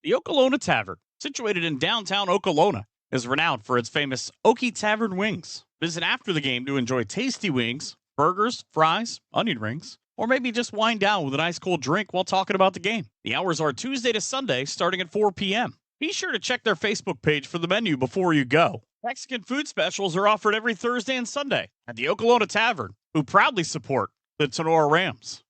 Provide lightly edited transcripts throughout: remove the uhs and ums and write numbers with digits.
The Okolona Tavern, situated in downtown Okolona, is renowned for its famous Okie Tavern wings. Visit after the game to enjoy tasty wings, burgers, fries, onion rings, or maybe just wind down with an ice cold drink while talking about the game. The hours are Tuesday to Sunday, starting at 4 p.m. Be sure to check their Facebook page for the menu before you go. Mexican food specials are offered every Thursday and Sunday at the Okolona Tavern, who proudly support the Sonora Rams.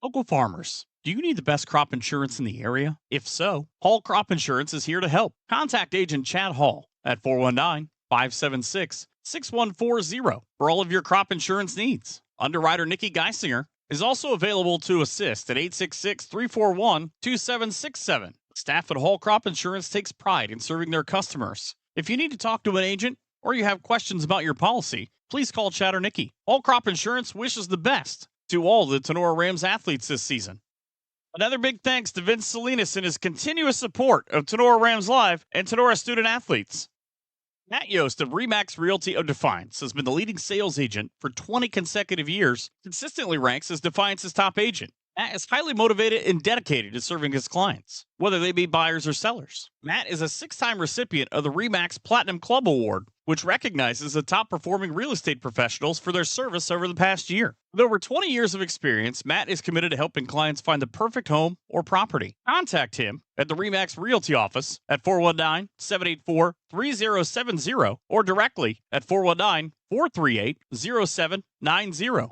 Local farmers, do you need the best crop insurance in the area? If so, Hall Crop Insurance is here to help. Contact Agent Chad Hall at 419-576-6140 for all of your crop insurance needs. Underwriter Nikki Geisinger is also available to assist at 866-341-2767. Staff at Hall Crop Insurance takes pride in serving their customers. If you need to talk to an agent or you have questions about your policy, please call Chad or Nikki. Hall Crop Insurance wishes the best to all the Sonora Rams athletes this season. Another big thanks to Vince Salinas and his continuous support of Sonora Rams Live and Sonora student athletes. Matt Yost of Remax Realty of Defiance has been the leading sales agent for 20 consecutive years, consistently ranks as Defiance's top agent. Matt is highly motivated and dedicated to serving his clients, whether they be buyers or sellers. Matt is a 6-time recipient of the Remax Platinum Club Award, which recognizes the top-performing real estate professionals for their service over the past year. With over 20 years of experience, Matt is committed to helping clients find the perfect home or property. Contact him at the Remax Realty office at 419-784-3070 or directly at 419-438-0790.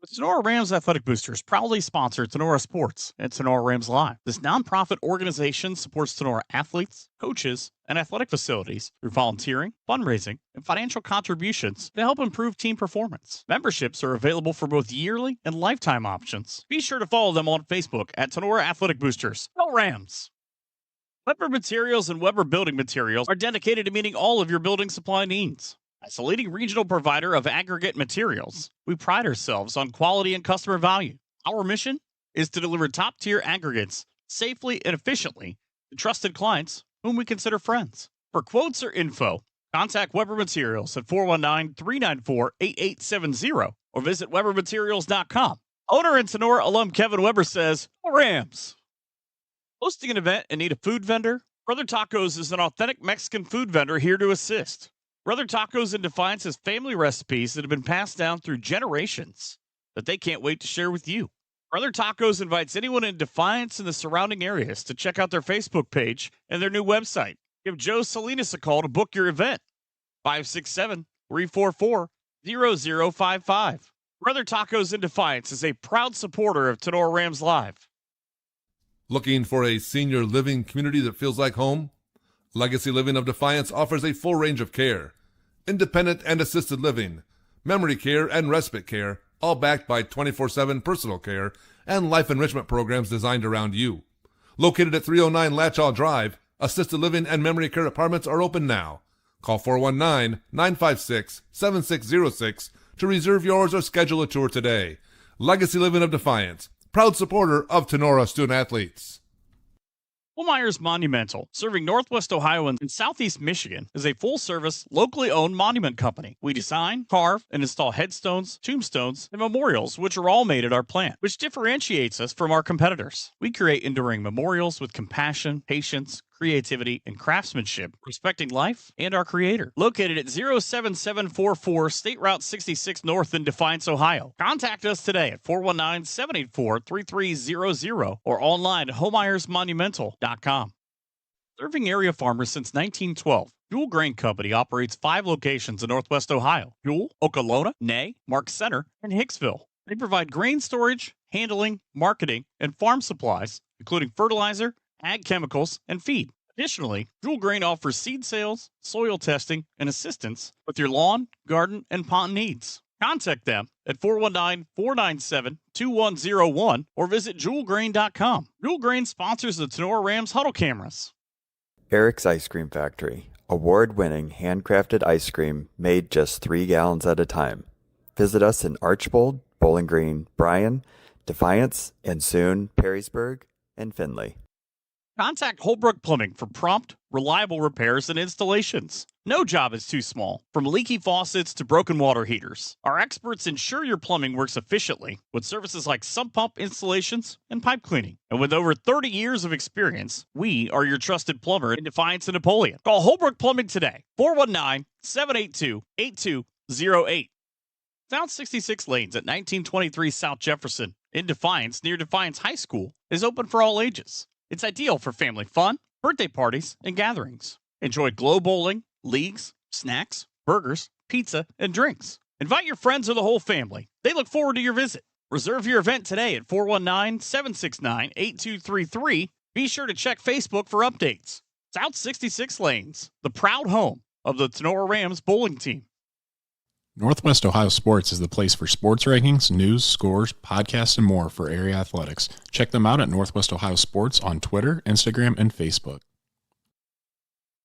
The Sonora Rams Athletic Boosters proudly sponsor Sonora Sports and Sonora Rams Live. This nonprofit organization supports Sonora athletes, coaches, and athletic facilities through volunteering, fundraising, and financial contributions to help improve team performance. Memberships are available for both yearly and lifetime options. Be sure to follow them on Facebook at Sonora Athletic Boosters. Go Rams! Weber Materials and Weber Building Materials are dedicated to meeting all of your building supply needs. As a leading regional provider of aggregate materials, we pride ourselves on quality and customer value. Our mission is to deliver top-tier aggregates safely and efficiently to trusted clients whom we consider friends. For quotes or info, contact Weber Materials at 419-394-8870 or visit WeberMaterials.com. Owner and Sonora alum Kevin Weber says, Rams! Hosting an event and need a food vendor? Brother Tacos is an authentic Mexican food vendor here to assist. Brother Tacos in Defiance has family recipes that have been passed down through generations that they can't wait to share with you. Brother Tacos invites anyone in Defiance and the surrounding areas to check out their Facebook page and their new website. Give Joe Salinas a call to book your event. 567-344-0055. Brother Tacos in Defiance is a proud supporter of Sonora Rams Live. Looking for a senior living community that feels like home? Legacy Living of Defiance offers a full range of care. Independent and assisted living, memory care and respite care, all backed by 24/7 personal care and life enrichment programs designed around you. Located at 309 Latchaw Drive, assisted living and memory care apartments are open now. Call 419-956-7606 to reserve yours or schedule a tour today. Legacy Living of Defiance, proud supporter of Sonora student athletes. Holmeyer's Monumental, serving Northwest Ohio and Southeast Michigan, is a full-service, locally owned monument company. We design, carve, and install headstones, tombstones, and memorials, which are all made at our plant, which differentiates us from our competitors. We create enduring memorials with compassion, patience, creativity, and craftsmanship, respecting life and our creator. Located at 07744 State Route 66 North in Defiance, Ohio. Contact us today at 419-784-3300 or online at homeyersmonumental.com. Serving area farmers since 1912, Jewel Grain Company operates 5 locations in Northwest Ohio: Jewel, Okolona, Ney, Mark Center, and Hicksville. They provide grain storage, handling, marketing, and farm supplies, including fertilizer, ag chemicals, and feed. Additionally, Jewel Grain offers seed sales, soil testing, and assistance with your lawn, garden, and pond needs. Contact them at 419-497-2101 or visit jewelgrain.com. Jewel Grain sponsors the Sonora Rams Huddle Cameras. Eric's Ice Cream Factory, award-winning handcrafted ice cream made just 3 gallons at a time. Visit us in Archbold, Bowling Green, Bryan, Defiance, and soon Perrysburg and Findlay. Contact Holbrook Plumbing for prompt, reliable repairs and installations. No job is too small, from leaky faucets to broken water heaters. Our experts ensure your plumbing works efficiently with services like sump pump installations and pipe cleaning. And with over 30 years of experience, we are your trusted plumber in Defiance and Napoleon. Call Holbrook Plumbing today, 419-782-8208. South 66 Lanes at 1923 South Jefferson in Defiance near Defiance High School is open for all ages. It's ideal for family fun, birthday parties, and gatherings. Enjoy glow bowling, leagues, snacks, burgers, pizza, and drinks. Invite your friends or the whole family. They look forward to your visit. Reserve your event today at 419-769-8233. Be sure to check Facebook for updates. South 66 Lanes, the proud home of the Tenora Rams bowling team. Northwest Ohio Sports is the place for sports rankings, news, scores, podcasts, and more for area athletics. Check them out at Northwest Ohio Sports on Twitter, Instagram, and Facebook.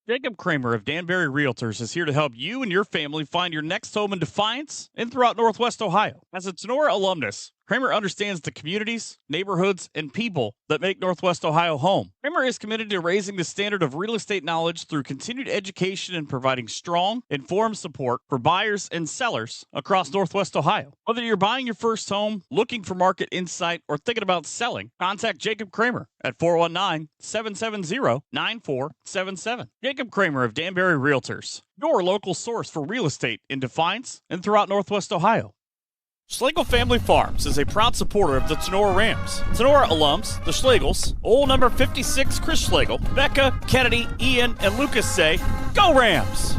Jacob Kramer of Danbury Realtors is here to help you and your family find your next home in Defiance and throughout Northwest Ohio. As a Tenora alumnus, Kramer understands the communities, neighborhoods, and people that make Northwest Ohio home. Kramer is committed to raising the standard of real estate knowledge through continued education and providing strong, informed support for buyers and sellers across Northwest Ohio. Whether you're buying your first home, looking for market insight, or thinking about selling, contact Jacob Kramer at 419-770-9477. Jacob Kramer of Danbury Realtors, your local source for real estate in Defiance and throughout Northwest Ohio. Schlegel Family Farms is a proud supporter of the Tenora Rams. Tenora alums, the Schlegels, old number 56 Chris Schlegel, Becca, Kennedy, Ian, and Lucas say, "Go Rams!"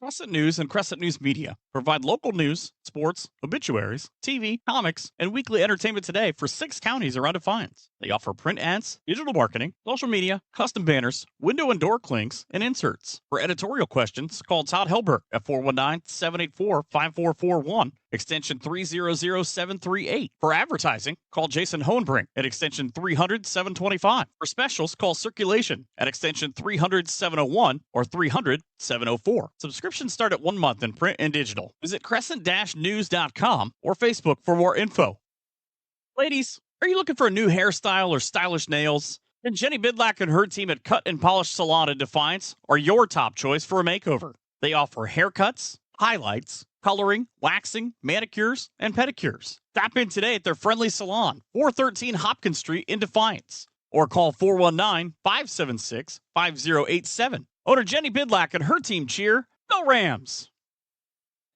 Crescent News and Crescent News Media provide local news, sports, obituaries, TV, comics, and weekly entertainment today for 6 counties around Defiance. They offer print ads, digital marketing, social media, custom banners, window and door clings, and inserts. For editorial questions, call Todd Helberg at 419-784-5441, extension 300738. For advertising, call Jason Hohenbrink at extension 300-725. For specials, call Circulation at extension 300-701 or 300-704. Subscriptions start at 1 month in print and digital. Visit crescent-news.com or Facebook for more info. Ladies, are you looking for a new hairstyle or stylish nails? Then Jenny Bidlack and her team at Cut and Polish Salon in Defiance are your top choice for a makeover. They offer haircuts, highlights, coloring, waxing, manicures, and pedicures. Stop in today at their friendly salon, 413 Hopkins Street in Defiance, or call 419-576-5087. Owner Jenny Bidlack and her team cheer, "Go Rams!"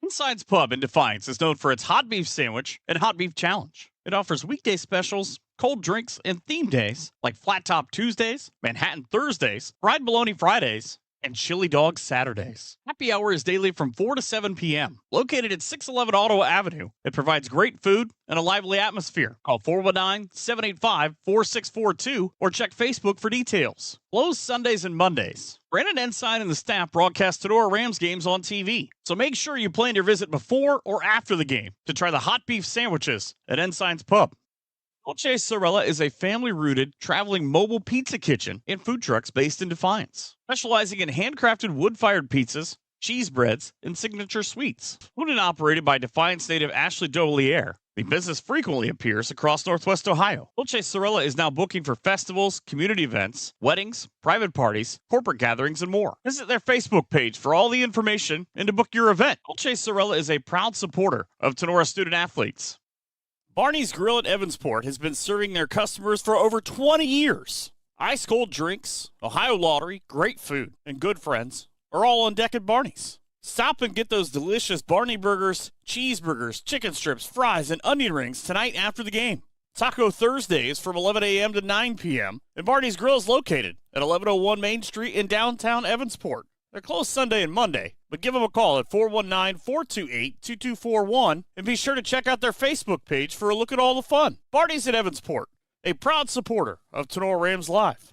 Inside's Pub in Defiance is known for its hot beef sandwich and hot beef challenge. It offers weekday specials, cold drinks, and theme days like Flat Top Tuesdays, Manhattan Thursdays, Fried Bologna Fridays, and Chili Dog Saturdays. Happy hour is daily from 4 to 7 p.m. Located at 611 Ottawa Avenue, it provides great food and a lively atmosphere. Call 419-785-4642 or check Facebook for details. Closed Sundays and Mondays. Brandon Ensign and the staff broadcast Tenora Rams games on TV, so make sure you plan your visit before or after the game to try the hot beef sandwiches at Ensign's Pub. Dolce Sorella is a family-rooted, traveling mobile pizza kitchen and food trucks based in Defiance, specializing in handcrafted wood-fired pizzas, cheese breads, and signature sweets. Owned and operated by Defiance native Ashley Doliere, the business frequently appears across Northwest Ohio. Dolce Sorella is now booking for festivals, community events, weddings, private parties, corporate gatherings, and more. Visit their Facebook page for all the information and to book your event. Dolce Sorella is a proud supporter of Tenora student athletes. Barney's Grill at Evansport has been serving their customers for over 20 years. Ice cold drinks, Ohio Lottery, great food, and good friends are all on deck at Barney's. Stop and get those delicious Barney burgers, cheeseburgers, chicken strips, fries, and onion rings tonight after the game. Taco Thursdays from 11 a.m. to 9 p.m. And Barney's Grill is located at 1101 Main Street in downtown Evansport. They're closed Sunday and Monday, but give them a call at 419-428-2241 and be sure to check out their Facebook page for a look at all the fun. Barney's at Evansport, a proud supporter of Tenora Rams Live.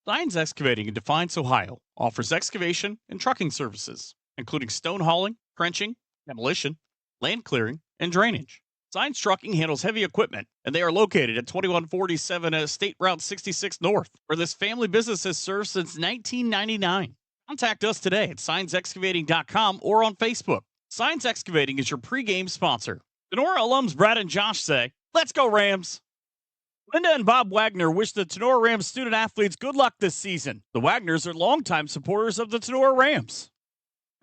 Steins Excavating in Defiance, Ohio offers excavation and trucking services, including stone hauling, trenching, demolition, land clearing, and drainage. Steins Trucking handles heavy equipment, and they are located at 2147 State Route 66 North, where this family business has served since 1999. Contact us today at signsexcavating.com or on Facebook. Signs Excavating is your pregame sponsor. Tenora alums Brad and Josh say, "Let's go Rams!" Linda and Bob Wagner wish the Tenora Rams student athletes good luck this season. The Wagners are longtime supporters of the Tenora Rams.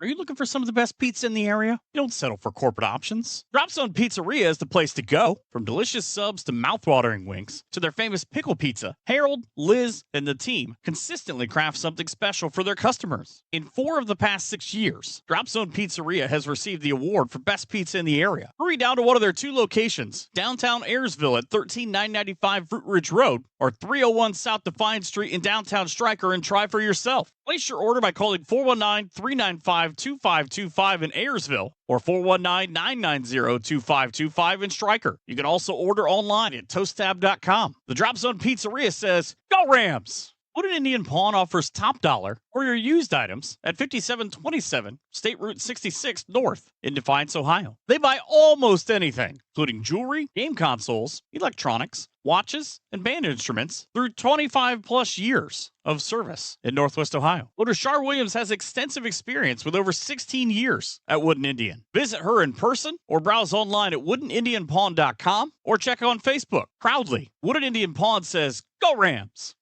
Are you looking for some of the best pizza in the area? You don't settle for corporate options. Drop Zone Pizzeria is the place to go. From delicious subs to mouthwatering wings to their famous pickle pizza, Harold, Liz, and the team consistently craft something special for their customers. In 4 of the past 6 years, Drop Zone Pizzeria has received the award for best pizza in the area. Hurry down to one of their 2 locations, downtown Ayersville at 13995 Fruit Ridge Road or 301 South Defiance Street in downtown Stryker and try for yourself. Place your order by calling 419-395-2525 in Ayersville or 419-990-2525 in Stryker. You can also order online at toasttab.com. The Drop Zone Pizzeria says, Go Rams! Wooden Indian Pawn offers top dollar for your used items at 5727 State Route 66 North in Defiance, Ohio. They buy almost anything, including jewelry, game consoles, electronics, watches, and band instruments through 25 plus years of service in Northwest Ohio. Owner Shar Williams has extensive experience with over 16 years at Wooden Indian. Visit her in person or browse online at woodenindianpawn.com or check on Facebook. Proudly, Wooden Indian Pawn says, Go Rams!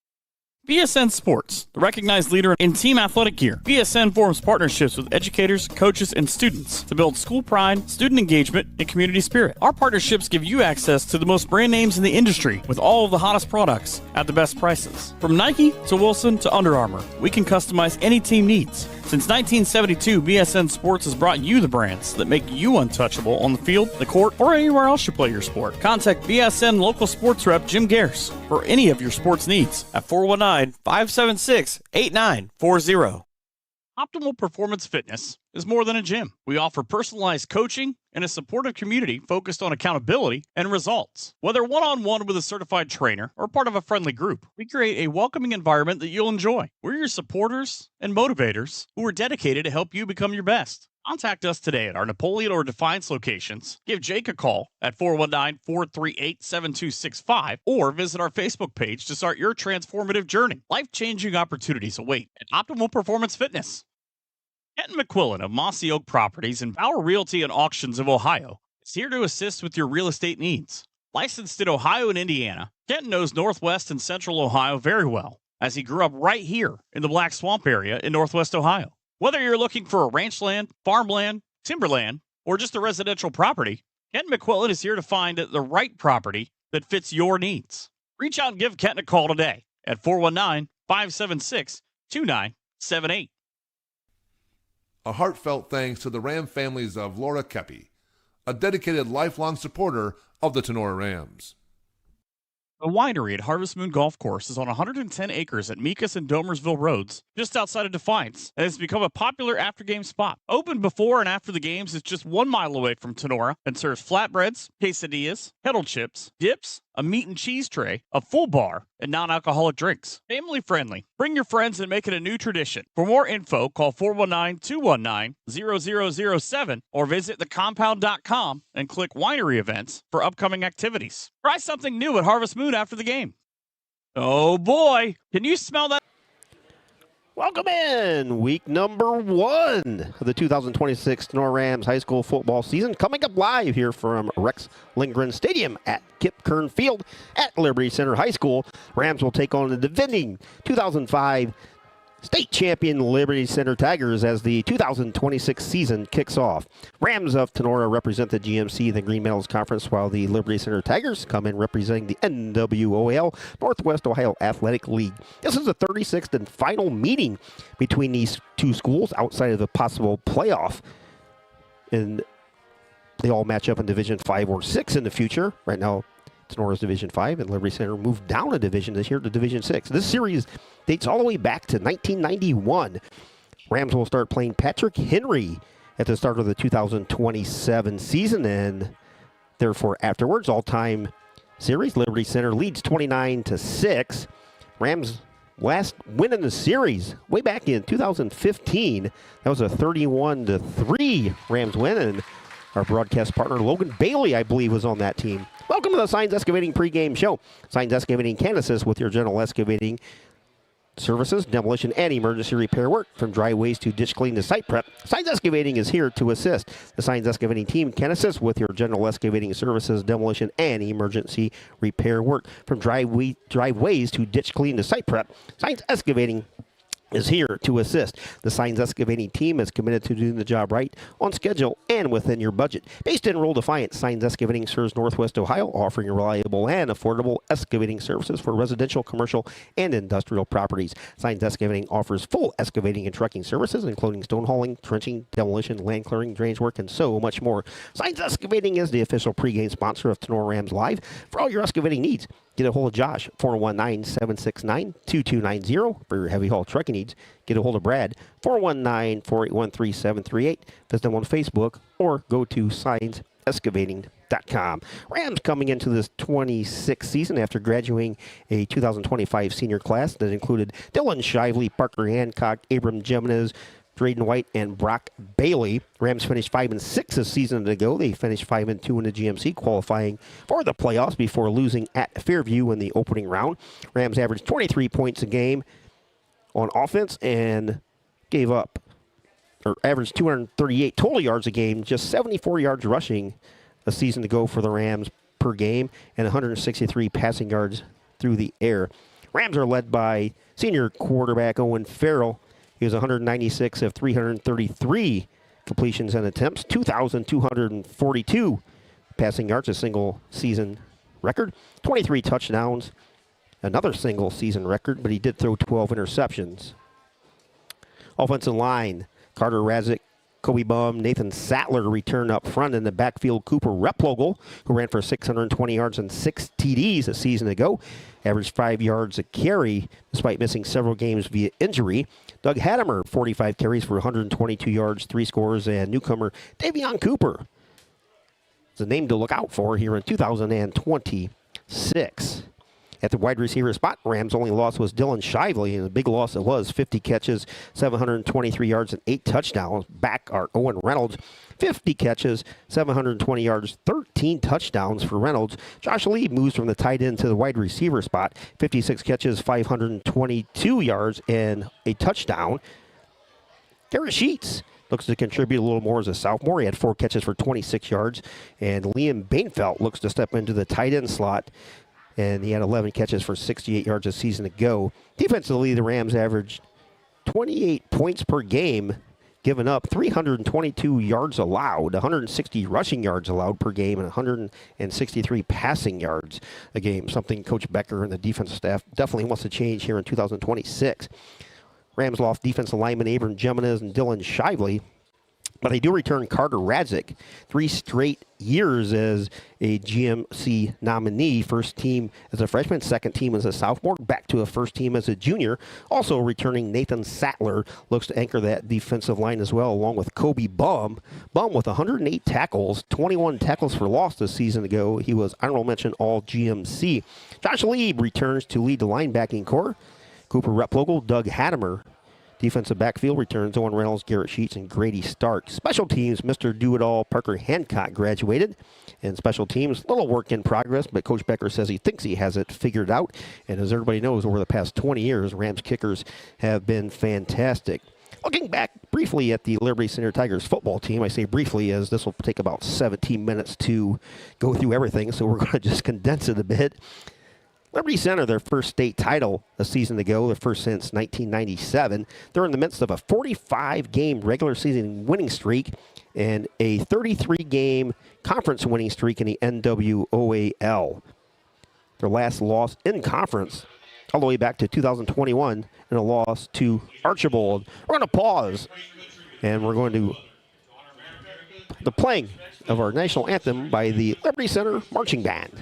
BSN Sports, the recognized leader in team athletic gear. BSN forms partnerships with educators, coaches, and students to build school pride, student engagement, and community spirit. Our partnerships give you access to the most brand names in the industry with all of the hottest products at the best prices. From Nike to Wilson to Under Armour, we can customize any team needs. Since 1972, BSN Sports has brought you the brands that make you untouchable on the field, the court, or anywhere else you play your sport. Contact BSN local sports rep Jim Garris for any of your sports needs at 419-576-8940. Optimal Performance Fitness is more than a gym. We offer personalized coaching and a supportive community focused on accountability and results. Whether one-on-one with a certified trainer or part of a friendly group, we create a welcoming environment that you'll enjoy. We're your supporters and motivators who are dedicated to help you become your best. Contact us today at our Napoleon or Defiance locations. Give Jake a call at 419-438-7265 or visit our Facebook page to start your transformative journey. Life-changing opportunities await at Optimal Performance Fitness. Kenton McQuillan of Mossy Oak Properties and Bauer Realty and Auctions of Ohio is here to assist with your real estate needs. Licensed in Ohio and Indiana, Kenton knows Northwest and Central Ohio very well, as he grew up right here in the Black Swamp area in Northwest Ohio. Whether you're looking for a ranch land, farmland, timberland, or just a residential property, Kenton McQuillan is here to find the right property that fits your needs. Reach out and give Kenton a call today at 419-576-2978. A heartfelt thanks to the Ram families of Laura Kepi, a dedicated lifelong supporter of the Tenora Rams. The winery at Harvest Moon Golf Course is on 110 acres at Meekus and Domersville Roads, just outside of Defiance, and has become a popular after-game spot. Open before and after the games, it's just 1 mile away from Tenora and serves flatbreads, quesadillas, kettle chips, dips, a meat and cheese tray, a full bar, and non-alcoholic drinks. Family friendly. Bring your friends and make it a new tradition. For more info, call 419-219-0007 or visit thecompound.com and click winery events for upcoming activities. Try something new at Harvest Moon after the game. Oh boy, can you smell that? Welcome in week number 1 of the 2026 Tenora Rams high school football season. Coming up live here from Rex Lindgren Stadium at Kip Kern Field at Liberty Center High School. Rams will take on the defending 2005 state champion Liberty Center Tigers as the 2026 season kicks off. Rams of Tenora represent the GMC, the Green Metals Conference, while the Liberty Center Tigers come in representing the NWOAL, Northwest Ohio Athletic League. This is the 36th and final meeting between these two schools outside of the possible playoff. And they all match up in Division 5 or 6 in the future. Right now, Tenora's Division 5 and Liberty Center moved down a division this year to Division 6. This series dates all the way back to 1991. Rams will start playing Patrick Henry at the start of the 2027 season, and therefore afterwards, all-time series, Liberty Center leads 29-6. Rams last win in the series way back in 2015. That was a 31-3 Rams win, and our broadcast partner Logan Bailey, I believe, was on that team. Welcome to the Signs Excavating pregame show. Signs Excavating can assist with your general excavating services, demolition, and emergency repair work. From driveways to ditch clean to site prep, Signs Excavating is here to assist. The Signs Excavating team can assist with your general excavating services, demolition, and emergency repair work. From driveways to ditch clean to site prep, Signs Excavating is here to assist. The Signs Excavating team is committed to doing the job right, on schedule, and within your budget. Based in Rural Defiance, Signs Excavating serves Northwest Ohio, offering reliable and affordable excavating services for residential, commercial, and industrial properties. Signs Excavating offers full excavating and trucking services, including stone hauling, trenching, demolition, land clearing, drainage work, and so much more. Signs Excavating is the official pregame sponsor of Tenor Rams Live. For all your excavating needs, get a hold of Josh, 419-769-2290 for your heavy haul trucking needs. Get a hold of Brad, 419-481-3738. Visit them on Facebook or go to signsexcavating.com. Rams coming into this 26th season after graduating a 2025 senior class that included Dylan Shively, Parker Hancock, Abram Jimenez, Drayden White, and Brock Bailey. Rams finished 5-6 a season ago. They finished 5-2 in the GMC, qualifying for the playoffs before losing at Fairview in the opening round. Rams averaged 23 points a game on offense and averaged 238 total yards a game, just 74 yards rushing a season ago for the Rams per game, and 163 passing yards through the air. Rams are led by senior quarterback Owen Farrell. He was 196 of 333 completions and attempts, 2,242 passing yards, a single season record, 23 touchdowns, another single season record, but he did throw 12 interceptions. Offensive line, Carter Razik, Kobe Bum, Nathan Sattler returned up front. In the backfield, Cooper Replogle, who ran for 620 yards and 6 TDs a season ago, averaged 5 yards a carry despite missing several games via injury. Doug Hattemer, 45 carries for 122 yards, 3 scores, and newcomer Davion Cooper is a name to look out for here in 2026. At the wide receiver spot, Rams' only loss was Dylan Shively, and a big loss it was. 50 catches, 723 yards, and 8 touchdowns. Back are Owen Reynolds, 50 catches, 720 yards, 13 touchdowns for Reynolds. Josh Lee moves from the tight end to the wide receiver spot. 56 catches, 522 yards, and a touchdown. Garrett Sheets looks to contribute a little more as a sophomore. He had 4 catches for 26 yards. And Liam Bainfeld looks to step into the tight end slot, and he had 11 catches for 68 yards a season ago. Defensively, the Rams averaged 28 points per game, giving up 322 yards allowed, 160 rushing yards allowed per game, and 163 passing yards a game, something Coach Becker and the defensive staff definitely wants to change here in 2026. Rams lost defensive lineman Abram Jimenez and Dylan Shively, but they do return Carter Razik, 3 straight years as a GMC nominee. First team as a freshman, second team as a sophomore, back to a first team as a junior. Also returning Nathan Sattler looks to anchor that defensive line as well, along with Kobe Bum. Bum with 108 tackles, 21 tackles for loss this season ago. He was honorable mention all GMC. Josh Lee returns to lead the linebacking core. Cooper Replogle, Doug Hattemer. Defensive backfield returns Owen Reynolds, Garrett Sheets, and Grady Stark. Special teams, Mr. Do-It-All Parker Hancock graduated. And special teams, little work in progress, but Coach Becker says he thinks he has it figured out. And as everybody knows, over the past 20 years, Rams kickers have been fantastic. Looking back briefly at the Liberty Center Tigers football team, I say briefly as this will take about 17 minutes to go through everything, so we're going to just condense it a bit. Liberty Center, their first state title a season ago, their first since 1997. They're in the midst of a 45-game regular season winning streak and a 33-game conference winning streak in the NWOAL. Their last loss in conference all the way back to 2021 and a loss to Archibald. We're going to pause, and we're going to the playing of our national anthem by the Liberty Center Marching Band.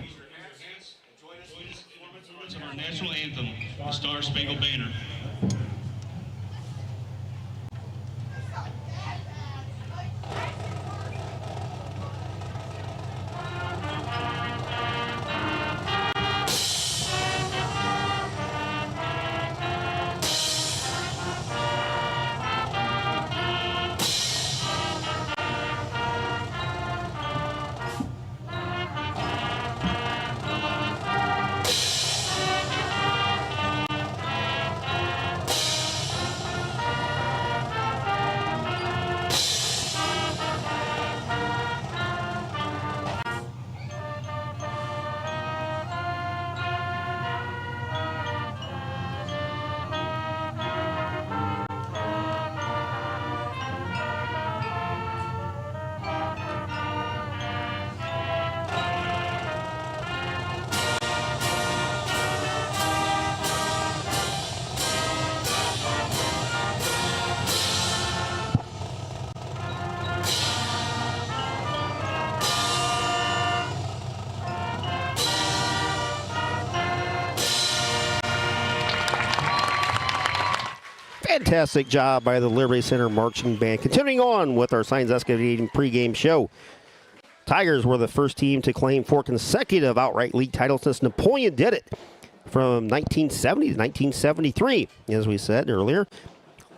Our national anthem, the Star Spangled Banner. Fantastic job by the Liberty Center Marching Band. Continuing on with our Signs Excavating pregame show. Tigers were the first team to claim 4 consecutive outright league titles since Napoleon did it from 1970 to 1973. As we said earlier,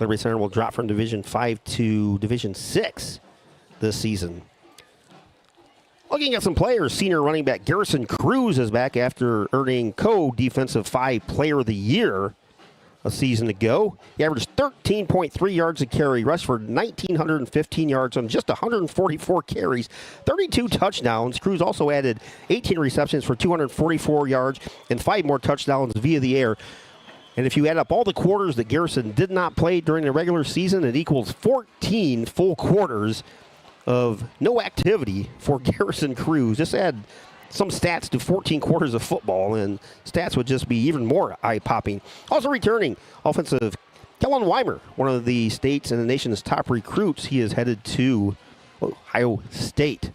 Liberty Center will drop from Division 5 to Division 6 this season. Looking at some players, senior running back Garrison Cruz is back after earning co-Defensive 5 Player of the Year a season ago. He averaged 13.3 yards a carry, rushed for 1,915 yards on just 144 carries, 32 touchdowns. Cruz also added 18 receptions for 244 yards and 5 more touchdowns via the air. And if you add up all the quarters that Garrison did not play during the regular season, it equals 14 full quarters of no activity for Garrison Cruz. Just add some stats to 14 quarters of football, and stats would just be even more eye-popping. Also returning, offensive Kellen Weimer, one of the state's and the nation's top recruits. He is headed to Ohio State.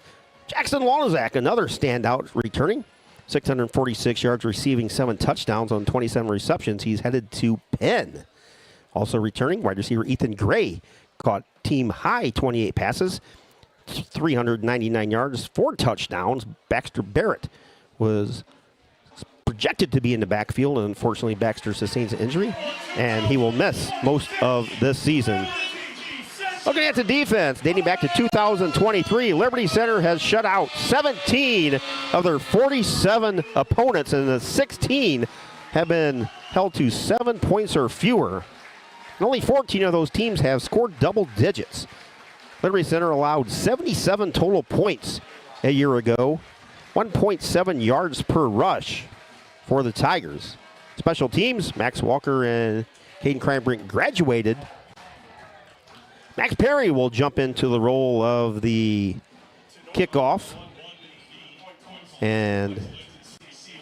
Jackson Wanizak, another standout returning. 646 yards receiving, 7 touchdowns on 27 receptions. He's headed to Penn. Also returning, wide receiver Ethan Gray caught team high 28 passes, 399 yards, 4 touchdowns. Baxter Barrett was projected to be in the backfield, and unfortunately Baxter sustains an injury, and he will miss most of this season. Looking at the defense, dating back to 2023, Liberty Center has shut out 17 of their 47 opponents, and the 16 have been held to 7 points or fewer. And only 14 of those teams have scored double digits. Liberty Center allowed 77 total points a year ago, 1.7 yards per rush for the Tigers. Special teams, Max Walker and Caden Cranbrink graduated. Max Perry will jump into the role of the kickoff, and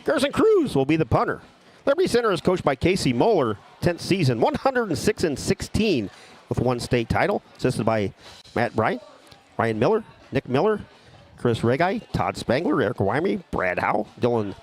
Garrison Cruz will be the punter. Liberty Center is coached by Casey Moeller, 10th season, 106-16 with 1 state title, assisted by Matt Bryant, Ryan Miller, Nick Miller, Chris Regai, Todd Spangler, Eric Wyme, Brad Howe, Brian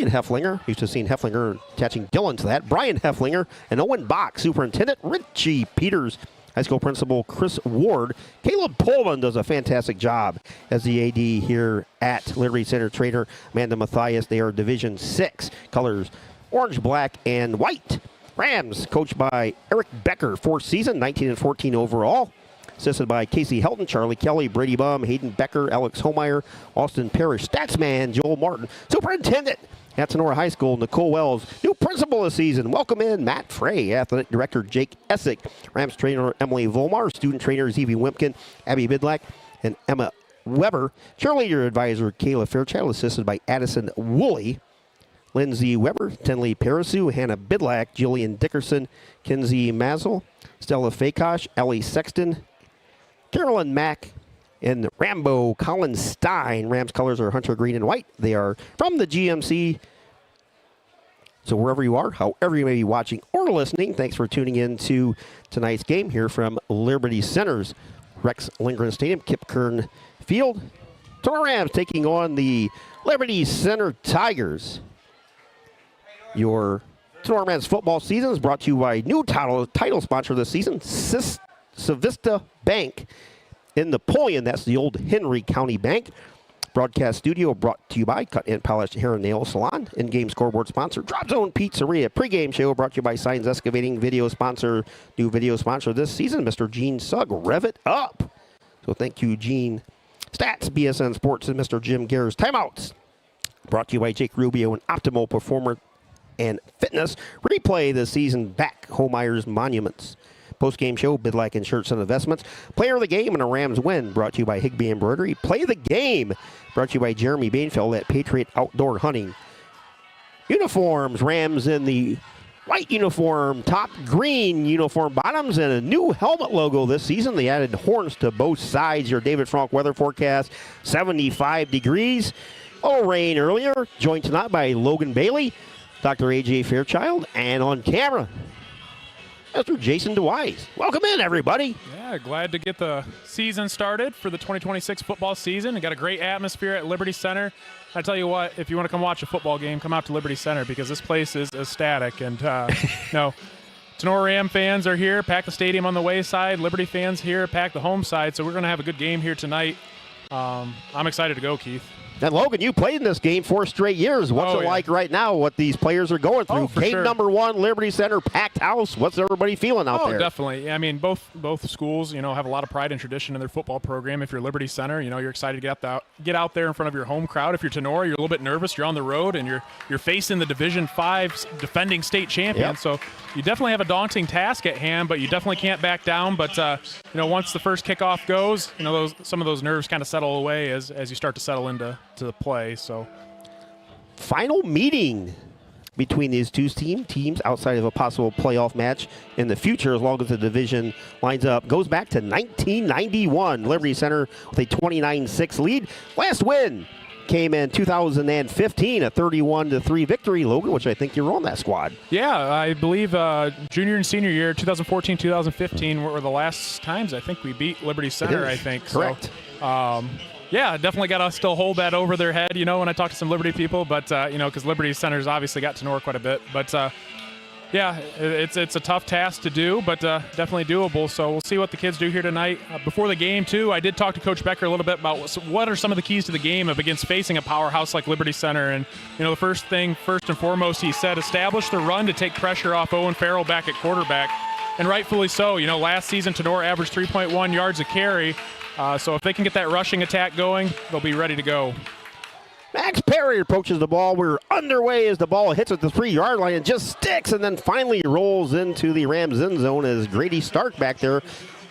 Hefflinger. Used to seen Hefflinger attaching Dylan to that. Brian Hefflinger and Owen Bach, Superintendent Richie Peters, High School Principal Chris Ward. Caleb Pullman does a fantastic job as the AD here at Liberty Center. Trainer Amanda Mathias. They are Division 6. Colors orange, black, and white. Rams coached by Eric Becker, 4th season, 19-14 overall. Assisted by Casey Helton, Charlie Kelly, Brady Bum, Hayden Becker, Alex Homeyer, Austin Parrish, Statsman, Joel Martin. Superintendent at Sonora High School, Nicole Wells. New principal this season. Welcome in Matt Frey. Athletic Director Jake Essick. Rams trainer Emily Volmar. Student trainers Evie Wimpkin, Abby Bidlack, and Emma Weber. Cheerleader advisor Kayla Fairchild, assisted by Addison Woolley. Lindsay Weber, Tenley Parasu, Hannah Bidlack, Jillian Dickerson, Kinsey Mazel, Stella Fakosh, Ellie Sexton, Carolyn Mack, and Rambo Colin Stein. Rams colors are hunter green and white. They are from the GMC. So wherever you are, however you may be watching or listening, thanks for tuning in to tonight's game here from Liberty Center's Rex Lindgren Stadium, Kip Kern Field. Sonora Rams taking on the Liberty Center Tigers. Your Sonora Rams football season is brought to you by new title sponsor this season, Civista Bank in Napoleon. That's the old Henry County Bank. Broadcast studio brought to you by Cut and Polish Hair and Nail Salon. In-game scoreboard sponsor, Drop Zone Pizzeria. Pre-game show brought to you by Signs Excavating. Video sponsor, new video sponsor this season, Mr. Gene Sugg. Rev it up. So thank you, Gene. Stats, BSN Sports, and Mr. Jim Gares. Timeouts brought to you by Jake Rubio and Optimal Performer and Fitness. Replay this season back, Homeyer's Monuments. Post-game show, Bidlack Insurance and Investments. Player of the game and a Rams win, brought to you by Higbee Embroidery. Play the game, brought to you by Jeremy Bainfield at Patriot Outdoor Hunting. Uniforms, Rams in the white uniform, top green uniform bottoms, and a new helmet logo this season. They added horns to both sides. Your David Frank weather forecast, 75 degrees. Oh, rain earlier. Joined tonight by Logan Bailey, Dr. A.J. Fairchild, and on camera, Mr. Jason DeWise. Welcome in, everybody. Yeah, glad to get the season started for the 2026 football season. We got a great atmosphere at Liberty Center. I tell you what, if you want to come watch a football game, come out to Liberty Center because this place is ecstatic. And, Tenor Ram fans are here, pack the stadium on the way side. Liberty fans here, pack the home side. So we're going to have a good game here tonight. I'm excited to go, Keith. And Logan, you played in this game 4 straight years. What's it like right now, what these players are going through? Game number 1, Liberty Center, packed house. What's everybody feeling out there? Oh, definitely. I mean, both schools, have a lot of pride and tradition in their football program. If you're Liberty Center, you're excited to get out there in front of your home crowd. If you're Tenor, you're a little bit nervous. You're on the road, and you're facing the Division V defending state champion. Yep. So you definitely have a daunting task at hand, but you definitely can't back down. But, once the first kickoff goes, some of those nerves kind of settle away as you start to settle into the play. So, final meeting between these two teams outside of a possible playoff match in the future, as long as the division lines up, goes back to 1991. Liberty Center with a 29-6 lead. Last win came in 2015, a 31-3 victory, Logan, which I think you're on that squad. Yeah, I believe junior and senior year, 2014, 2015 were the last times I think we beat Liberty Center, I think. Correct. So, yeah, definitely got to still hold that over their head, when I talk to some Liberty people. But, because Liberty Center's obviously got Tenor quite a bit. But, yeah, it's a tough task to do, but definitely doable. So we'll see what the kids do here tonight. Before the game, too, I did talk to Coach Becker a little bit about what are some of the keys to the game against facing a powerhouse like Liberty Center. And, the first and foremost, he said, establish the run to take pressure off Owen Farrell back at quarterback. And rightfully so. Last season, Tenor averaged 3.1 yards a carry. So if they can get that rushing attack going, they'll be ready to go. Max Perry approaches the ball. We're underway as the ball hits at the 3-yard line and just sticks and then finally rolls into the Rams end zone as Grady Stark back there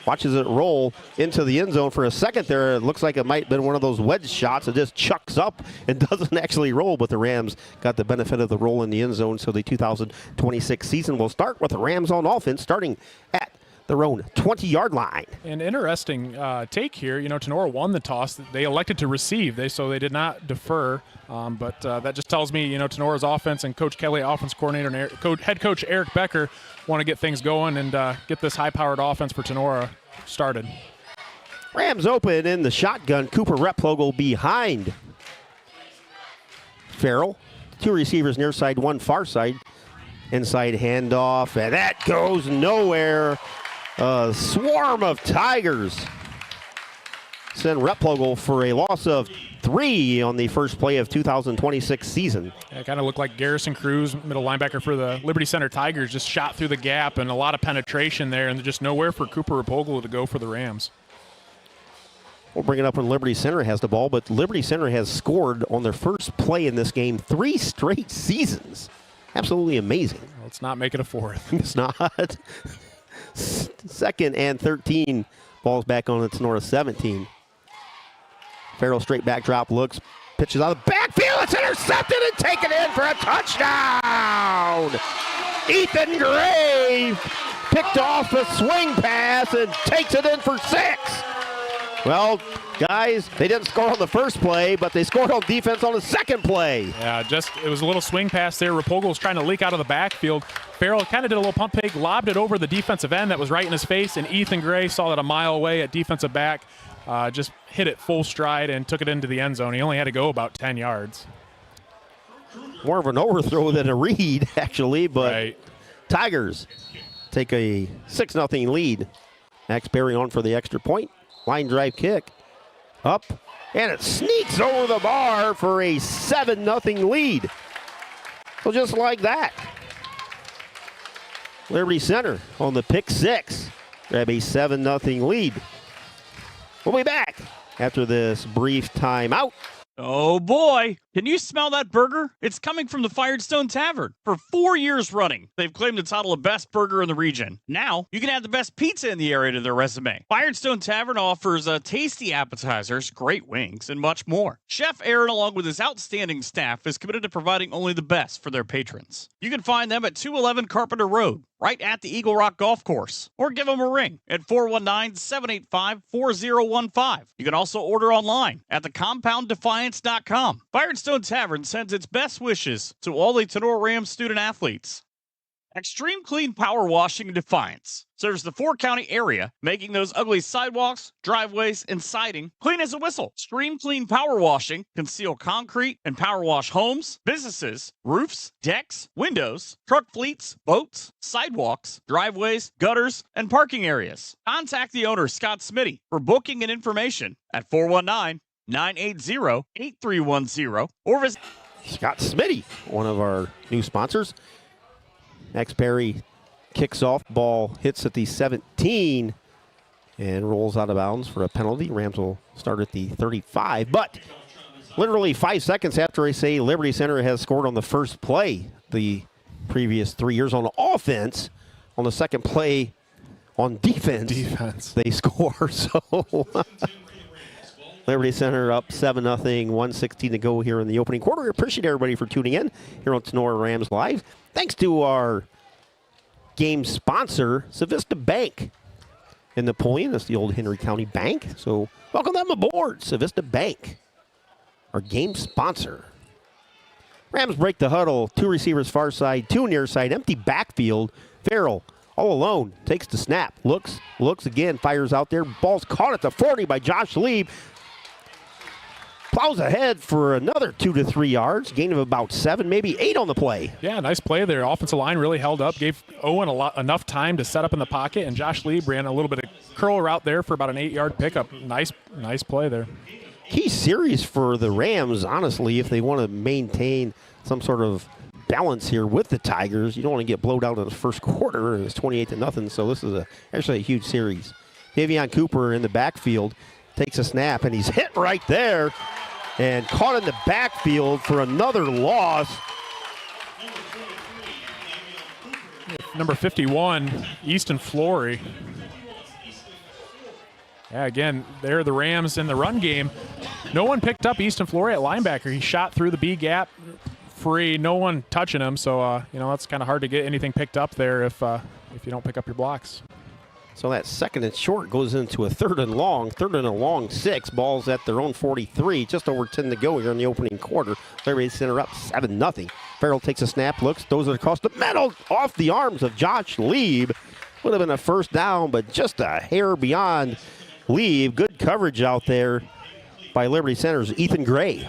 watches it roll into the end zone. For a second there, it looks like it might have been one of those wedge shots. It just chucks up and doesn't actually roll, but the Rams got the benefit of the roll in the end zone. So the 2026 season will start with the Rams on offense starting at their own 20-yard line. An interesting take here. Tenor won the toss. They elected to receive. So they did not defer. But that just tells me, Tenor's offense and Coach Kelly, offense coordinator, and head coach Eric Becker want to get things going and get this high-powered offense for Tenor started. Rams open in the shotgun. Cooper Replogle behind Farrell. 2 receivers near side, 1 far side. Inside handoff, and that goes nowhere. A swarm of Tigers send Replogle for a loss of 3 on the first play of 2026 season. It kind of looked like Garrison Cruz, middle linebacker for the Liberty Center Tigers, just shot through the gap and a lot of penetration there, and just nowhere for Cooper Replogle to go for the Rams. We'll bring it up when Liberty Center has the ball, but Liberty Center has scored on their first play in this game 3 straight seasons. Absolutely amazing. Let's not make it a 4th. It's not. 2nd and 13. Ball's back on the Tenor 17. Farrell straight backdrop looks, pitches out of the backfield. It's intercepted and taken in for a touchdown. Ethan Gray picked off a swing pass and takes it in for 6. Well, guys, they didn't score on the first play, but they scored on defense on the second play. Yeah, it was a little swing pass there. Replogle was trying to leak out of the backfield. Farrell kind of did a little pump fake, lobbed it over the defensive end that was right in his face, and Ethan Gray saw that a mile away at defensive back, just hit it full stride and took it into the end zone. He only had to go about 10 yards. More of an overthrow than a read, actually, but right. Tigers take a 6-0 lead. Max Perry on for the extra point. Line drive kick. Up. And it sneaks over the bar for a 7-0 lead. So just like that, Liberty Center on the pick 6. Grab a 7-0 lead. We'll be back after this brief timeout. Oh boy, can you smell that burger? It's coming from the Firestone Tavern. For 4 years running, they've claimed the title of best burger in the region. Now, you can add the best pizza in the area to their resume. Firestone Tavern offers tasty appetizers, great wings, and much more. Chef Aaron, along with his outstanding staff, is committed to providing only the best for their patrons. You can find them at 211 Carpenter Road, right at the Eagle Rock Golf Course, or give them a ring at 419-785-4015. You can also order online at thecompounddefiance.com. Firestone Tavern sends its best wishes to all the Tenor Rams student athletes. Extreme Clean Power Washing in Defiance serves the 4-county area, making those ugly sidewalks, driveways, and siding clean as a whistle. Extreme Clean Power Washing can seal concrete and power wash homes, businesses, roofs, decks, windows, truck fleets, boats, sidewalks, driveways, gutters, and parking areas. Contact the owner, Scott Smitty, for booking and information at 419-980-8310 or visit Scott Smitty, one of our new sponsors. Max Perry kicks off, ball hits at the 17 and rolls out of bounds for a penalty. Rams will start at the 35, but literally 5 seconds after I say Liberty Center has scored on the first play the previous 3 years on offense, on the second play on defense. They score. So Liberty Center up 7-0, 1:16 to go here in the opening quarter. We appreciate everybody for tuning in here on Sonora Rams Live. Thanks to our game sponsor, Civista Bank in Napoleon. That's the old Henry County Bank. So welcome them aboard, Civista Bank, our game sponsor. Rams break the huddle. 2 receivers far side, 2 near side, empty backfield. Farrell all alone, takes the snap, looks again, fires out there. Ball's caught at the 40 by Josh Lieb. Plows ahead for another 2 to 3 yards, gain of about 7, maybe 8 on the play. Yeah, nice play there. Offensive line really held up, gave Owen enough time to set up in the pocket, and Josh Lieb ran a little bit of curl route there for about an 8-yard pickup. Nice play there. Key series for the Rams, honestly, if they want to maintain some sort of balance here with the Tigers. You don't want to get blowed out in the first quarter. It's 28-0, so this is actually a huge series. Davion Cooper in the backfield takes a snap, and he's hit right there and caught in the backfield for another loss. Number 51, Easton Flory. Yeah, again, they're the Rams in the run game. No one picked up Easton Flory at linebacker. He shot through the B gap free, no one touching him. So, that's kind of hard to get anything picked up there if you don't pick up your blocks. So that 2nd and short goes into a 3rd and long, 6. Ball's at their own 43. Just over 10 to go here in the opening quarter. Liberty Center up 7-0. Farrell takes a snap, looks, throws it across the middle, off the arms of Josh Lieb. Would have been a first down, but just a hair beyond Lieb. Good coverage out there by Liberty Center's Ethan Gray.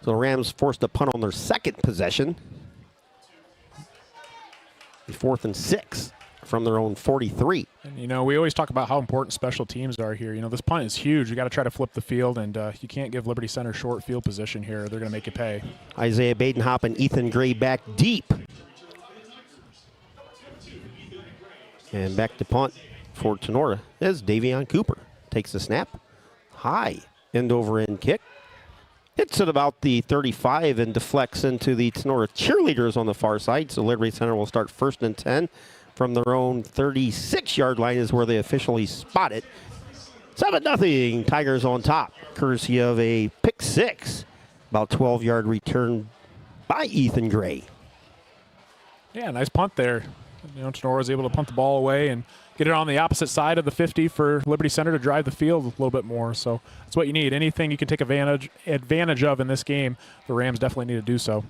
So the Rams forced a punt on their 2nd possession. 4th and 6 from their own 43. And, we always talk about how important special teams are here. This punt is huge. You got to try to flip the field, and you can't give Liberty Center short field position here. They're going to make you pay. Isaiah Badenhop and Ethan Gray back deep. And back to punt for Sonora is Davion Cooper. Takes the snap. High end over end kick. Hits at about the 35 and deflects into the Sonora cheerleaders on the far side. So Liberty Center will start 1st and 10 from their own 36-yard line is where they officially spot it. 7-0, Tigers on top, courtesy of a pick 6. About 12-yard return by Ethan Gray. Yeah, nice punt there. Sonora was able to punt the ball away and get it on the opposite side of the 50 for Liberty Center to drive the field a little bit more. So that's what you need. Anything you can take advantage of in this game, the Rams definitely need to do so.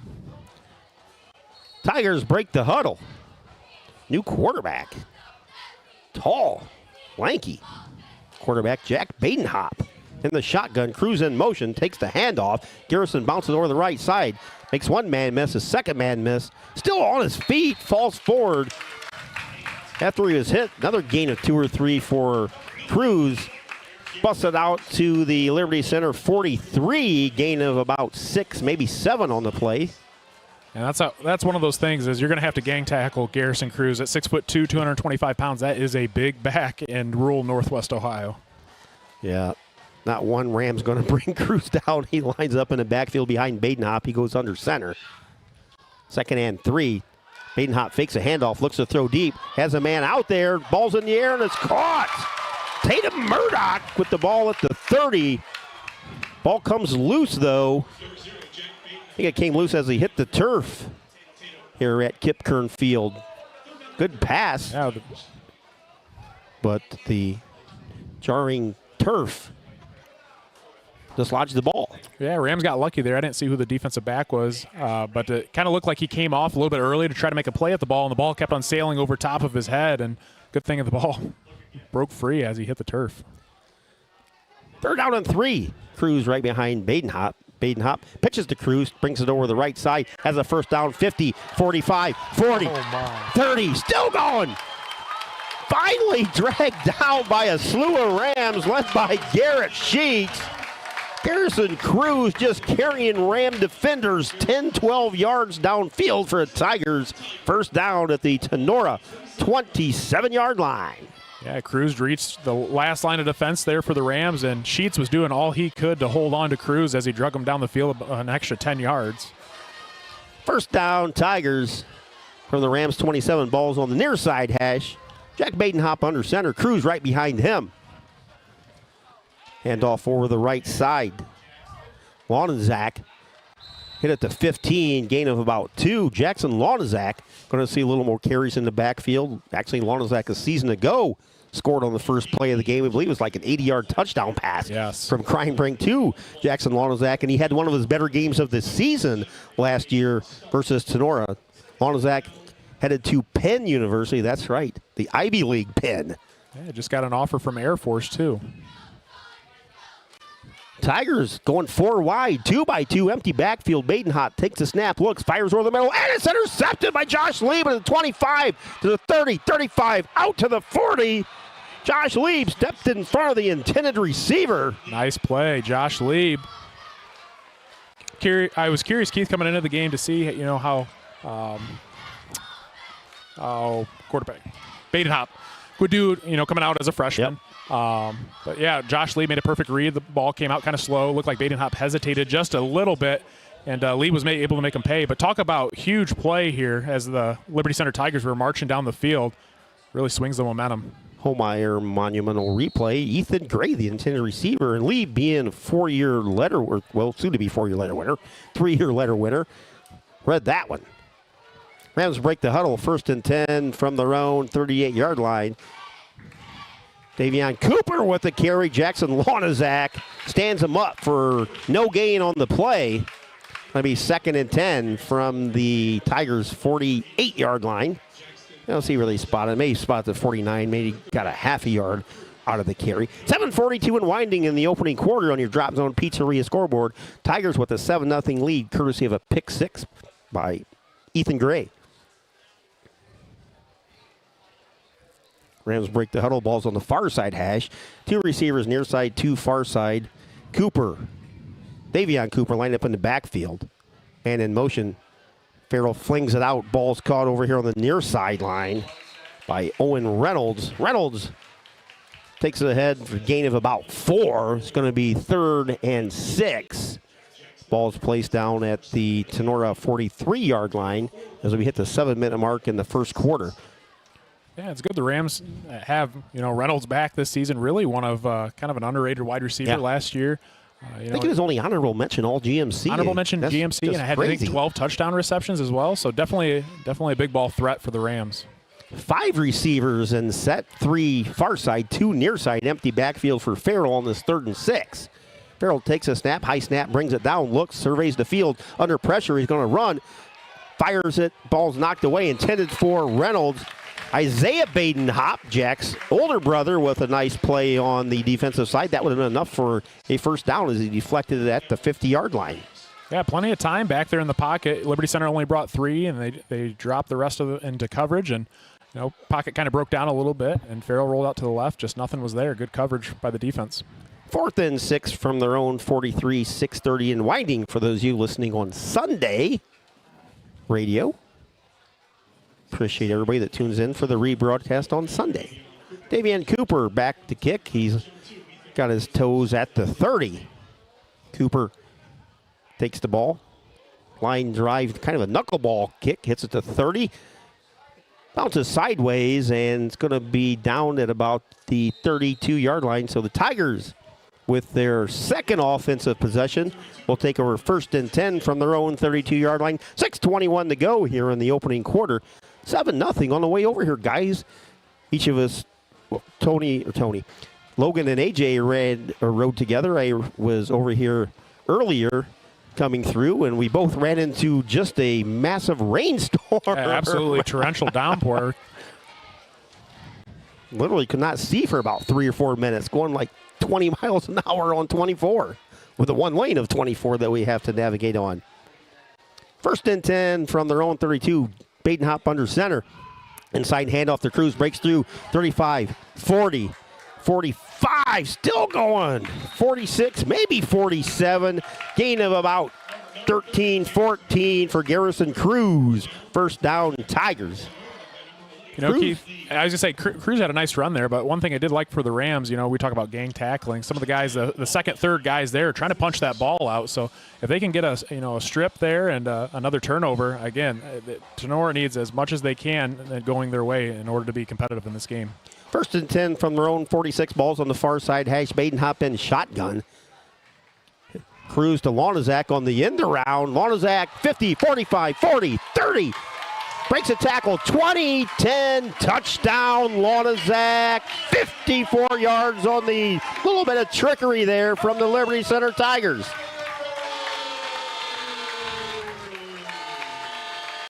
Tigers break the huddle. New quarterback. Tall, lanky. Quarterback Jack Badenhop in the shotgun, crews in motion, takes the handoff. Garrison bounces over the right side, makes one man miss, a second man miss. Still on his feet, falls forward. After he was hit, another gain of 2 or 3 for Cruz. Busted out to the Liberty Center 43, gain of about 6, maybe 7 on the play. And that's one of those things is you're going to have to gang tackle Garrison Cruz at 6'2", 225 pounds. That is a big back in rural Northwest Ohio. Yeah, not one Ram's going to bring Cruz down. He lines up in the backfield behind Badenhop. He goes under center. 2nd and 3. Badenhop fakes a handoff, looks to throw deep, has a man out there, ball's in the air, and it's caught. Tatum Murdoch with the ball at the 30. Ball comes loose, though. I think it came loose as he hit the turf here at Kip Kern Field. Good pass, Yeah, but the jarring turf dislodged the ball. Yeah, Rams got lucky there. I didn't see who the defensive back was, but it kind of looked like he came off a little bit early to try to make a play at the ball, and the ball kept on sailing over top of his head, and good thing the ball broke free as he hit the turf. 3rd down and 3. Cruz right behind Badenhop. Badenhop pitches to Cruz, brings it over the right side, has a first down, 50, 45, 40, 30, still going. Finally dragged down by a slew of Rams led by Garrett Sheets. Garrison Cruz just carrying Ram defenders 10, 12 yards downfield for the Tigers. First down at the Tenora 27-yard line. Yeah, Cruz reached the last line of defense there for the Rams, and Sheets was doing all he could to hold on to Cruz as he drug him down the field an extra 10 yards. First down, Tigers from the Rams 27. Balls on the near side hash. Jack Badenhop under center. Cruz right behind him. Handoff over the right side. Launenzak hit it to 15, gain of about 2. Jackson Launenzak going to see a little more carries in the backfield. Actually, Launenzak a season ago scored on the first play of the game. I believe it was like an 80-yard touchdown pass from Kreinbrink to Jackson Launenzak, and he had one of his better games of the season last year versus Tenora. Launenzak headed to Penn University. That's right, the Ivy League Penn. Yeah, just got an offer from Air Force, too. Tigers going 4 wide, 2-by-2, empty backfield. Badenhop takes a snap, looks, fires over the middle, and it's intercepted by Josh Lieb at the 25 to the 30, 35, out to the 40. Josh Lieb stepped in front of the intended receiver. Nice play, Josh Lieb. I was curious, Keith, coming into the game to see, how quarterback Badenhop would do, coming out as a freshman. Yep. But yeah, Josh Lee made a perfect read. The ball came out kind of slow. Looked like Badenhop hesitated just a little bit, and Lee was able to make him pay. But talk about huge play here as the Liberty Center Tigers were marching down the field. Really swings the momentum. Homeyer monumental replay. Ethan Gray, the intended receiver, and Lee being a 4-year letter, soon to be 4-year letter winner, 3-year letter winner. Read that one. Rams break the huddle, 1st and 10 from their own 38-yard line. Davion Cooper with the carry. Jackson Launenzak stands him up for no gain on the play. Going to be 2nd and 10 from the Tigers' 48-yard line. I don't see where they spotted. Maybe spotted the 49. Maybe got a half a yard out of the carry. 7:42 and winding in the opening quarter on your Drop Zone Pizzeria scoreboard. Tigers with a 7-0 lead, courtesy of a pick 6 by Ethan Gray. Rams break the huddle. Ball's on the far side hash. 2 receivers near side, 2 far side. Cooper, Davion Cooper lined up in the backfield. And in motion, Farrell flings it out. Ball's caught over here on the near sideline by Owen Reynolds. Reynolds takes it ahead for a gain of about 4. It's going to be 3rd and 6. Ball's placed down at the Tenora 43-yard line as we hit the 7-minute mark in the first quarter. Yeah, it's good the Rams have, Reynolds back this season. Really one of kind of an underrated wide receiver last year. I think it was only honorable mention all GMC. Honorable mention GMC, and I had, I think, 12 touchdown receptions as well. So definitely a big ball threat for the Rams. 5 receivers in set, 3 far side, 2 near side, empty backfield for Farrell on this 3rd and 6. Farrell takes a snap, high snap, brings it down, looks, surveys the field, under pressure, he's going to run, fires it, ball's knocked away, intended for Reynolds. Isaiah Badenhop, Jack's older brother, with a nice play on the defensive side. That would have been enough for a first down as he deflected it at the 50-yard line. Yeah, plenty of time back there in the pocket. Liberty Center only brought 3, and they dropped the rest of it into coverage. And, pocket kind of broke down a little bit, and Farrell rolled out to the left. Just nothing was there. Good coverage by the defense. 4th and 6 from their own 43, 6:30 and winding for those of you listening on Sunday radio. Appreciate everybody that tunes in for the rebroadcast on Sunday. Davion Cooper back to kick. He's got his toes at the 30. Cooper takes the ball. Line drive, kind of a knuckleball kick. Hits it to 30. Bounces sideways, and it's going to be down at about the 32-yard line. So the Tigers, with their second offensive possession, will take over 1st and 10 from their own 32-yard line. 6:21 to go here in the opening quarter. 7-0 on the way over here, guys. Each of us, Logan and AJ rode together. I was over here earlier coming through, and we both ran into just a massive rainstorm. Yeah, absolutely torrential downpour. Literally could not see for about 3 or 4 minutes, going like 20 miles an hour on 24 with the one lane of 24 that we have to navigate on. 1st and 10 from their own 32. Baden Hop under center. Inside handoff to Cruz, breaks through 35, 40, 45, still going. 46, maybe 47. Gain of about 13, 14 for Garrison Cruz. First down, Tigers. You know, Keith, I was going to say, Cruz had a nice run there, but one thing I did like for the Rams, you know, we talk about gang tackling. Some of the guys, the second, third guys there, are trying to punch that ball out. So if they can get a strip there and another turnover, again, Tenora needs as much as they can going their way in order to be competitive in this game. 1st and 10 from their own 46. Balls on the far side hash. Baden Hop in shotgun. Cruz to Lonazak on the end around. Lonazak 50, 45, 40, 30. Breaks a tackle, 20, 10, touchdown, Lonazak. 54 yards on the little bit of trickery there from the Liberty Center Tigers.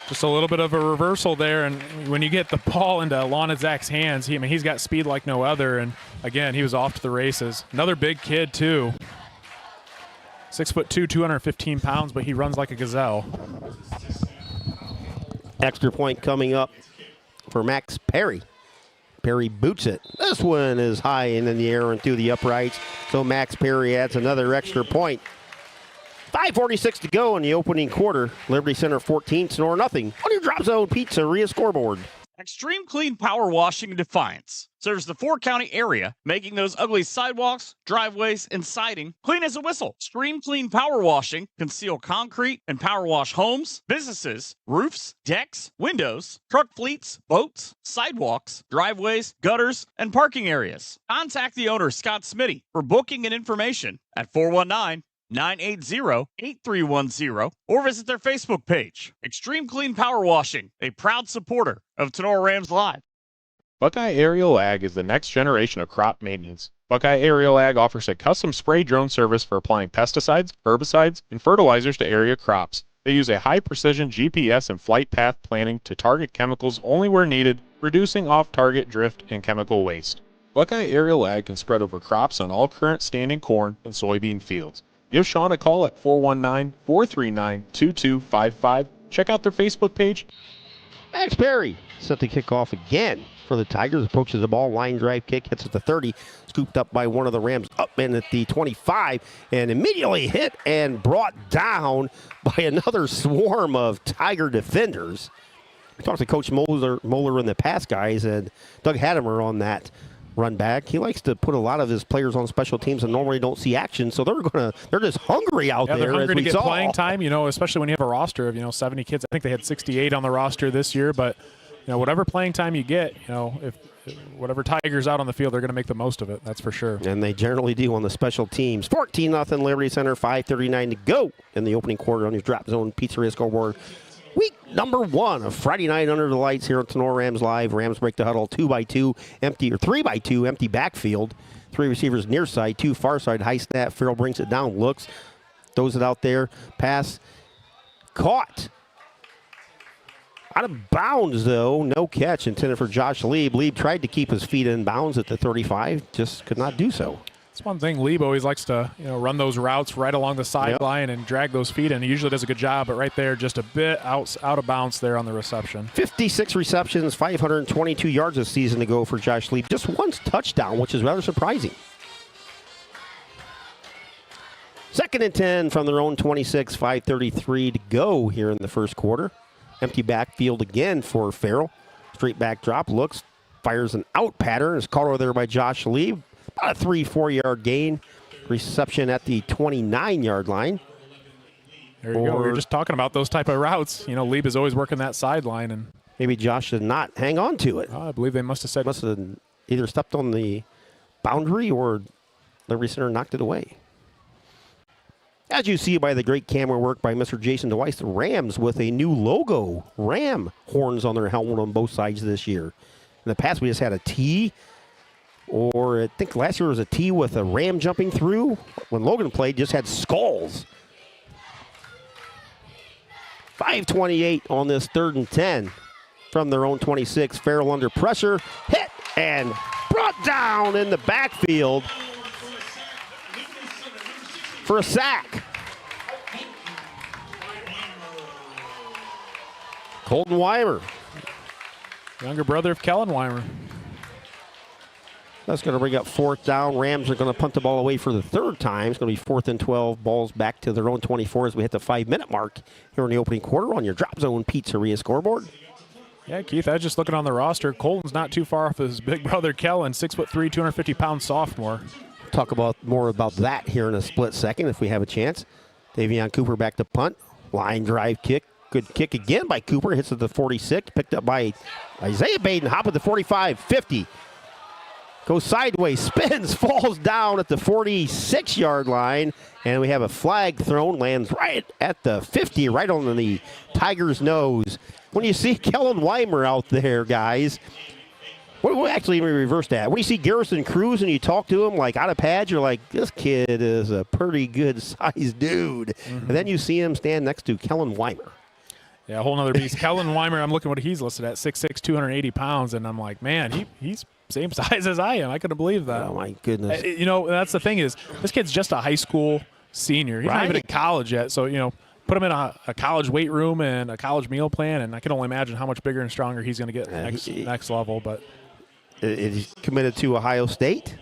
Just a little bit of a reversal there, and when you get the ball into Lonazak's hands, he's got speed like no other, and again, he was off to the races. Another big kid, too. 6'2", 215 pounds, but he runs like a gazelle. Extra point coming up for Max Perry. Perry boots it. This one is high and in the air and through the uprights. So Max Perry adds another extra point. 5:46 to go in the opening quarter. Liberty Center 14, Sonora nothing. On your Drop Zone Pizzeria scoreboard. Extreme Clean Power Washing in Defiance serves the 4-county area, making those ugly sidewalks, driveways, and siding clean as a whistle. Extreme Clean Power Washing can seal concrete and power wash homes, businesses, roofs, decks, windows, truck fleets, boats, sidewalks, driveways, gutters, and parking areas. Contact the owner, Scott Smitty, for booking and information at 419-980-8310 or visit their Facebook page. Extreme Clean Power Washing, a proud supporter of Tenora Rams Live. Buckeye Aerial Ag is the next generation of crop maintenance. Buckeye Aerial Ag offers a custom spray drone service for applying pesticides, herbicides, and fertilizers to area crops. They use a high-precision GPS and flight path planning to target chemicals only where needed, reducing off-target drift and chemical waste. Buckeye Aerial Ag can spread over crops on all current standing corn and soybean fields. Give Sean a call at 419-439-2255. Check out their Facebook page. Max Perry set to kick off again for the Tigers. Approaches the ball, line drive kick, hits at the 30. Scooped up by one of the Rams up in at the 25. And immediately hit and brought down by another swarm of Tiger defenders. We talked to Coach Moeller and the pass guys, and Doug Hadamer on that run back. He likes to put a lot of his players on special teams and normally don't see action, so they're just hungry out there. They're hungry as to we get saw. playing time, especially when you have a roster of 70 kids. I think they had 68 on the roster this year, but whatever playing time you get, if whatever Tigers out on the field, they're going to make the most of it. That's for sure. And they generally do on the special teams. 14-0 Liberty Center, 5:39 to go in the opening quarter on your Drop Zone Pizzeria scoreboard. Week number 1 of Friday night under the lights here at Tenora Rams Live. Rams break the huddle 2x2 empty, or 3x2 empty backfield. 3 receivers near side, 2 far side. High snap. Farrell brings it down, looks, throws it out there. Pass caught. Out of bounds, though. No catch intended for Josh Lieb. Lieb tried to keep his feet in bounds at the 35, just could not do so. That's one thing. Lieb always likes to run those routes right along the sideline and drag those feet in. He usually does a good job, but right there, just a bit out of bounds there on the reception. 56 receptions, 522 yards this season to go for Josh Lieb. Just one touchdown, which is rather surprising. 2nd and 10 from their own 26, 5:33 to go here in the first quarter. Empty backfield again for Farrell. Straight back drop, looks, fires an out pattern. Is caught over there by Josh Lieb. About a 3-4 yard gain. Reception at the 29-yard line. There you go. We were just talking about those type of routes. Lieb is always working that sideline, and maybe Josh did not hang on to it. I believe they must have said either stepped on the boundary or Liberty Center knocked it away. As you see by the great camera work by Mr. Jason DeWeiss, the Rams with a new logo, Ram horns on their helmet on both sides this year. In the past, we just had a T or I think last year was a T with a Ram jumping through. When Logan played, just had skulls. 5:28 on this 3rd and 10 from their own 26. Farrell under pressure, hit and brought down in the backfield for a sack. Colton Weimer. Younger brother of Kellen Weimer. That's going to bring up 4th down. Rams are going to punt the ball away for the 3rd time. It's going to be 4th and 12. Balls back to their own 24 as we hit the 5-minute mark here in the opening quarter on your Drop Zone Pizzeria scoreboard. Yeah, Keith, I was just looking on the roster. Colton's not too far off his big brother Kellen, 6'3", 250-pound sophomore. Talk about more about that here in a split second if we have a chance. Davion Cooper back to punt. Line drive kick. Good kick again by Cooper. Hits at the 46. Picked up by Isaiah Baden. Hop at the 45, 50. Goes sideways, spins, falls down at the 46-yard line, and we have a flag thrown, lands right at the 50, right on the Tigers' nose. When you see Kellen Weimer out there, guys, well, actually, let me reverse that. When you see Garrison Cruz and you talk to him like out of pads, you're like, this kid is a pretty good-sized dude. And then you see him stand next to Kellen Weimer. Yeah, a whole nother beast. Kellen Weimer, I'm looking at what he's listed at, 6'6", 280 pounds, and I'm like, man, he's same size as I am. I couldn't believe that. Oh, my goodness. You know, that's the thing is, this kid's just a high school senior. He's not even in college yet. So, you know, put him in a college weight room and a college meal plan, and I can only imagine how much bigger and stronger he's going to get next level. But he's committed to Ohio State.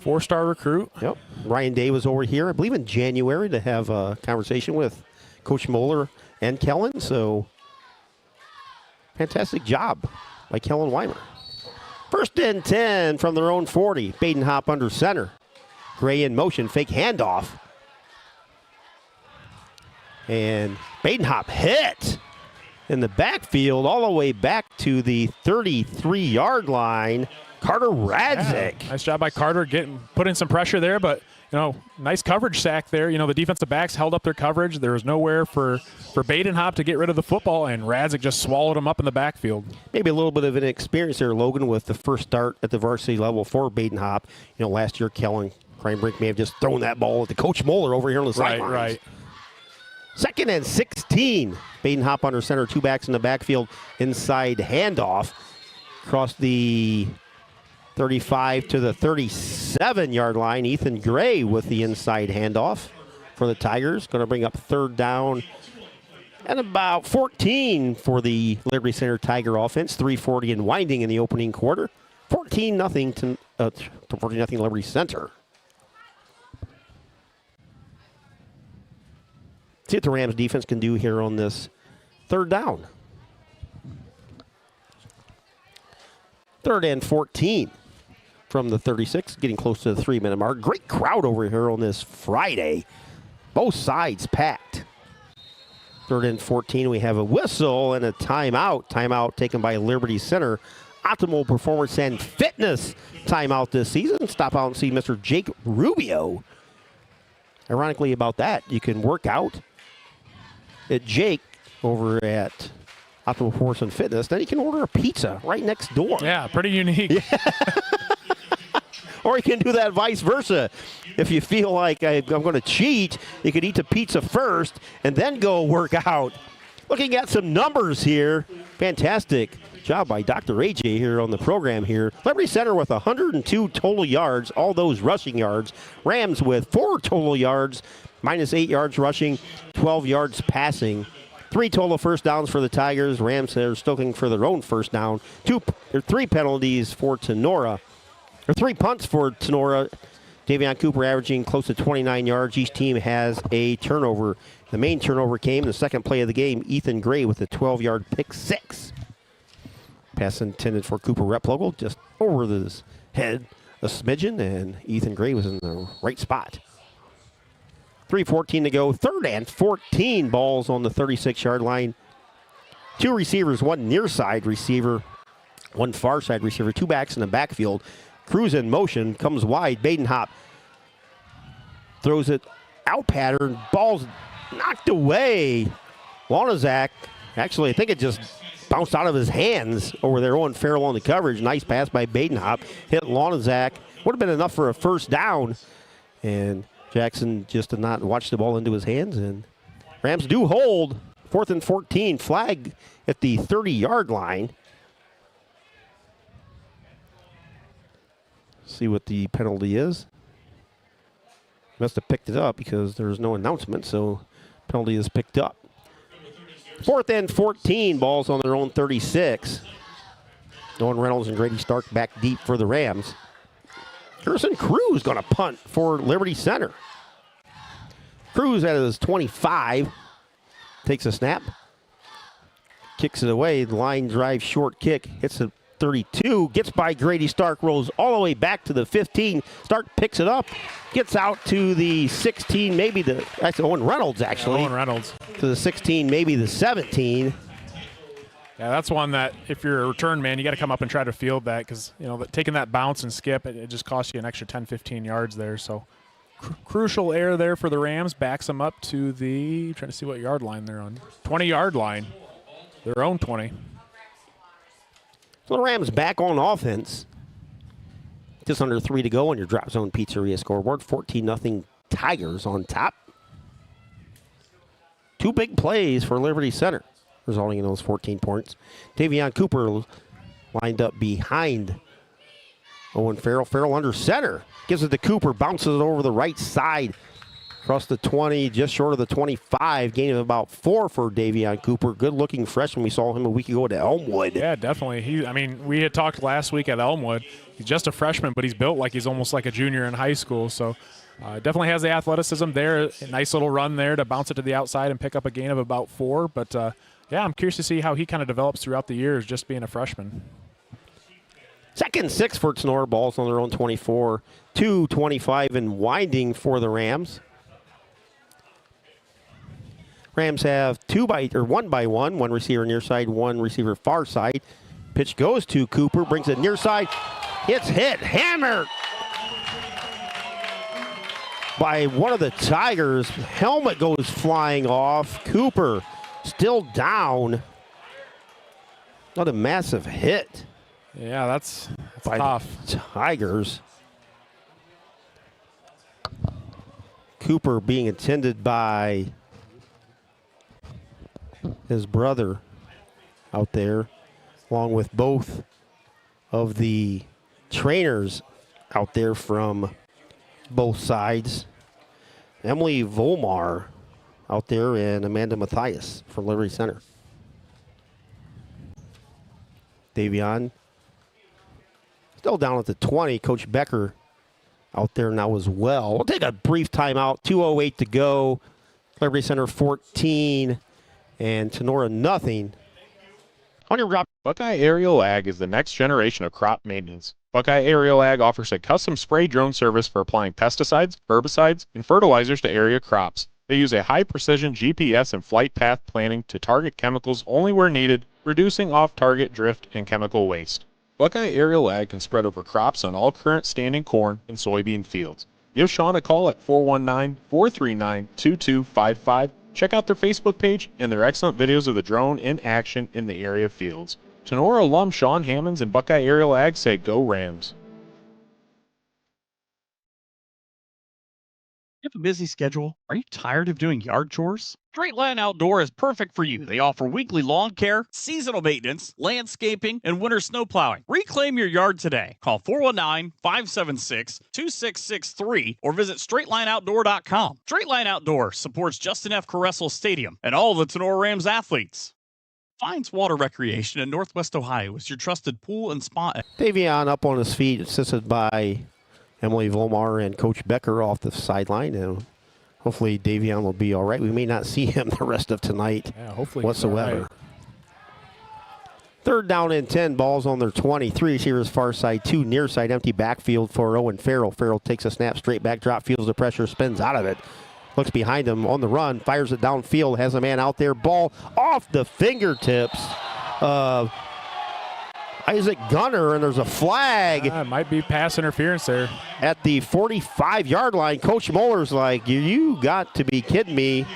4-star recruit. Yep. Ryan Day was over here, I believe, in January to have a conversation with Coach Moeller and Kellen. So, fantastic job by Kellen Weimer. 1st and 10 from their own 40. Baden Hop under center. Gray in motion, fake handoff. And Baden Hop hit in the backfield all the way back to the 33-yard line. Carter Radzik. Yeah, nice job by Carter putting some pressure there, but you know, nice coverage sack there. You know, the defensive backs held up their coverage. There was nowhere for Baden Hop to get rid of the football, and Radzik just swallowed him up in the backfield. Maybe a little bit of an experience there, Logan, with the first start at the varsity level for Baden Hop. You know, last year, Kellen Kreinbrink may have just thrown that ball at the Coach Moeller over here on the sidelines. Right. 2nd and 16. Baden Hop under center, 2 backs in the backfield, inside handoff. Across the 35 to the 37-yard line. Ethan Gray with the inside handoff for the Tigers. Going to bring up 3rd down and about 14 for the Liberty Center Tiger offense. 3:40 and winding in the opening quarter. 14-0 to 14-0 Liberty Center. See what the Rams defense can do here on this 3rd down. 3rd and 14 from the 36, getting close to the 3-minute mark. Great crowd over here on this Friday. Both sides packed. 3rd and 14, we have a whistle and a timeout. Timeout taken by Liberty Center. Optimal Performance and Fitness timeout this season. Stop out and see Mr. Jake Rubio. Ironically about that, you can work out at Jake over at Optimal Performance and Fitness. Then you can order a pizza right next door. Yeah, pretty unique. Yeah. Or you can do that vice versa. If you feel like I'm going to cheat, you could eat the pizza first and then go work out. Looking at some numbers here. Fantastic job by Dr. AJ here on the program here. Liberty Center with 102 total yards, all those rushing yards. Rams with 4 total yards, -8 yards rushing, 12 yards passing. 3 total first downs for the Tigers. Rams are still looking for their own first down. 3 penalties for Tenora. Or 3 punts for Tenora. Davion Cooper averaging close to 29 yards. Each team has a turnover. The main turnover came in the second play of the game. Ethan Gray with a 12-yard pick 6. Pass intended for Cooper Replogle, just over his head a smidgen, and Ethan Gray was in the right spot. 3:14 to go. 3rd and 14. Balls on the 36-yard line. 2 receivers, 1 near side receiver, 1 far side receiver, 2 backs in the backfield. Cruz in motion, comes wide. Baden Hop throws it out pattern. Ball's knocked away. Wanazak, actually, I think it just bounced out of his hands over there. Owen Farrell on the coverage. Nice pass by Badenhop. Hit Lonizak. Would have been enough for a first down. And Jackson just did not watch the ball into his hands. And Rams do hold. 4th and 14. Flag at the 30-yard line. See what the penalty is. Must have picked it up because there's no announcement, so penalty is picked up. 4th and 14, balls on their own 36. Owen Reynolds and Grady Stark back deep for the Rams. Harrison Cruz going to punt for Liberty Center. Cruz at his 25, takes a snap, kicks it away. The line drive short kick, hits the 32, gets by Grady Stark, rolls all the way back to the 15. Stark picks it up, gets out to the 16, maybe that's Owen Reynolds actually. Yeah, Owen Reynolds. To the 16, maybe the 17. Yeah, that's one that if you're a return man, you got to come up and try to field that because, taking that bounce and skip, it just costs you an extra 10, 15 yards there. So crucial error there for the Rams. Backs them up to the, trying to see what yard line they're on. 20-yard line. Their own 20. So the Rams back on offense. Just under 3 to go on your Drop Zone Pizzeria scoreboard. 14-0 Tigers on top. 2 big plays for Liberty Center, resulting in those 14 points. Davion Cooper lined up behind Owen Farrell. Farrell under center. Gives it to Cooper. Bounces it over the right side. Across the 20, just short of the 25. Gain of about 4 for Davion Cooper. Good-looking freshman. We saw him a week ago at Elmwood. Yeah, definitely. We had talked last week at Elmwood. He's just a freshman, but he's built like he's almost like a junior in high school. So definitely has the athleticism there. A nice little run there to bounce it to the outside and pick up a gain of about 4. But, yeah, I'm curious to see how he kind of develops throughout the years just being a freshman. 2nd and 6 for Sonora. Balls on their own 24. 2:25 and winding for the Rams. Rams have 1 by 1. One receiver near side, one receiver far side. Pitch goes to Cooper, brings it near side. It's hit, hammered by one of the Tigers. Helmet goes flying off. Cooper still down. Not a massive hit. Yeah, that's by tough. The Tigers. Cooper being attended by his brother out there, along with both of the trainers out there from both sides. Emily Volmar out there and Amanda Matthias from Liberty Center. Davion still down at the 20. Coach Becker out there now as well. We'll take a brief timeout. 2:08 to go. Liberty Center 14 and Tenora nothing. On your drop. Buckeye Aerial Ag is the next generation of crop maintenance. Buckeye Aerial Ag offers a custom spray drone service for applying pesticides, herbicides, and fertilizers to area crops. They use a high-precision GPS and flight path planning to target chemicals only where needed, reducing off-target drift and chemical waste. Buckeye Aerial Ag can spread over crops on all current standing corn and soybean fields. Give Sean a call at 419-439-2255. Check out their Facebook page and their excellent videos of the drone in action in the area fields. Tenora alum Sean Hammonds and Buckeye Aerial Ag say go Rams. You have a busy schedule? Are you tired of doing yard chores? Straight Line Outdoor is perfect for you. They offer weekly lawn care, seasonal maintenance, landscaping, and winter snow plowing. Reclaim your yard today. Call 419-576-2663 or visit straightlineoutdoor.com. Straight Line Outdoor supports Justin F. Caressel Stadium and all the Tenora Rams athletes. Fines Water Recreation in Northwest Ohio is your trusted pool and spa. Davion up on his feet, assisted by Emily Volmar and Coach Becker off the sideline, and hopefully Davion will be all right. We may not see him the rest of tonight whatsoever. Right. 3rd down and 10, balls on their 20. 3 receivers far side, 2 near side, empty backfield for Owen Farrell. Farrell takes a snap, straight back drop, feels the pressure, spins out of it. Looks behind him on the run, fires it downfield, has a man out there. Ball off the fingertips of Isaac Gunner, and there's a flag. It might be pass interference there. At the 45-yard line. Coach Muller's like, you got to be kidding me,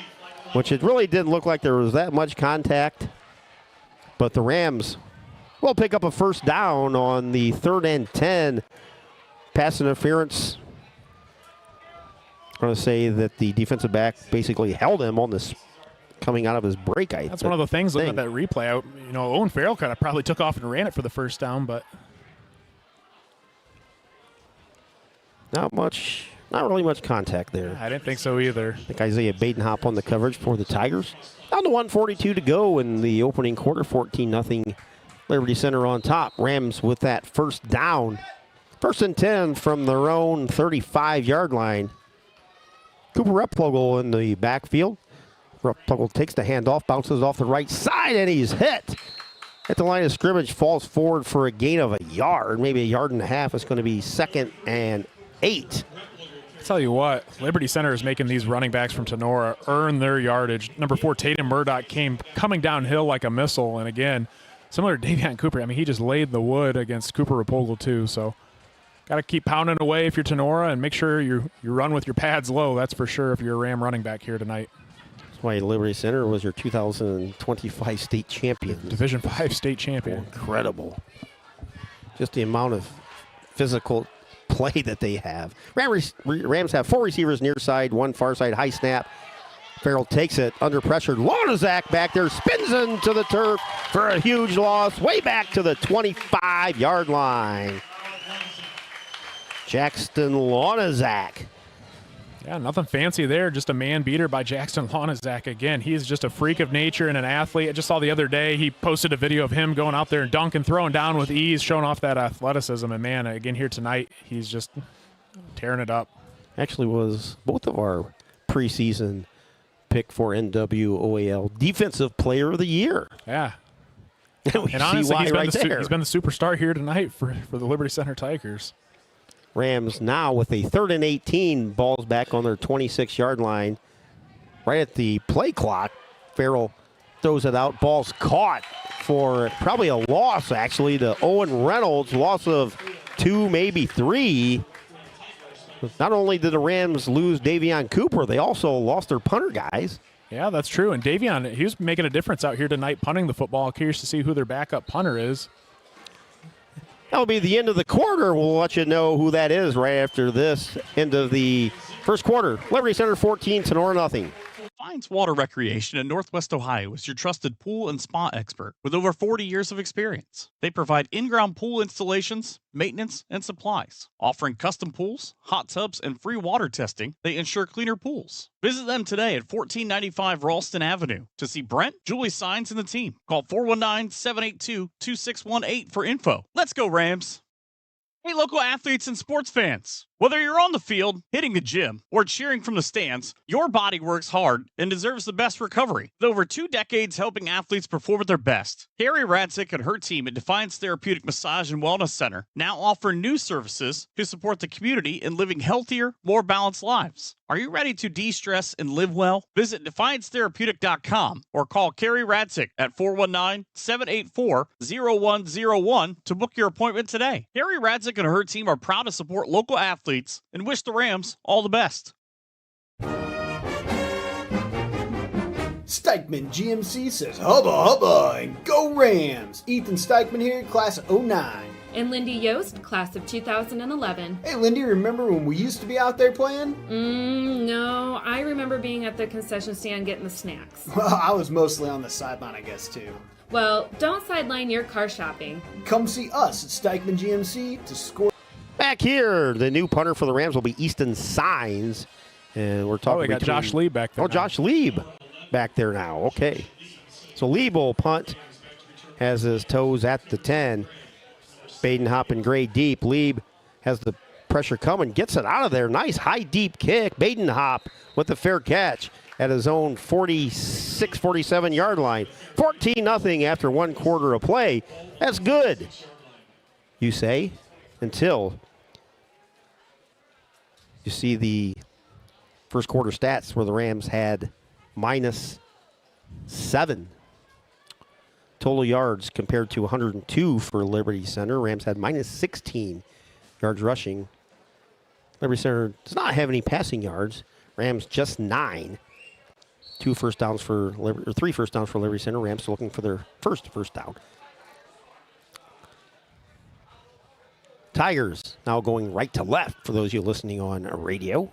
which it really didn't look like there was that much contact. But the Rams will pick up a first down on the 3rd and 10. Pass interference. I'm going to say that the defensive back basically held him on this coming out of his break. That's one of the things, looking at that replay. Owen Farrell kind of probably took off and ran it for the first down, but not really much contact there. I didn't think so either. I think Isaiah Badenhop on the coverage for the Tigers. Down to 1:42 to go in the opening quarter, 14-0 Liberty Center on top. Rams with that first down. 1st and 10 from their own 35-yard line. Cooper Replogle in the backfield. Replogle takes the handoff, bounces off the right side, and he's hit. At the line of scrimmage, falls forward for a gain of a yard, maybe a yard and a half. It's going to be 2nd and 8. I'll tell you what, Liberty Center is making these running backs from Tenora earn their yardage. Number 4, Tatum Murdoch, came coming downhill like a missile. And again, similar to Davion Cooper, he just laid the wood against Cooper Replogle too. So got to keep pounding away if you're Tenora and make sure you run with your pads low. That's for sure if you're a Ram running back here tonight. That's why Liberty Center was your 2025 state champion. Division 5 state champion. Incredible. Just the amount of physical play that they have. Rams have 4 receivers near side, 1 far side, high snap. Farrell takes it under pressure. Lonazak back there, spins into the turf for a huge loss, way back to the 25-yard line. Jackson Lonazak. Yeah, nothing fancy there. Just a man beater by Jackson Lonazak. Again, he's just a freak of nature and an athlete. I just saw the other day he posted a video of him going out there and dunking, throwing down with ease, showing off that athleticism. And, man, again, here tonight, he's just tearing it up. Actually was both of our preseason pick for NWOAL Defensive Player of the Year. Yeah. And honestly, he's been the superstar here tonight for the Liberty Center Tigers. Rams now with a 3rd and 18, balls back on their 26-yard line. Right at the play clock, Farrell throws it out. Ball's caught for probably a loss, actually, to Owen Reynolds. Loss of 2, maybe 3. Not only did the Rams lose Davion Cooper, they also lost their punter guys. Yeah, that's true. And Davion, he was making a difference out here tonight punting the football. Curious to see who their backup punter is. That'll be the end of the quarter. We'll let you know who that is right after this end of the first quarter. Liberty Center 14, Tenora nothing. Defiance Water Recreation in Northwest Ohio is your trusted pool and spa expert with over 40 years of experience. They provide in-ground pool installations, maintenance, and supplies. Offering custom pools, hot tubs, and free water testing, they ensure cleaner pools. Visit them today at 1495 Ralston Avenue to see Brent, Julie Sines, and the team. Call 419-782-2618 for info. Let's go, Rams! Hey, local athletes and sports fans. Whether you're on the field, hitting the gym, or cheering from the stands, your body works hard and deserves the best recovery. With over 2 decades helping athletes perform at their best, Carrie Radzik and her team at Defiance Therapeutic Massage and Wellness Center now offer new services to support the community in living healthier, more balanced lives. Are you ready to de-stress and live well? Visit DefianceTherapeutic.com or call Carrie Radzik at 419-784-0101 to book your appointment today. Carrie Radzik and her team are proud to support local athletes and wish the Rams all the best. Steichman GMC says hubba hubba and go Rams. Ethan Steichman here, class of 09. And Lindy Yost, class of 2011. Hey Lindy, remember when we used to be out there playing? No, I remember being at the concession stand getting the snacks. Well, I was mostly on the sideline, I guess, too. Well, don't sideline your car shopping. Come see us at Steichman GMC to score. Back here, the new punter for the Rams will be Easton Sines. And we're talking we got Josh Lieb back there. Oh, Josh Lieb back there now. Okay. So Lieb will punt, has his toes at the 10. Badenhop and Gray deep. Lieb has the pressure coming, gets it out of there. Nice high deep kick. Badenhop with the fair catch at his own 46, 47-yard line. 14-0 after 1 quarter of play. That's good, you say, until you see the first quarter stats where the Rams had -7 total yards compared to 102 for Liberty Center. Rams had -16 yards rushing. Liberty Center does not have any passing yards. Rams just 9. three first downs for Liberty Center. Rams still looking for their first down. Tigers now going right to left for those of you listening on radio.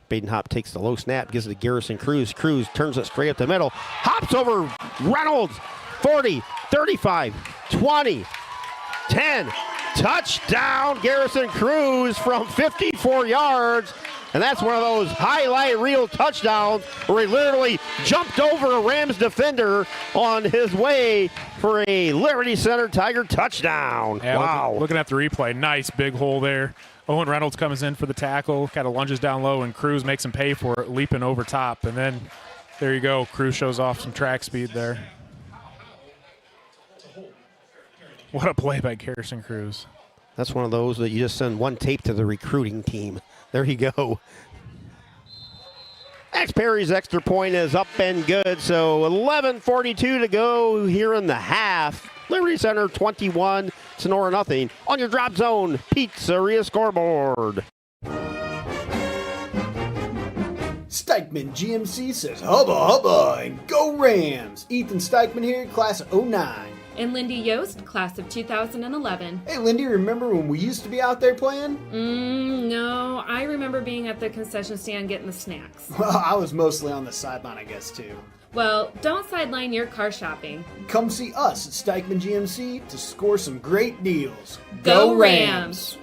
Baden-Hop takes the low snap, gives it to Garrison Cruz. Cruz turns it straight up the middle, hops over Reynolds. 40, 35, 20, 10. Touchdown, Garrison Cruz from 54 yards. And that's one of those highlight reel touchdowns where he literally jumped over a Rams defender on his way for a Liberty Center Tiger touchdown. Yeah, wow. Looking at the replay, nice big hole there. Owen Reynolds comes in for the tackle, kind of lunges down low, and Cruz makes him pay for it, leaping over top. And then there you go. Cruz shows off some track speed there. What a play by Garrison Cruz. That's one of those that you just send one tape to the recruiting team. There you go. Max Perry's extra point is up and good. So 11:42 to go here in the half. Liberty Center 21, Sonora nothing. On your Drop Zone Pizzeria scoreboard. Stikeman GMC says hubba hubba and go Rams. Ethan Stikeman here, class of 09. And Lindy Yost, class of 2011. Hey Lindy, remember when we used to be out there playing? No, I remember being at the concession stand getting the snacks. Well, I was mostly on the sideline, I guess, too. Well, don't sideline your car shopping. Come see us at Stikeman GMC to score some great deals. Go Rams!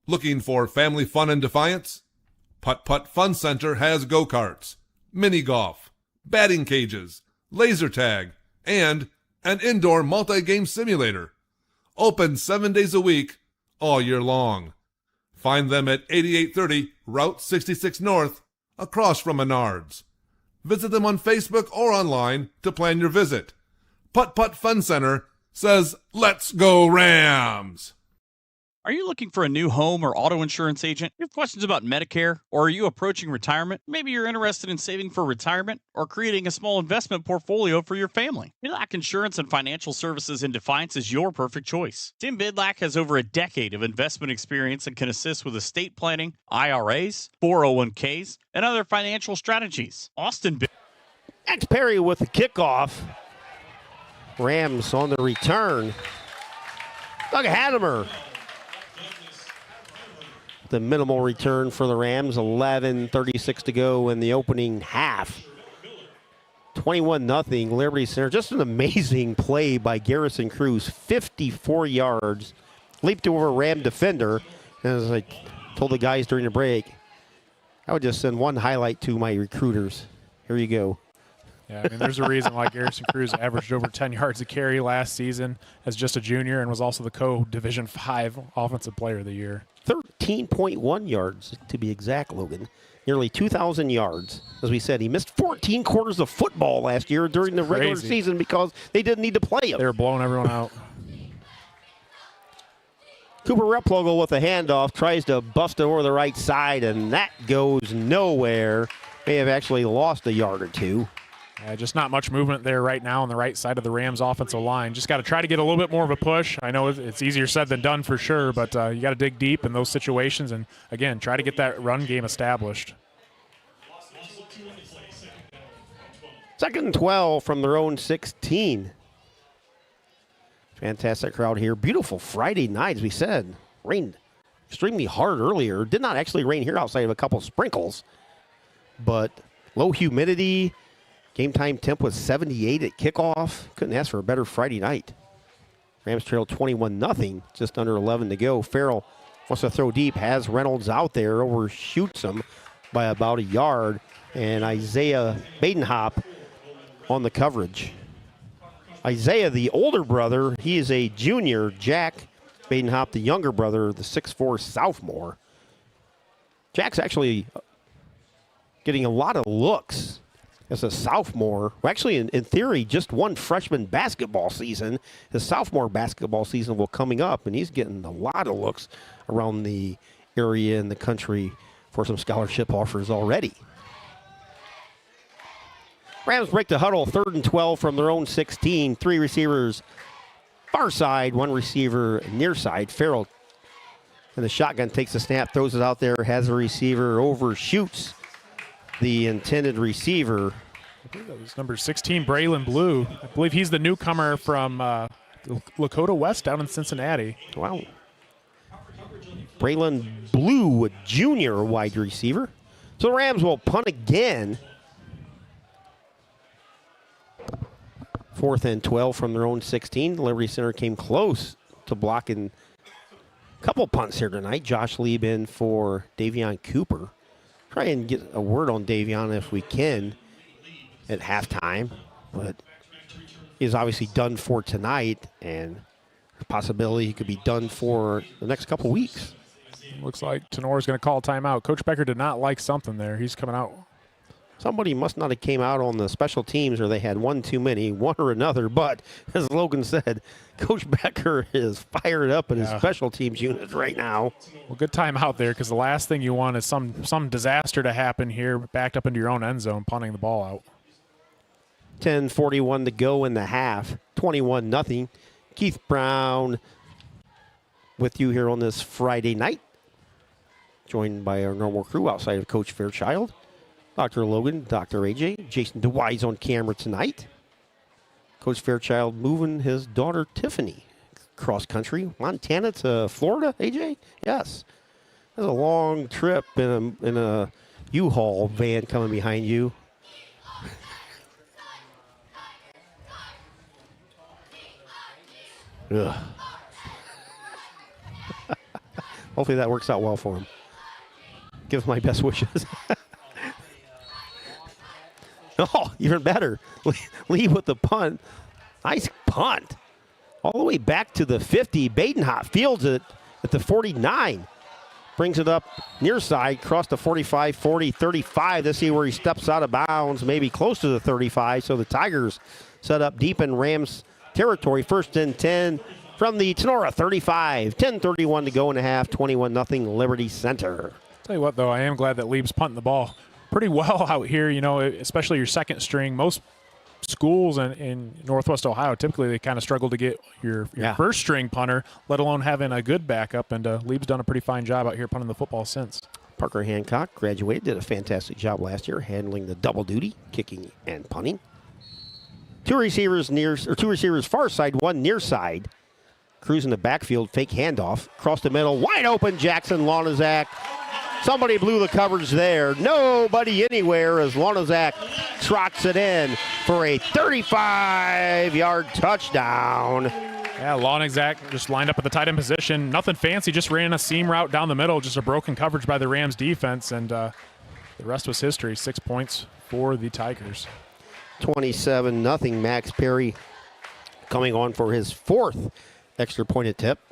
Looking for family fun in Defiance? Putt Putt Fun Center has go-karts, mini golf, batting cages, laser tag, and an indoor multi-game simulator. Open 7 days a week, all year long. Find them at 8830 Route 66 North, across from Menards. Visit them on Facebook or online to plan your visit. Putt Putt Fun Center says, "Let's go Rams!" Are you looking for a new home or auto insurance agent? You have questions about Medicare? Or are you approaching retirement? Maybe you're interested in saving for retirement or creating a small investment portfolio for your family. Bidlack Insurance and Financial Services in Defiance is your perfect choice. Tim Bidlack has over a decade of investment experience and can assist with estate planning, IRAs, 401ks, and other financial strategies. Max Perry with the kickoff. Rams on the return. Doug Hadamer. The minimal return for the Rams, 11:36 to go in the opening half. 21-0 Liberty Center. Just an amazing play by Garrison Cruz. 54 yards. Leaped over a Ram defender. And as I told the guys during the break, I would just send one highlight to my recruiters. Here you go. Yeah, I mean, there's a reason why Garrison Cruz averaged over 10 yards a carry last season as just a junior and was also the co-Division V Offensive Player of the Year. 13.1 yards, to be exact, Logan. Nearly 2,000 yards. As we said, he missed 14 quarters of football last year during the regular season because they didn't need to play him. They were blowing everyone out. Cooper Replogle with a handoff, tries to bust it over the right side, and that goes nowhere. May have actually lost a yard or two. Just not much movement there right now on the right side of the Rams offensive line. Just got to try to get a little bit more of a push. I know it's easier said than done for sure, but you got to dig deep in those situations and, again, try to get that run game established. 2nd and 12 from their own 16. Fantastic crowd here. Beautiful Friday night, as we said. Rained extremely hard earlier. Did not actually rain here outside of a couple sprinkles, but low humidity. Game time temp was 78 at kickoff. Couldn't ask for a better Friday night. Rams trail 21-0, just under 11 to go. Farrell wants to throw deep, has Reynolds out there, overshoots him by about a yard, and Isaiah Baden-Hop on the coverage. Isaiah, the older brother, he is a junior. Jack Baden-Hop, the younger brother, the 6'4" sophomore. Jack's actually getting a lot of looks as a sophomore. Well, actually, in theory, just one freshman basketball season. His sophomore basketball season will coming up, and he's getting a lot of looks around the area and the country for some scholarship offers already. Rams break the huddle, 3rd and 12 from their own 16. 3 receivers far side, 1 receiver near side. Farrell And the shotgun takes the snap, throws it out there, has a receiver, overshoots the intended receiver. I think that was number 16, Braylon Blue. I believe he's the newcomer from Lakota West down in Cincinnati. Wow. Braylon Blue, a junior wide receiver. So the Rams will punt again. 4th and 12 from their own 16. The Liberty Center came close to blocking a couple punts here tonight. Josh Lieb in for Davion Cooper. Try and get a word on Davion if we can at halftime, but he's obviously done for tonight, and the possibility he could be done for the next couple weeks. Looks like Tenora's going to call a timeout. Coach Becker did not like something there. He's coming out. Somebody must not have came out on the special teams, or they had one too many, one or another. But as Logan said, Coach Becker is fired up in his special teams unit right now. Well, good timeout there, because the last thing you want is some disaster to happen here, backed up into your own end zone, punting the ball out. 10:41 to go in the half. 21-0. Keith Brown with you here on this Friday night, joined by our normal crew outside of Coach Fairchild. Dr. Logan, Dr. AJ, Jason DeWise on camera tonight. Coach Fairchild moving his daughter Tiffany cross country, Montana to Florida, AJ? Yes. That's a long trip in a U-Haul van coming behind you. Ugh. Hopefully that works out well for him. Give him my best wishes. Oh, even better. Lee with the punt. Nice punt. All the way back to the 50. Badenhot fields it at the 49. Brings it up near side, across the 45, 40, 35. Let's see where he steps out of bounds, maybe close to the 35. So the Tigers set up deep in Rams territory. 1st and 10 from the Tenora 35. 10:31 to go in the half. 21-0 Liberty Center. Tell you what, though, I am glad that Lieb's punting the ball pretty well out here, you know, especially your second string. Most schools in Northwest Ohio, typically they kind of struggle to get your first string punter, let alone having a good backup, and Lieb's done a pretty fine job out here punting the football since. Parker Hancock graduated, did a fantastic job last year handling the double duty, kicking and punting. Two receivers far side, one near side. Cruising the backfield, fake handoff, across the middle, wide open Jackson Lonazak. Somebody blew the coverage there. Nobody anywhere as Lonazak trots it in for a 35-yard touchdown. Yeah, Lonazak just lined up at the tight end position. Nothing fancy, just ran a seam route down the middle, just a broken coverage by the Rams defense, and the rest was history. 6 points for the Tigers. 27-0. Max Perry coming on for his 4th extra point attempt.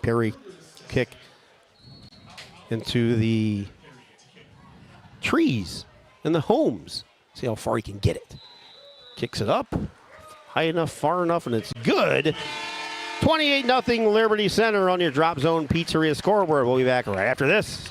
Perry kick into the trees and the homes. See how far he can get it. Kicks it up high enough, far enough, and it's good. 28-0 Liberty Center on your Drop Zone Pizzeria scoreboard. We'll be back right after this.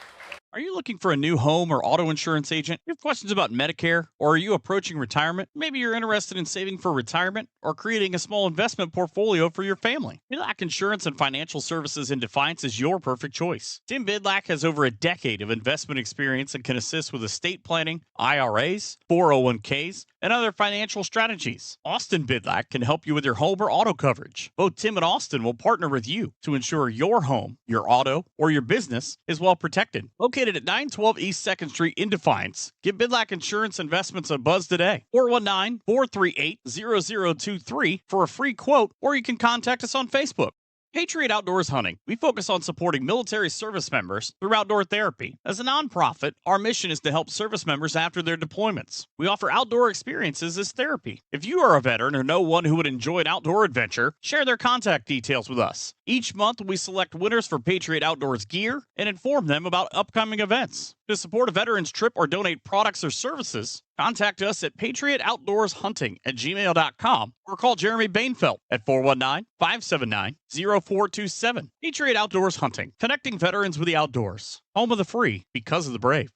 Are you looking for a new home or auto insurance agent? You have questions about Medicare, or are you approaching retirement? Maybe you're interested in saving for retirement or creating a small investment portfolio for your family. Bidlack Insurance and Financial Services in Defiance is your perfect choice. Tim Bidlack has over a decade of investment experience and can assist with estate planning, IRAs, 401ks, and other financial strategies. Austin Bidlack can help you with your home or auto coverage. Both Tim and Austin will partner with you to ensure your home, your auto, or your business is well protected. Located at 912 East 2nd Street in Defiance, give Bidlack Insurance Investments a buzz today. 419-438-0023 for a free quote, or you can contact us on Facebook. Patriot Outdoors Hunting. We focus on supporting military service members through outdoor therapy. As a nonprofit, our mission is to help service members after their deployments. We offer outdoor experiences as therapy. If you are a veteran or know one who would enjoy an outdoor adventure, share their contact details with us. Each month, we select winners for Patriot Outdoors gear and inform them about upcoming events. To support a veteran's trip or donate products or services, contact us at patriotoutdoorshunting@gmail.com or call Jeremy Bainfeld at 419-579-0427. Patriot Outdoors Hunting, connecting veterans with the outdoors. Home of the free, because of the brave.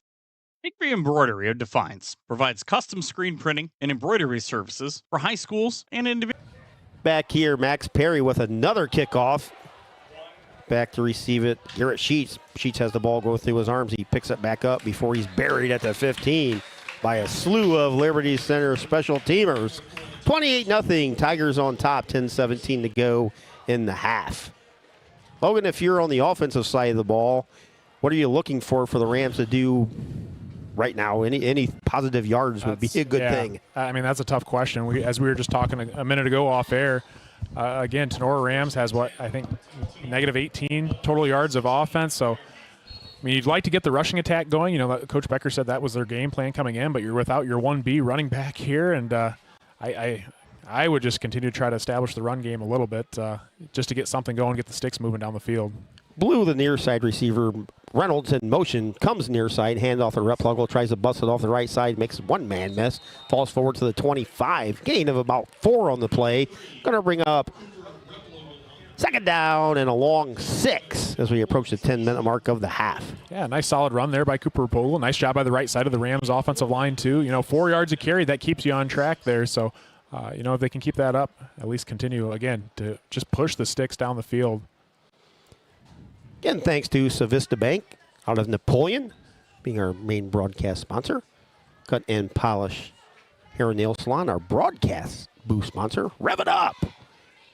Hickory Embroidery of Defiance provides custom screen printing and embroidery services for high schools and individuals. Back here, Max Perry with another kickoff. Back to receive it. Garrett Sheets. Sheets has the ball go through his arms. He picks it back up before he's buried at the 15 by a slew of Liberty Center special teamers. 28-0. Tigers on top. 10:17 to go in the half. Logan, if you're on the offensive side of the ball, what are you looking for the Rams to do right now? Any positive yards would be a good thing. I mean, that's a tough question. As we were just talking a minute ago off air, again, Tenora Rams has I think negative 18 total yards of offense. So, I mean, you'd like to get the rushing attack going. You know, Coach Becker said that was their game plan coming in, but you're without your 1B running back here, and I would just continue to try to establish the run game a little bit just to get something going, get the sticks moving down the field. Blue, the near side receiver, Reynolds in motion, comes near side, handoff to Replogle, tries to bust it off the right side, makes one man miss, falls forward to the 25, gain of about 4 on the play. Going to bring up second down and a long 6 as we approach the 10-minute mark of the half. Yeah, nice solid run there by Cooper Polo. Nice job by the right side of the Rams offensive line too. You know, 4 yards of carry, that keeps you on track there. So, you know, if they can keep that up, at least continue, again, to just push the sticks down the field. Again, thanks to Savista Bank out of Napoleon, being our main broadcast sponsor. Cut and Polish Hair and Nail Salon, our broadcast booth sponsor. Rev it up!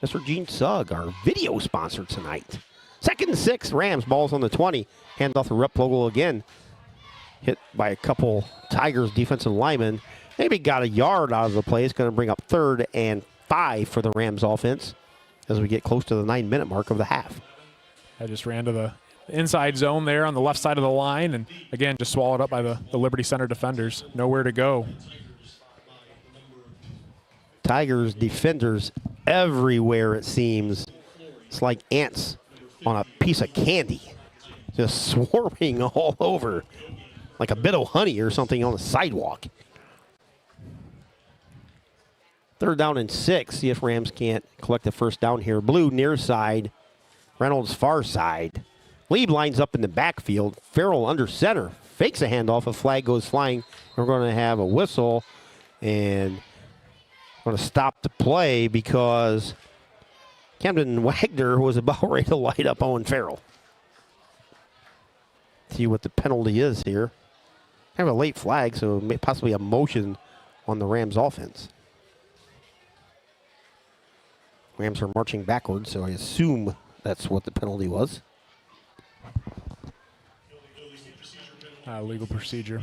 Mr. Gene Sugg, our video sponsor tonight. 2nd and 6, Rams, balls on the 20. Hand off the Replogle again. Hit by a couple Tigers defensive linemen. Maybe got a yard out of the play. It's going to bring up 3rd and 5 for the Rams offense as we get close to the 9-minute mark of the half. I just ran to the inside zone there on the left side of the line, and again, just swallowed up by the Liberty Center defenders. Nowhere to go. Tigers defenders everywhere, it seems. It's like ants on a piece of candy, just swarming all over, like a bit of honey or something on the sidewalk. 3rd down and 6. See if Rams can't collect the first down here. Blue near side. Reynolds far side. Lieb lines up in the backfield. Farrell under center. Fakes a handoff. A flag goes flying. We're going to have a whistle. And we're going to stop the play because Camden Wagner was about ready to light up Owen Farrell. See what the penalty is here. Kind of a late flag, so possibly a motion on the Rams offense. Rams are marching backwards, so I assume that's what the penalty was. Legal procedure.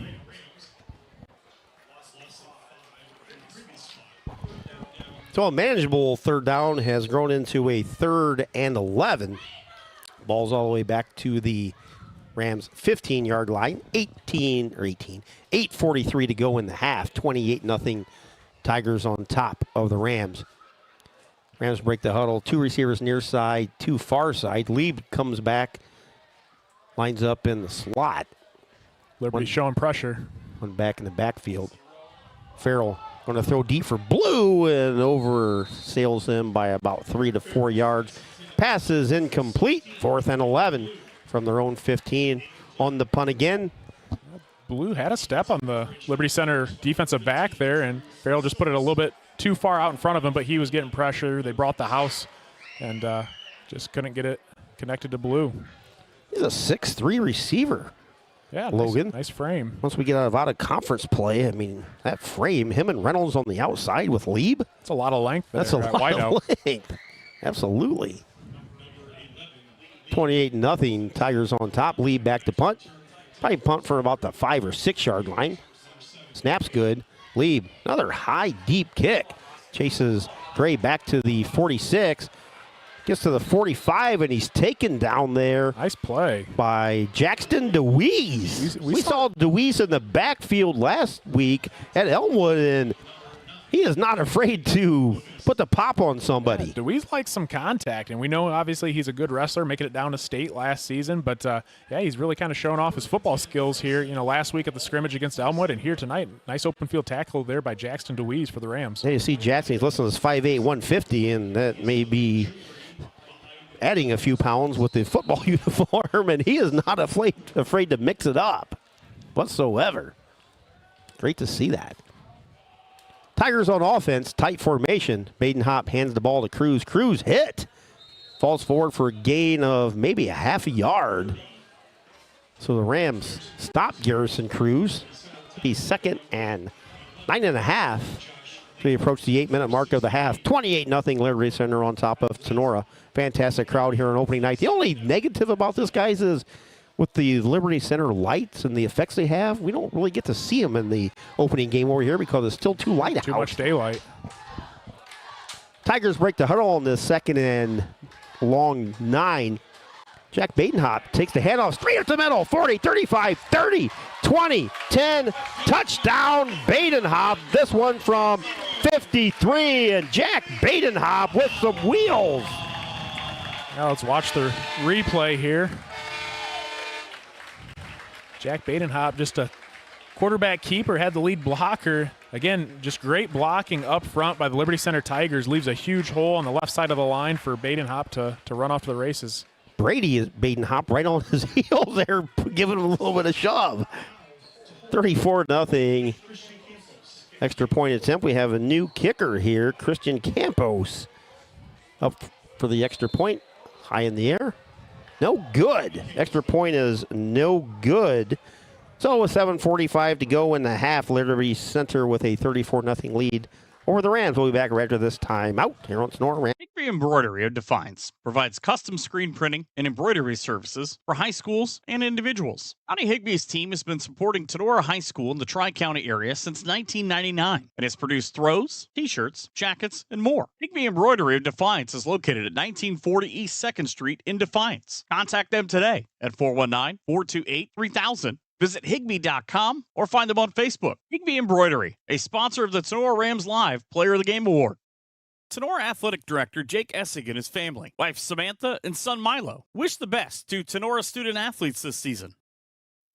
So a manageable 3rd down has grown into a 3rd and 11. Ball's all the way back to the Rams 15-yard line. 8:43 to go in the half. 28-0 Tigers on top of the Rams. Rams break the huddle. 2 receivers near side, 2 far side. Lieb comes back, lines up in the slot. Liberty showing pressure. One back in the backfield. Farrell going to throw deep for Blue and oversails him by about 3 to 4 yards. Pass is incomplete. 4th and 11 from their own 15. On the punt again. Blue had a step on the Liberty Center defensive back there, and Farrell just put it a little bit too far out in front of him, but he was getting pressure. They brought the house and just couldn't get it connected to Blue. He's a 6'3" receiver. Yeah, Logan. Nice frame. Once we get out of conference play, I mean, that frame, him and Reynolds on the outside with Lieb. That's a lot of length. That's a lot of length. Absolutely. 28-0. Tigers on top. Lieb back to punt. Probably punt for about the 5 or 6 yard line. Snap's good. Lieb, another high, deep kick. Chases Gray back to the 46. Gets to the 45, and he's taken down there. Nice play. By Jackson DeWeese. We saw DeWeese in the backfield last week at Elmwood, and he is not afraid to put the pop on somebody. Yeah, DeWeese likes some contact, and we know obviously he's a good wrestler, making it down to state last season. But yeah, he's really kind of showing off his football skills here. You know, last week at the scrimmage against Elmwood, and here tonight, nice open field tackle there by Jackson DeWeese for the Rams. Yeah, you see Jackson, he's listed as 5'8", 150, and that may be adding a few pounds with the football uniform, and he is not afraid to mix it up whatsoever. Great to see that. Tigers on offense, tight formation. Baden Hop hands the ball to Cruz. Cruz hit falls forward for a gain of maybe a half a yard. So the Rams stop Garrison Cruz. He's second and 9.5. So we approach the 8-minute mark of the half. 28-0 Liberty Center on top of Sonora. Fantastic crowd here on opening night. The only negative about this, guys, is with the Liberty Center lights and the effects they have, we don't really get to see them in the opening game over here because it's still too light out. Too much daylight. Tigers break the huddle on this second and long 9. Jack Badenhop takes the handoff straight up the middle. 40, 35, 30, 20, 10. Touchdown Badenhop. This one from 53. And Jack Badenhop with some wheels. Now let's watch the replay here. Jack Badenhop, just a quarterback keeper, had the lead blocker. Again, just great blocking up front by the Liberty Center Tigers. Leaves a huge hole on the left side of the line for Badenhop to run off to the races. Brady is Badenhop right on his heels there, giving him a little bit of shove. 34-0. Extra point attempt. We have a new kicker here, Christian Campos. Up for the extra point. High in the air. No good. Extra point is no good. So with 7:45 to go in the half, Liberty Center with a 34-0 lead over the Rams. We'll be back right after this time out here on Sonora Rams. Higby Embroidery of Defiance provides custom screen printing and embroidery services for high schools and individuals. Connie Higby's team has been supporting Tenora High School in the Tri-County area since 1999 and has produced throws, t-shirts, jackets, and more. Higby Embroidery of Defiance is located at 1940 East 2nd Street in Defiance. Contact them today at 419-428-3000. Visit Higby.com or find them on Facebook. Higby Embroidery, a sponsor of the Tenora Rams Live Player of the Game Award. Tenora Athletic Director Jake Essig and his family, wife Samantha, and son Milo wish the best to Tenora student athletes this season.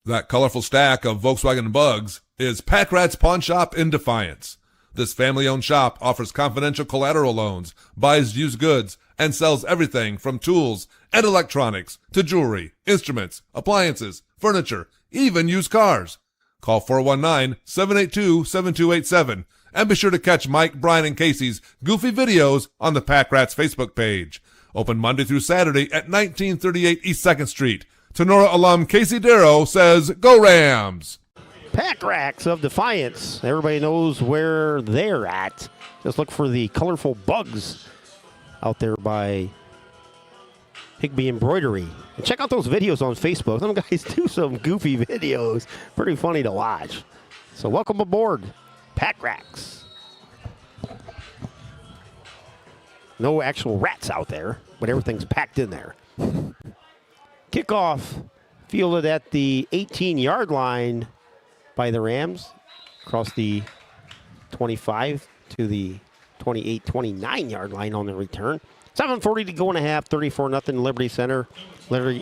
That colorful stack of Volkswagen Bugs is Pack Rat's Pawn Shop in Defiance. This family-owned shop offers confidential collateral loans, buys used goods, and sells everything from tools and electronics to jewelry, instruments, appliances, furniture, even used cars. Call 419-782-7287 and be sure to catch Mike, Brian, and Casey's goofy videos on the Pack Rats Facebook page. Open Monday through Saturday at 1938 East 2nd Street. Tenora alum Casey Darrow says, "Go Rams!" Pack Rats of Defiance. Everybody knows where they're at. Just look for the colorful bugs out there by Higby Embroidery. And check out those videos on Facebook. Some guys do some goofy videos. Pretty funny to watch. So welcome aboard, Pack Rats. No actual rats out there, but everything's packed in there. Kickoff fielded at the 18-yard line by the Rams. Across the 25 to the 28-29-yard line on the return. 7:40 to go in a half, 34-0 Liberty Center.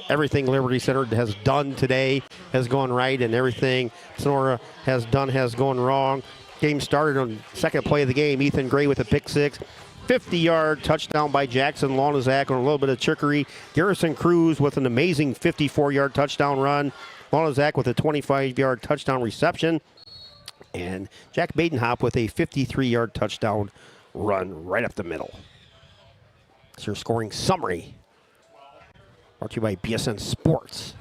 Everything Liberty Center has done today has gone right, and everything Sonora has done has gone wrong. Game started on second play of the game. Ethan Gray with a pick six. 50-yard touchdown by Jackson Lonazak on a little bit of trickery. Garrison Cruz with an amazing 54-yard touchdown run. Lonazak with a 25-yard touchdown reception. And Jack Badenhop with a 53-yard touchdown run right up the middle. It's your scoring summary. Brought to you by BSN Sports.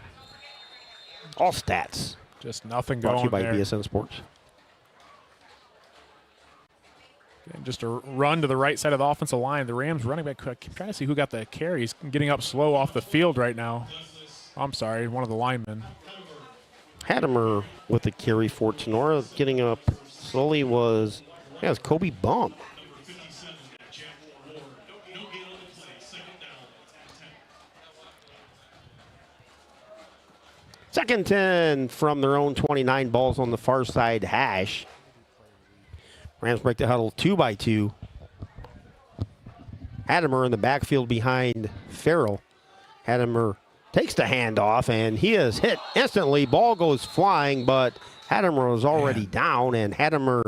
All stats. Just nothing Brought going to you by there. BSN Sports. And just a run to the right side of the offensive line. The Rams running back, I'm trying to see who got the carry. He's getting up slow off the field right now. I'm sorry, one of the linemen. Hadamer with the carry for Tenora. Getting up slowly was Kobe Baum. Second 10 from their own 29, balls on the far side hash. Rams break the huddle 2-by-2. Hadamer in the backfield behind Farrell. Hadamer takes the handoff, and he is hit instantly. Ball goes flying, but Hadamer was already down, and Hadamer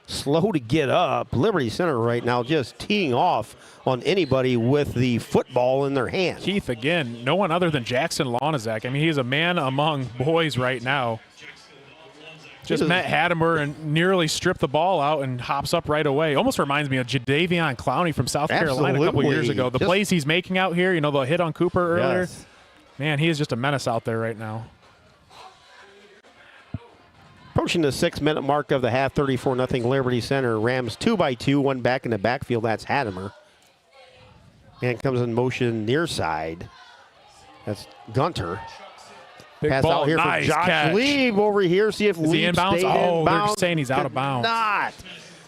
slow to get up. Liberty Center right now just teeing off on anybody with the football in their hands. Keith, again, no one other than Jackson Lonazak. I mean, he's a man among boys right now. just met Hattemer and nearly stripped the ball out and hops up right away. Almost reminds me of Jadeveon Clowney from South Carolina a couple years ago. The plays he's making out here, the hit on Cooper earlier. Yes. Man, he is just a menace out there right now. Approaching the 6-minute mark of the half, 34-0 Liberty Center. Rams 2-2, one back in the backfield. That's Hattemer. Man comes in motion near side. That's Gunter. Big Pass ball, out here nice for Josh catch. Lieb over here. See if Is he Lieb inbounds? stayed Oh, they're inbounds. saying he's out of bounds. Not.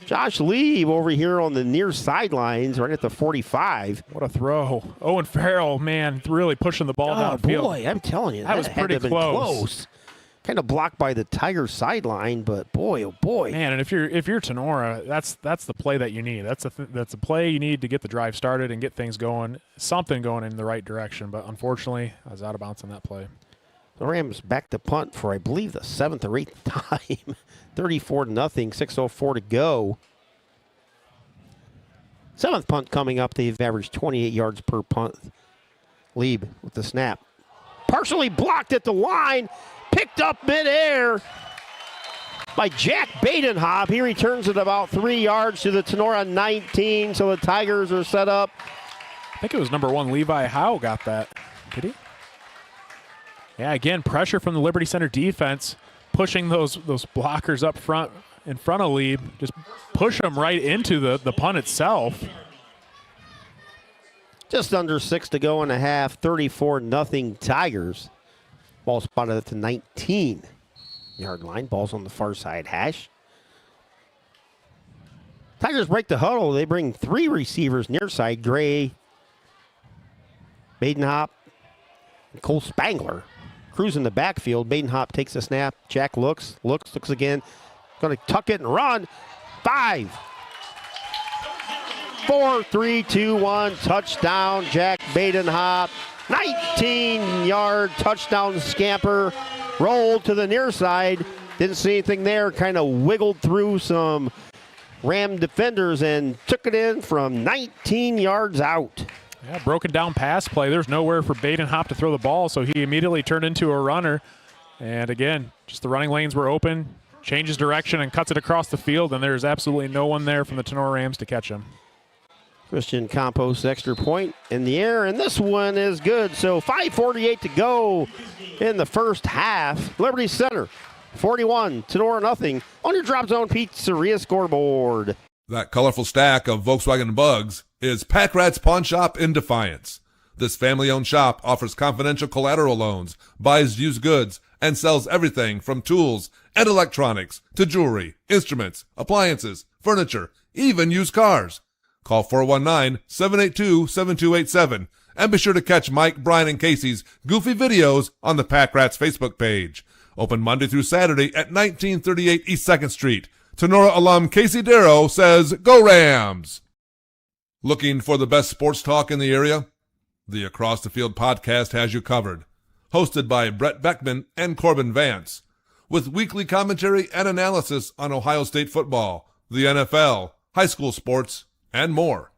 Josh Lieb over here on the near sidelines, right at the 45. What a throw. Owen Farrell, man, really pushing the ball downfield. Boy, I'm telling you, That was had pretty to have been close. Kind of blocked by the Tigers sideline, but boy, oh boy. Man, and if you're Tenora, that's the play that you need. That's a play you need to get the drive started and get things going, something going in the right direction. But unfortunately, I was out of bounds on that play. The Rams back to punt for, I believe, the 7th or 8th time. 34-0, 6:04 to go. 7th punt coming up. They've averaged 28 yards per punt. Lieb with the snap. Partially blocked at the line. Picked up midair by Jack Badenhop. He returns it about 3 yards to the Tenora 19, so the Tigers are set up. I think it was number 1, Levi Howe got that. Did he? Yeah, again, pressure from the Liberty Center defense, pushing those blockers up front, in front of Lieb. Just push them right into the punt itself. Just under 6 to go in the half, 34-0 Tigers. Ball spotted at the 19-yard line. Ball's on the far side hash. Tigers break the huddle. They bring 3 receivers near side. Gray, Badenhop, and Cole Spangler. Cruz in the backfield. Badenhop takes a snap. Jack looks again. Going to tuck it and run. 5, 4, 3, 2, 1. Touchdown, Jack Badenhop. 19-yard touchdown scamper. Rolled to the near side. Didn't see anything there. Kind of wiggled through some Ram defenders and took it in from 19 yards out. Yeah, broken down pass play. There's nowhere for Badenhop to throw the ball, so he immediately turned into a runner. And again, just the running lanes were open, changes direction and cuts it across the field, and there's absolutely no one there from the Tenora Rams to catch him. Christian Campos extra point in the air, and this one is good. So 5:48 to go in the first half. Liberty Center, 41, Tenora nothing. On your Drop Zone Pizzeria scoreboard. That colorful stack of Volkswagen Bugs is Pack Rat's Pawn Shop in Defiance. This family-owned shop offers confidential collateral loans, buys used goods, and sells everything from tools and electronics to jewelry, instruments, appliances, furniture, even used cars. Call 419-782-7287 and be sure to catch Mike, Brian, and Casey's goofy videos on the Pack Rats Facebook page. Open Monday through Saturday at 1938 East 2nd Street. Tenora alum Casey Darrow says, Go Rams! Looking for the best sports talk in the area? The Across the Field podcast has you covered. Hosted by Brett Beckman and Corbin Vance. With weekly commentary and analysis on Ohio State football, the NFL, high school sports, and more.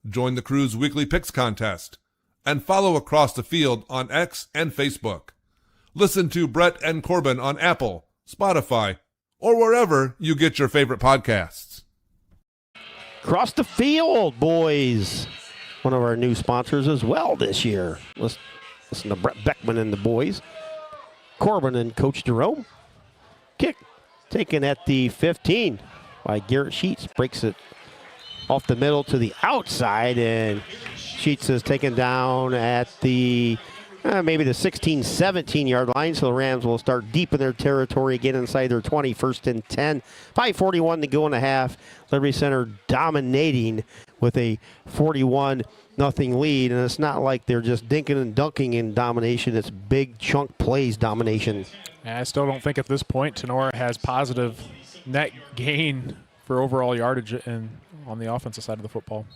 Join the crew's weekly picks contest and follow Across the Field on X and Facebook. Listen to Brett and Corbin on Apple, Spotify, or wherever you get your favorite podcasts. Across the Field, boys. One of our new sponsors as well this year. Listen to Brett Beckman and the boys. Corbin and Coach Jerome. Kick taken at the 15 by Garrett Sheets. Breaks it off the middle to the outside, and Sheets is taken down at the maybe the 16, 17-yard line, so the Rams will start deep in their territory again inside their 20, 1st and 10. 5:41 to go in the half. Liberty Center dominating with a 41-0 lead, and it's not like they're just dinking and dunking in domination. It's big chunk plays domination. I still don't think at this point Tenora has positive net gain for overall yardage on the offensive side of the football.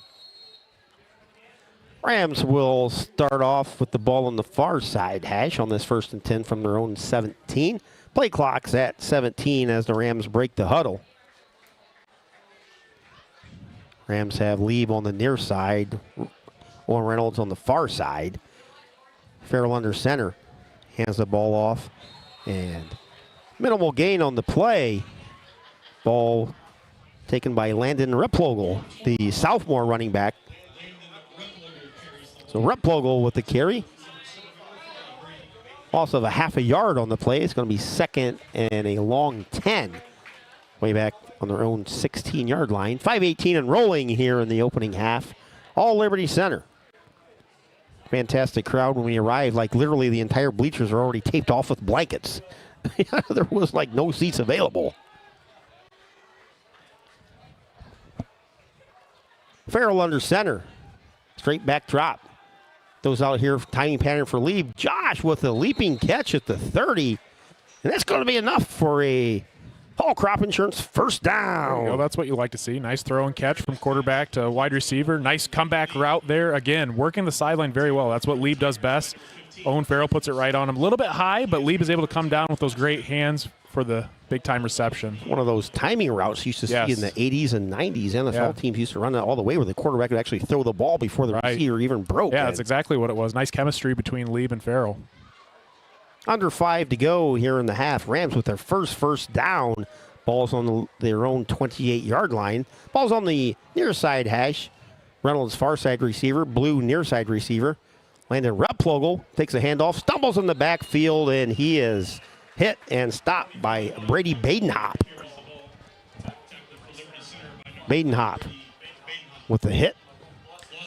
Rams will start off with the ball on the far side hash on this 1st and 10 from their own 17. Play clock's at 17 as the Rams break the huddle. Rams have Lieb on the near side, Owen Reynolds on the far side. Farrell under center, hands the ball off, and Minimal gain on the play. Ball taken by Landon Replogle, the sophomore running back. So Replogle with the carry. Loss of a half a yard on the play. It's going to be second and a long 10. Way back on their own 16-yard line. 5:18 and rolling here in the opening half. All Liberty Center. Fantastic crowd when we arrived. Like literally the entire bleachers are already taped off with blankets. There was like no seats available. Farrell under center. Straight back drop. Those out here, timing pattern for Lieb. Josh with a leaping catch at the 30. And that's going to be enough for a Hall Crop Insurance first down. That's what you like to see. Nice throw and catch from quarterback to wide receiver. Nice comeback route there. Again, working the sideline very well. That's what Lieb does best. Owen Farrell puts it right on him. A little bit high, but Lieb is able to come down with those great hands for the big-time reception. One of those timing routes you used to see in the 80s and 90s. NFL teams used to run that all the way where the quarterback would actually throw the ball before the receiver even broke. Yeah, that's exactly what it was. Nice chemistry between Lieb and Farrell. Under 5 to go here in the half. Rams with their first down. Ball's on their own 28-yard line. Ball's on the near side hash. Reynolds far side receiver. Blue near side receiver. Landon Replogle takes a handoff, stumbles in the backfield, and he is hit and stopped by Brady Badenhop. Badenhop with the hit.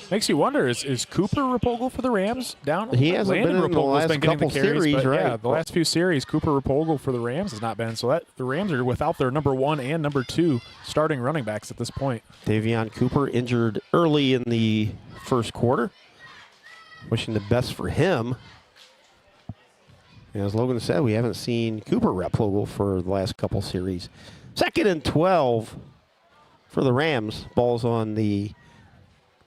Makes you wonder, is Cooper Replogle for the Rams down? He hasn't been in the last couple series, right? Yeah, the last few series, Cooper Replogle for the Rams has not been. So that the Rams are without their number 1 and number 2 starting running backs at this point. Davion Cooper injured early in the first quarter. Wishing the best for him. And as Logan said, we haven't seen Cooper Replogle for the last couple series. 2nd and 12 for the Rams. Ball's on the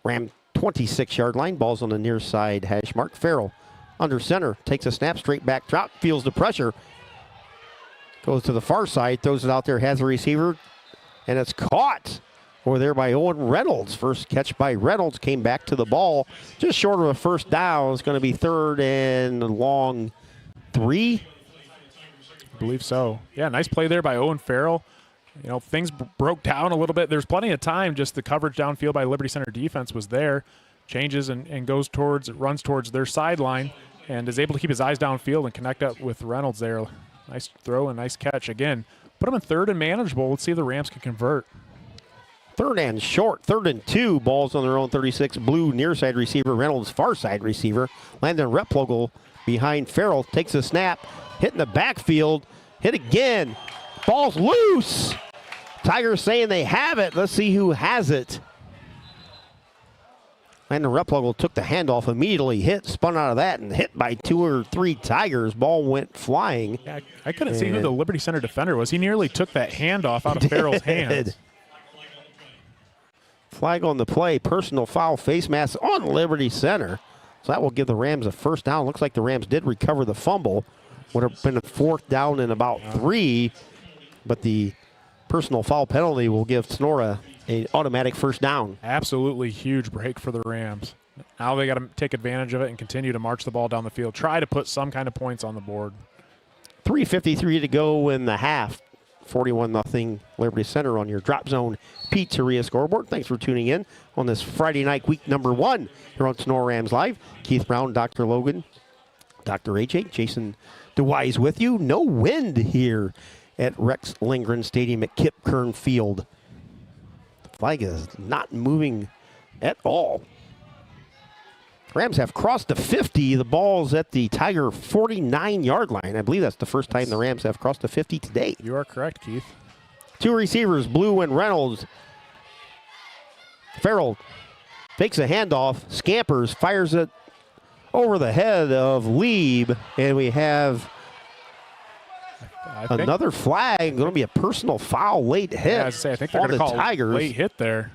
Ram 26-yard line. Ball's on the near side hash mark. Farrell under center. Takes a snap, straight back drop. Feels the pressure. Goes to the far side. Throws it out there. Has a receiver. And it's caught over there by Owen Reynolds. First catch by Reynolds. Came back to the ball. Just short of a first down. It's going to be 3rd and long 3. I believe so. Yeah, nice play there by Owen Farrell. You know, things broke down a little bit. There's plenty of time. Just the coverage downfield by Liberty Center defense was there. Changes and runs towards their sideline and is able to keep his eyes downfield and connect up with Reynolds there. Nice throw and nice catch. Again, put them in 3rd and manageable. Let's see if the Rams can convert. 3rd and short. 3rd and 2. Balls on their own 36. Blue near side receiver. Reynolds far side receiver. Landon Replogle behind Farrell. Takes a snap. Hit in the backfield. Hit again. Ball's loose. Tigers saying they have it. Let's see who has it. Landon Replogle took the handoff, immediately hit, spun out of that, and hit by 2 or 3 Tigers. Ball went flying. Yeah, I couldn't see who the Liberty Center defender was. He nearly took that handoff out of Farrell's hands. Flag on the play. Personal foul, face mask on Liberty Center. So that will give the Rams a first down. Looks like the Rams did recover the fumble. Would have been a 4th down in about 3. But the personal foul penalty will give Sonora an automatic first down. Absolutely huge break for the Rams. Now they got to take advantage of it and continue to march the ball down the field. Try to put some kind of points on the board. 3:53 to go in the half. 41-0 Liberty Center on your Drop Zone Pizzeria scoreboard. Thanks for tuning in on this Friday night, week number 1 here on Sonora Rams Live. Keith Brown, Dr. Logan, Dr. AJ, Jason DeWise with you. No wind here at Rex Lindgren Stadium at Kip Kern Field. The flag is not moving at all. Rams have crossed the 50. The ball's at the Tiger 49-yard line. I believe that's the first time the Rams have crossed the 50 today. You are correct, Keith. 2 receivers, Blue and Reynolds. Farrell takes a handoff, scampers, fires it over the head of Lieb, and we have another flag. Going to be a personal foul, late hit. I think they're going to call Tigers. Late hit there.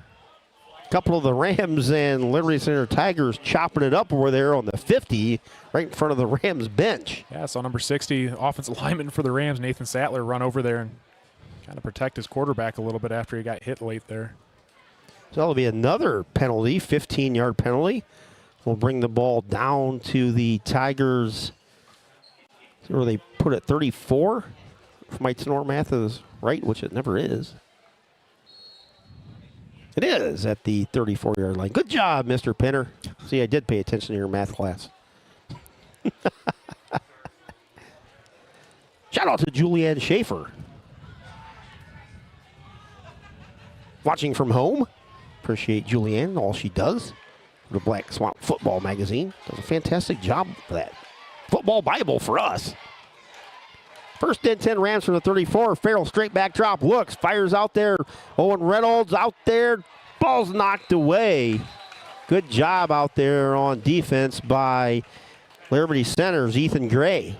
Couple of the Rams and Liberty Center Tigers chopping it up over there on the 50, right in front of the Rams bench. Yeah, so number 60, offensive lineman for the Rams, Nathan Sattler, run over there and kind of protect his quarterback a little bit after he got hit late there. So that'll be another penalty, 15-yard penalty. We'll bring the ball down to the Tigers, where they put it 34. if my Tenor math is right, which it never is. It is at the 34-yard line. Good job, Mr. Pinner. See, I did pay attention to your math class. Shout out to Julianne Schaefer. Watching from home. Appreciate Julianne, all she does. The Black Swamp Football Magazine. Does a fantastic job for that. Football Bible for us. First and 10 Rams from the 34. Farrell straight back drop. Looks, fires out there. Owen Reynolds out there. Ball's knocked away. Good job out there on defense by Liberty Center's Ethan Gray.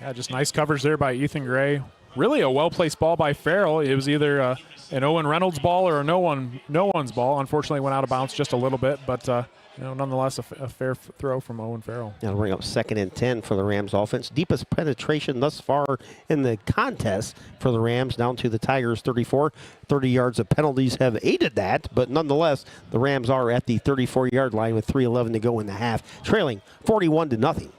Yeah, just nice coverage there by Ethan Gray. Really a well-placed ball by Farrell. It was either an Owen Reynolds ball or a no one's ball. Unfortunately, went out of bounds just a little bit, but nonetheless, a fair throw from Owen Farrell. That'll bring up 2nd and 10 for the Rams offense. Deepest penetration thus far in the contest for the Rams, down to the Tigers 34. 30 yards of penalties have aided that, but nonetheless, the Rams are at the 34-yard line with 3:11 to go in the half, trailing 41-0.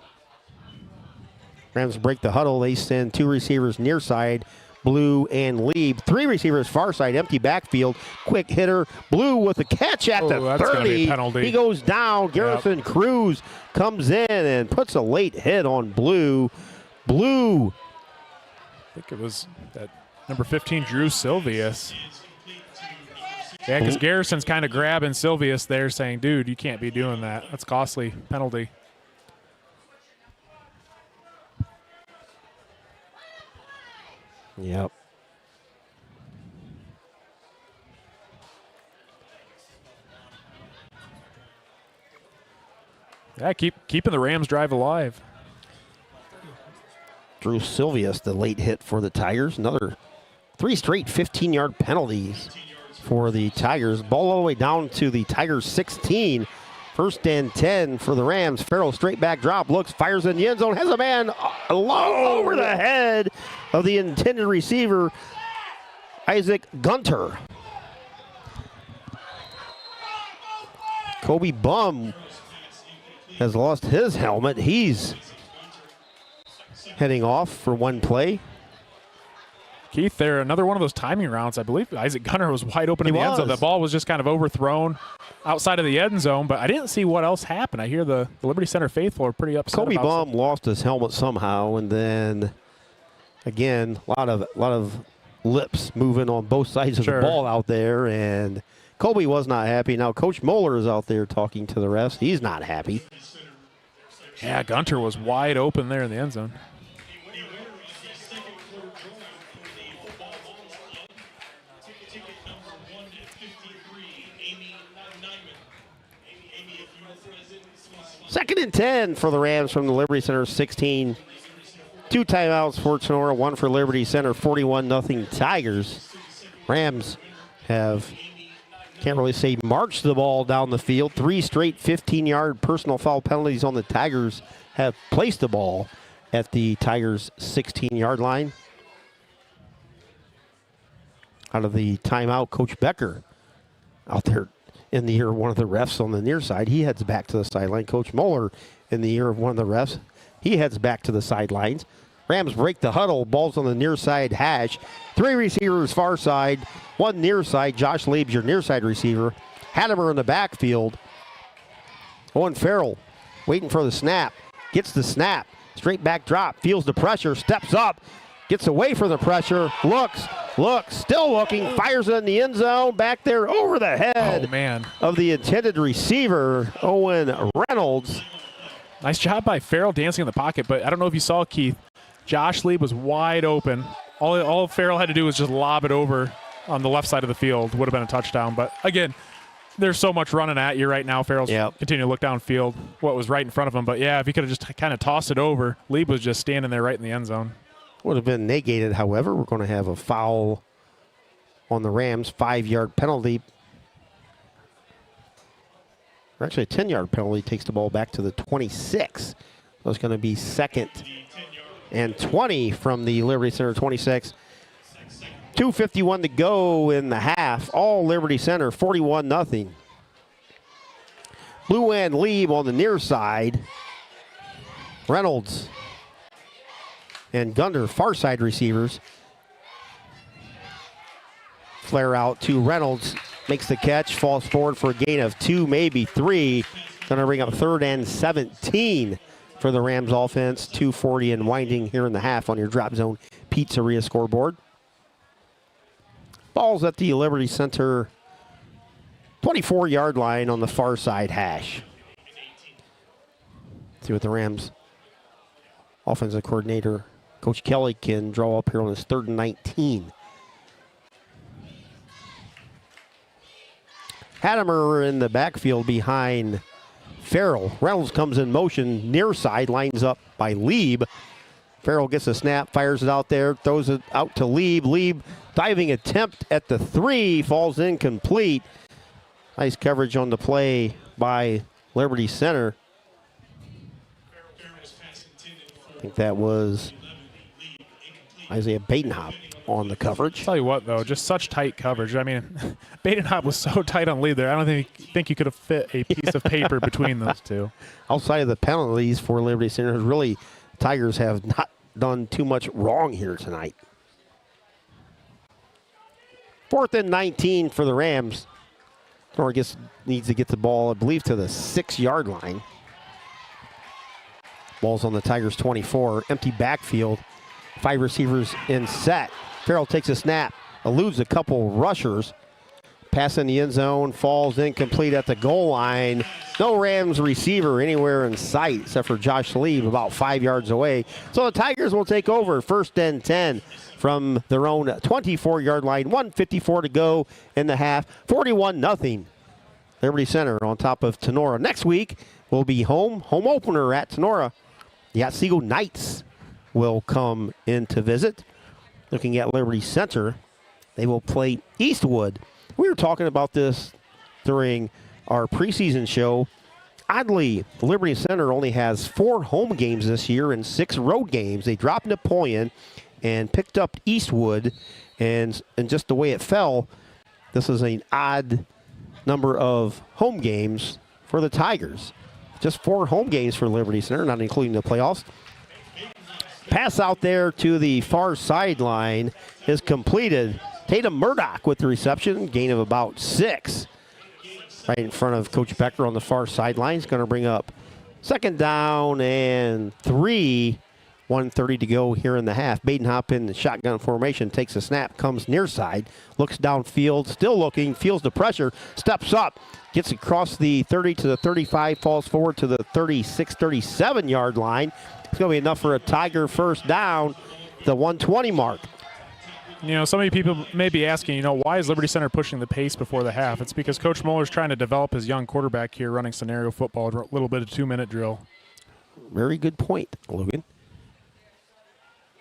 Rams break the huddle. They send 2 receivers near side, Blue and Lieb. 3 receivers far side, empty backfield. Quick hitter. Blue with a catch at the 30. That's gonna be a penalty. He goes down. Garrison Cruz comes in and puts a late hit on Blue. Blue. I think it was that number 15, Drew Silvius. Yeah, because Garrison's kind of grabbing Silvius there saying, dude, you can't be doing that. That's costly. Penalty. Yep. Yeah, keeping the Rams drive alive. Drew Silvius, the late hit for the Tigers. Another 3 straight 15-yard penalties for the Tigers. Ball all the way down to the Tigers 16. 1st and 10 for the Rams. Farrell straight back drop, looks, fires in the end zone, has a man low over the head of the intended receiver, Isaac Gunter. Kobe Bum has lost his helmet. He's heading off for one play. Keith, there, another one of those timing rounds. I believe Isaac Gunter was wide open in the end zone. The ball was just kind of overthrown outside of the end zone, but I didn't see what else happened. I hear the Liberty Center faithful are pretty upset. Kobe Bum lost his helmet somehow, and then again, a lot of lips moving on both sides of the ball out there, and Kobe was not happy. Now Coach Moeller is out there talking to the refs. He's not happy. Yeah, Gunter was wide open there in the end zone. Second and 10 for the Rams from the Liberty Center 16. 2 timeouts for Sonora, 1 for Liberty Center, 41-0 Tigers. Rams have, can't really say marched the ball down the field. 3 straight 15-yard personal foul penalties on the Tigers have placed the ball at the Tigers' 16-yard line. Out of the timeout, Coach Becker out there in the ear of one of the refs on the near side. He heads back to the sideline. Coach Moeller in the ear of one of the refs. He heads back to the sidelines. Rams break the huddle. Ball's on the near side hash. 3 receivers far side, 1 near side. Josh Lieb's your near side receiver. Hadamer in the backfield. Owen Farrell waiting for the snap. Gets the snap. Straight back drop. Feels the pressure. Steps up. Gets away from the pressure. Looks, still looking. Fires it in the end zone. Back there over the head of the intended receiver, Owen Reynolds. Nice job by Farrell dancing in the pocket, but I don't know if you saw, Keith. Josh Lieb was wide open. All Farrell had to do was just lob it over on the left side of the field. Would have been a touchdown. But, again, there's so much running at you right now. Farrell's continuing to look downfield what was right in front of him. But, yeah, if he could have just kind of tossed it over, Lieb was just standing there right in the end zone. Would have been negated. However, we're going to have a foul on the Rams, 5-yard penalty. Or actually a 10-yard penalty, takes the ball back to the 26. So it's going to be 2nd and 20 from the Liberty Center 26. 2:51 to go in the half. All Liberty Center, 41-0. Blue and Lieb on the near side. Reynolds and Gunder, far side receivers. Flare out to Reynolds, makes the catch, falls forward for a gain of 2, maybe 3. Going to bring up 3rd and 17 for the Rams offense. 2:40 and winding here in the half on your Drop Zone Pizzeria scoreboard. Ball's at the Liberty Center 24-yard line on the far side hash. See what the Rams offensive coordinator, Coach Kelly, can draw up here on his 3rd and 19. Hattemer in the backfield behind Farrell. Reynolds comes in motion near side, lines up by Lieb. Farrell gets a snap, fires it out there, throws it out to Lieb. Lieb diving attempt at the 3, falls incomplete. Nice coverage on the play by Liberty Center. I think that was Isaiah Badenhop on the coverage. Tell you what, though, just such tight coverage. I mean, Badenhop was so tight on Lieb there. I don't think you could have fit a piece of paper between those two. Outside of the penalties for Liberty Center, really, Tigers have not done too much wrong here tonight. 4th and 19 for the Rams. Or needs to get the ball, I believe, to the 6-yard line. Ball's on the Tigers 24. Empty backfield. 5 receivers in set. Farrell takes a snap, eludes a couple rushers. Pass in the end zone, falls incomplete at the goal line. No Rams receiver anywhere in sight except for Josh Lieb about 5 yards away. So the Tigers will take over 1st and 10 from their own 24-yard line. 1:54 to go in the half. 41-0. Liberty Center on top of Tenora. Next week will be home opener at Tenora. The Otsego Knights will come in to visit. Looking at Liberty Center, they will play Eastwood. We were talking about this during our preseason show. Oddly, Liberty Center only has 4 home games this year and 6 road games. They dropped Napoleon and picked up Eastwood, and just the way it fell, this is an odd number of home games for the Tigers. Just 4 home games for Liberty Center, not including the playoffs. Pass out there to the far sideline is completed. Tatum Murdoch with the reception, gain of about 6. Right in front of Coach Becker on the far sideline. He's going to bring up 2nd down and 3. 1:30 to go here in the half. Badenhop in the shotgun formation, takes a snap, comes near side, looks downfield, still looking, feels the pressure, steps up, gets across the 30 to the 35, falls forward to the 36, 37-yard line. It's going to be enough for a Tiger 1st down, the 120 mark. You know, so many people may be asking, why is Liberty Center pushing the pace before the half? It's because Coach Muller's trying to develop his young quarterback here, running scenario football, a little bit of 2-minute drill. Very good point, Logan.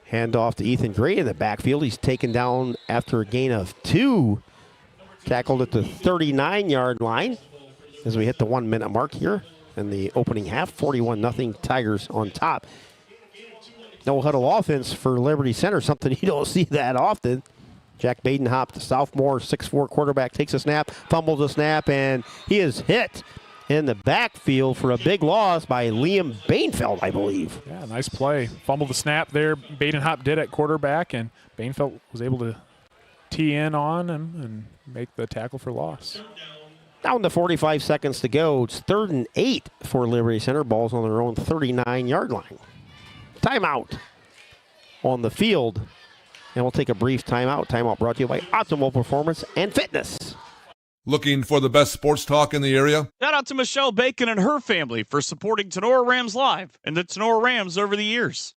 Hand off to Ethan Gray in the backfield. He's taken down after a gain of 2. Tackled at the 39-yard line as we hit the 1-minute mark here in the opening half. 41-0 Tigers on top. No huddle offense for Liberty Center, something you don't see that often. Jack Badenhop, the sophomore, 6'4" quarterback, takes a snap, fumbles a snap, and he is hit in the backfield for a big loss by Liam Bainfeld, I believe. Yeah, nice play. Fumbled the snap there. Badenhop did at quarterback, and Bainfeld was able to tee in on and make the tackle for loss. Down to 45 seconds to go. It's 3rd and 8 for Liberty Center. Ball's on their own 39-yard line. Timeout on the field. And we'll take a brief timeout. Timeout brought to you by Optimal Performance and Fitness. Looking for the best sports talk in the area? Shout out to Michelle Bacon and her family for supporting Tenora Rams Live and the Tenora Rams over the years.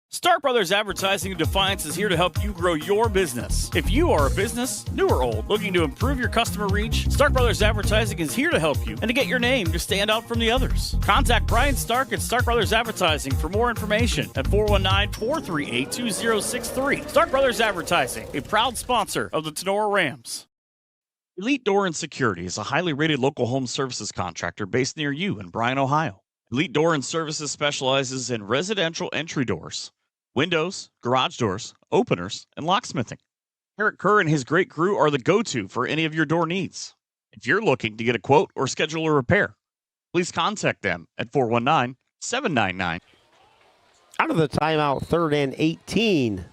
Stark Brothers Advertising in Defiance is here to help you grow your business. If you are a business, new or old, looking to improve your customer reach, Stark Brothers Advertising is here to help you and to get your name to stand out from the others. Contact Brian Stark at Stark Brothers Advertising for more information at 419-438-2063. Stark Brothers Advertising, a proud sponsor of the Tenora Rams. Elite Door and Security is a highly rated local home services contractor based near you in Bryan, Ohio. Elite Door and Services specializes in residential entry doors, windows, garage doors, openers, and locksmithing. Eric Kerr and his great crew are the go-to for any of your door needs. If you're looking to get a quote or schedule a repair, please contact them at 419-799. Out of the timeout, 3rd and 18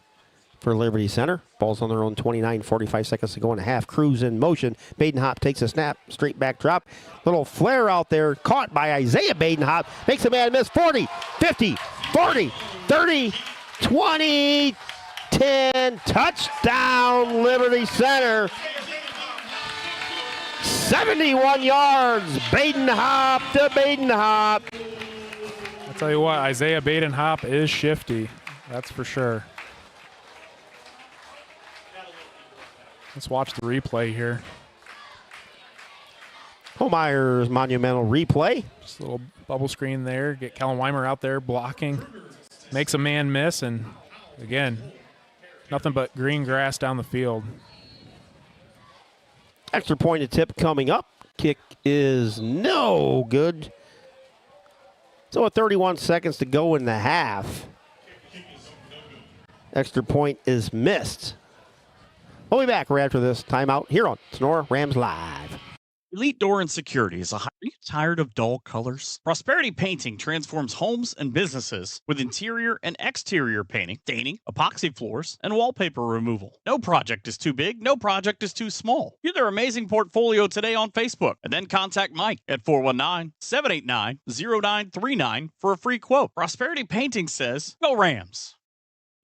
for Liberty Center. Ball's on their own 29, 45 seconds to go in a half. Cruz in motion. Badenhop takes a snap, straight back drop. Little flare out there, caught by Isaiah Badenhop. Makes a man miss. 40, 50, 40, 30, 20, 10. Touchdown, Liberty Center. 71 yards. Badenhop to Badenhop. I'll tell you what, Isaiah Badenhop is shifty. That's for sure. Let's watch the replay here. Homeyer's monumental replay. Just a little bubble screen there. Get Kellen Weimer out there blocking. Makes a man miss, and again, nothing but green grass down the field. Extra point tip coming up. Kick is no good. So with 31 seconds to go in the half. Extra point is missed. We'll be back right after this timeout here on Sonora Rams Live. Elite Door and Security is Are you tired of dull colors? Prosperity Painting transforms homes and businesses with interior and exterior painting, staining, epoxy floors, and wallpaper removal. No project is too big, no project is too small. View their amazing portfolio today on Facebook and then contact Mike at 419-789-0939 for a free quote. Prosperity Painting says, "Go Rams."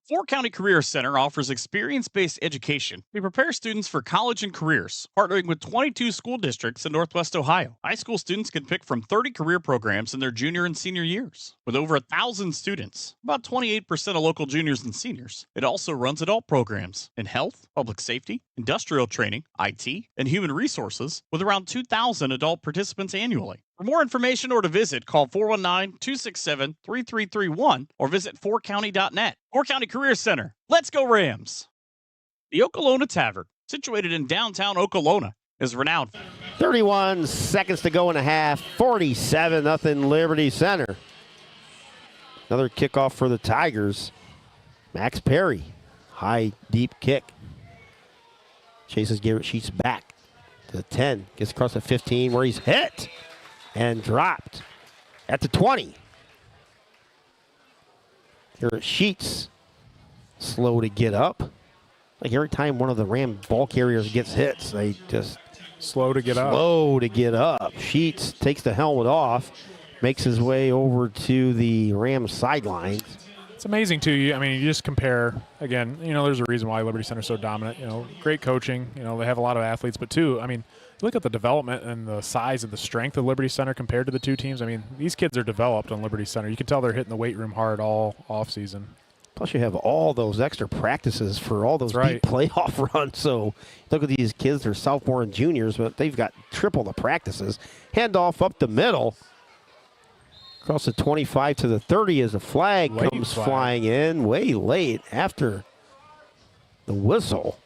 Four County Career Center offers experience-based education. We prepare students for college and careers, partnering with 22 school districts in Northwest Ohio. High school students can pick from 30 career programs in their junior and senior years. With over 1,000 students, about 28% of local juniors and seniors, it also runs adult programs in health, public safety, industrial training, IT, and human resources, with around 2,000 adult participants annually. For more information or to visit, call 419-267-3331 or visit 4county.net. 4 County Career Center. Let's go Rams! The Okolona Tavern, situated in downtown Okolona, is renowned. 31 seconds to go in a half. 47-0 Liberty Center. Another kickoff for the Tigers. Max Perry. High, deep kick. Chases Garrett Sheets back to the 10. Gets across the 15 where he's hit and dropped at the 20. Garrett Sheets slow to get up. Like every time one of the Ram ball carriers gets hits, they just slow to get up. Sheets takes the helmet off, makes his way over to the Rams sidelines. It's amazing too. I mean, you just compare again. There's a reason why Liberty Center is so dominant. Great coaching. They have a lot of athletes, but too, I mean, look at the development and the size and the strength of Liberty Center compared to the two teams. I mean, these kids are developed on Liberty Center. You can tell they're hitting the weight room hard all off season. Plus, you have all those extra practices for all those deep playoff runs. So look at these kids. They're sophomore and juniors, but they've got triple the practices. Handoff up the middle. Across the 25 to the 30 as a flag comes flying in way late after the whistle.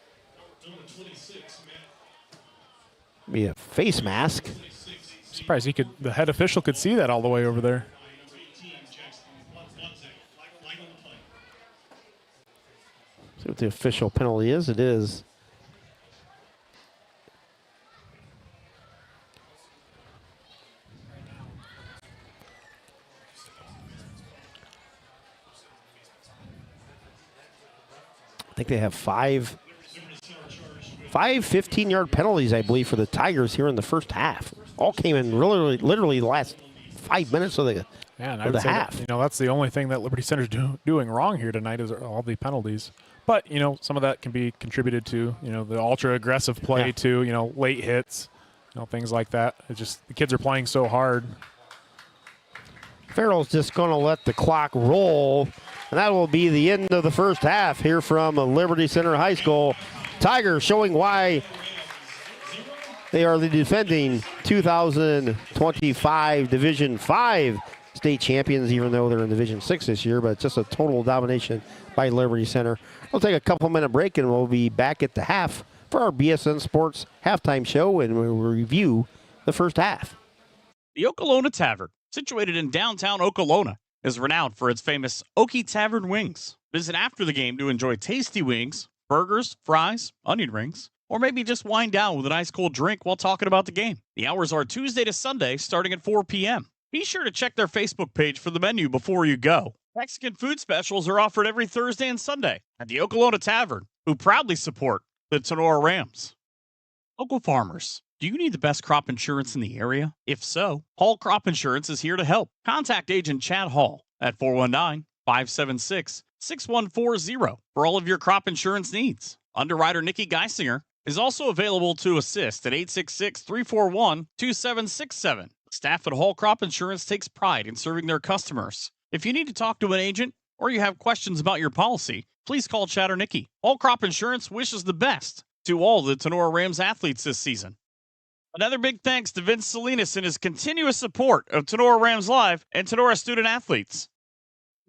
Be a face mask. Surprised the head official could see that all the way over there. See what the official penalty is. It is I think they have five 15-yard penalties, I believe, for the Tigers here in the first half. All came in literally the last 5 minutes of the half. That's the only thing that Liberty Center's doing wrong here tonight is all the penalties. But, some of that can be contributed to, the ultra-aggressive play too, late hits, things like that. It's just the kids are playing so hard. Farrell's just going to let the clock roll, and that will be the end of the first half here from Liberty Center High School. Tigers showing why they are the defending 2025 Division 5 state champions, even though they're in Division 6 this year, but just a total domination by Liberty Center. We'll take a couple-minute break, and we'll be back at the half for our BSN Sports halftime show, and we'll review the first half. The Okolona Tavern, situated in downtown Okolona, is renowned for its famous Okie Tavern wings. Visit after the game to enjoy tasty wings, burgers, fries, onion rings, or maybe just wind down with an ice cold drink while talking about the game. The hours are Tuesday to Sunday, starting at 4 p.m. Be sure to check their Facebook page for the menu before you go. Mexican food specials are offered every Thursday and Sunday at the Okolona Tavern, who proudly support the Sonora Rams. Local farmers, do you need the best crop insurance in the area? If so, Hall Crop Insurance is here to help. Contact Agent Chad Hall at 419-576-6140 for all of your crop insurance needs. Underwriter Nikki Geisinger is also available to assist at 866-341-2767. Staff at Hall Crop Insurance takes pride in serving their customers. If you need to talk to an agent or you have questions about your policy, please call Chad or Nikki. Hall Crop Insurance wishes the best to all the Sonora Rams athletes this season. Another big thanks to Vince Salinas and his continuous support of Sonora Rams Live and Sonora student athletes.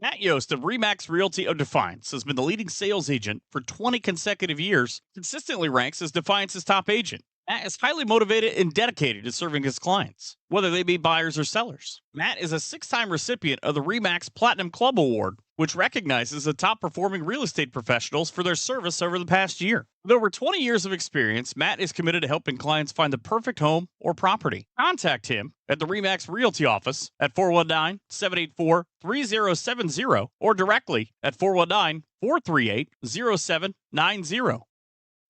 Matt Yost of Remax Realty of Defiance has been the leading sales agent for 20 consecutive years, consistently ranks as Defiance's top agent. Matt is highly motivated and dedicated to serving his clients, whether they be buyers or sellers. Matt is a 6-time recipient of the Remax Platinum Club Award, which recognizes the top-performing real estate professionals for their service over the past year. With over 20 years of experience, Matt is committed to helping clients find the perfect home or property. Contact him at the Remax Realty office at 419-784-3070 or directly at 419-438-0790.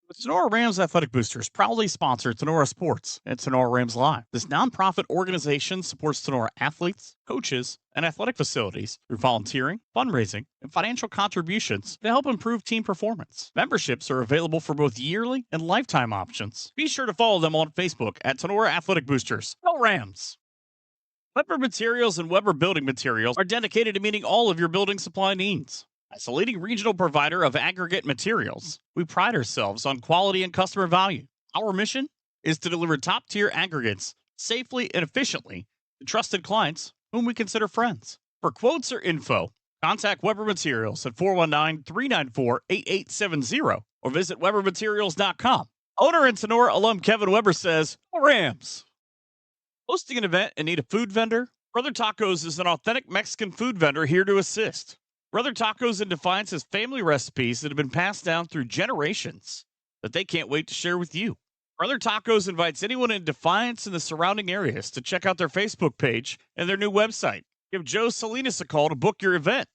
The Sonora Rams Athletic Boosters proudly sponsor Sonora Sports and Sonora Rams Live. This nonprofit organization supports Sonora athletes, coaches, and athletic facilities through volunteering, fundraising, and financial contributions to help improve team performance. Memberships are available for both yearly and lifetime options. Be sure to follow them on Facebook at Sonora Athletic Boosters. Go Rams! Weber Materials and Weber Building Materials are dedicated to meeting all of your building supply needs. As a leading regional provider of aggregate materials, we pride ourselves on quality and customer value. Our mission is to deliver top-tier aggregates safely and efficiently to trusted clients whom we consider friends. For quotes or info, contact Weber Materials at 419-394-8870 or visit webermaterials.com. Owner and Sonora alum Kevin Weber says, "Go Rams!" Hosting an event and need a food vendor? Brother Tacos is an authentic Mexican food vendor here to assist. Brother Tacos in Defiance has family recipes that have been passed down through generations that they can't wait to share with you. Brother Tacos invites anyone in Defiance and the surrounding areas to check out their Facebook page and their new website. Give Joe Salinas a call to book your event.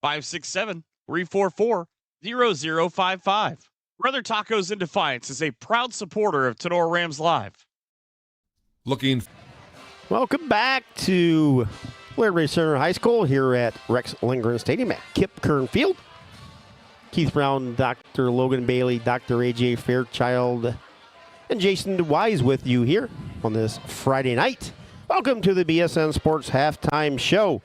567-344-0055. Brother Tacos in Defiance is a proud supporter of Sonora Rams Live. Welcome back to Liberty Center High School here at Rex Lindgren Stadium at Kip Kern Field. Keith Brown, Dr. Logan Bailey, Dr. A.J. Fairchild, and Jason DeWise with you here on this Friday night. Welcome to the BSN Sports Halftime Show.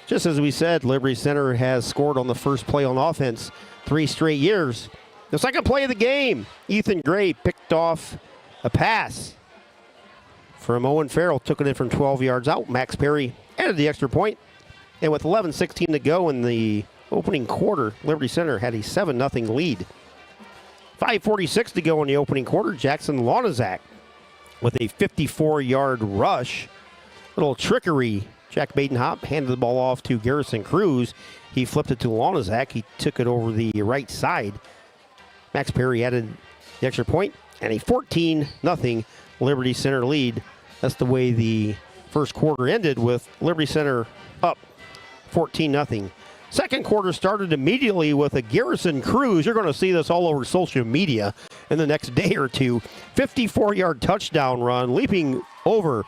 Just as we said, Liberty Center has scored on the first play on offense 3 straight years. The second play of the game, Ethan Gray picked off a pass from Owen Farrell, took it in from 12 yards out. Max Perry added the extra point. And with 11:16 to go in the opening quarter, Liberty Center had a 7-0 lead. 5:46 to go in the opening quarter. Jackson Lonizak with a 54-yard rush. Little trickery. Jack Badenhop handed the ball off to Garrison Cruz. He flipped it to Lonizak. He took it over the right side. Max Perry added the extra point and a 14-0 Liberty Center lead. That's the way the first quarter ended, with Liberty Center up 14-0. Second quarter started immediately with a Garrison Cruz. You're going to see this all over social media in the next day or two. 54-yard touchdown run, leaping over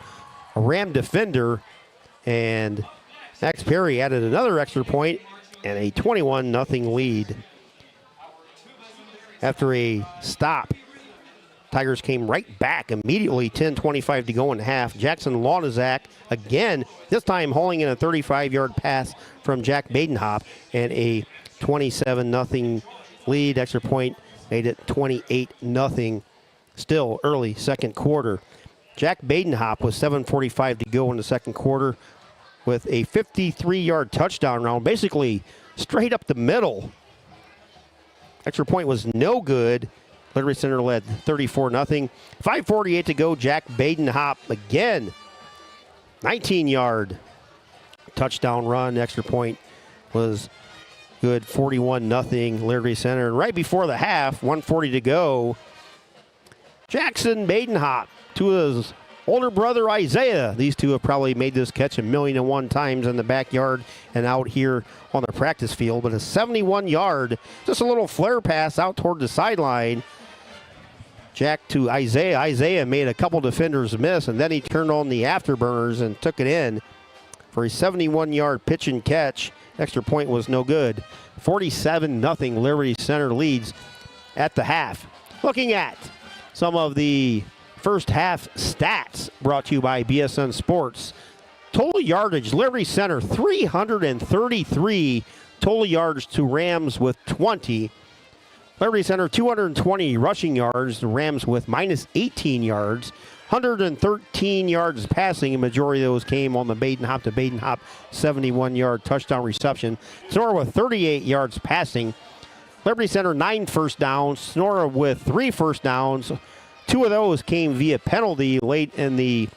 a Ram defender. And Max Perry added another extra point and a 21-0 lead. After a stop, Tigers came right back immediately, 10:25 to go in half. Jackson Lonizak again, this time hauling in a 35-yard pass from Jack Badenhop, and a 27-0 lead. Extra point made it 28-0. Still early second quarter. Jack Badenhop with 7:45 to go in the second quarter with a 53-yard touchdown round, basically straight up the middle. Extra point was no good. Liberty Center led 34-0. 5:48 to go. Jack Badenhop again. 19-yard touchdown run. Extra point was good. 41-0 Liberty Center. And right before the half, 1:40 to go, Jackson Badenhop, two of his older brother Isaiah. These two have probably made this catch 1,000,001 times in the backyard and out here on the practice field. But a 71-yard, just a little flare pass out toward the sideline. Jack to Isaiah. Isaiah made a couple defenders miss, and then he turned on the afterburners and took it in for a 71-yard pitch and catch. Extra point was no good. 47-0 Liberty Center leads at the half. Looking at some of the first half stats brought to you by BSN Sports. Total yardage, Liberty Center 333 total yards to Rams with 20. Liberty Center 220 rushing yards, the Rams with minus 18 yards. 113 yards passing, a majority of those came on the Baden-Hop to Baden-Hop 71-yard touchdown reception. Sonora with 38 yards passing. Liberty Center 9 first downs, Sonora with 3 first downs. 2 of those came via penalty late in the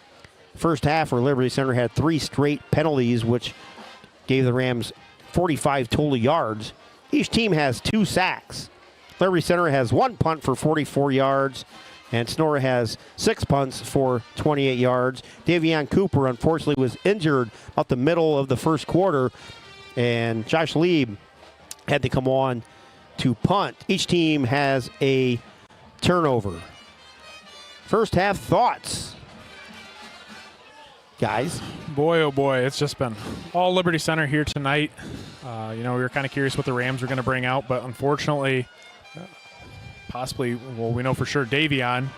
first half, where Liberty Center had 3 straight penalties, which gave the Rams 45 total yards. Each team has 2 sacks. Liberty Center has 1 punt for 44 yards, and Sonora has 6 punts for 28 yards. Davion Cooper, unfortunately, was injured about the middle of the first quarter, and Josh Lieb had to come on to punt. Each team has a turnover. First half thoughts, guys. Boy, oh boy, it's just been all Liberty Center here tonight. We were kind of curious what the Rams were going to bring out, but unfortunately, we know for sure Davion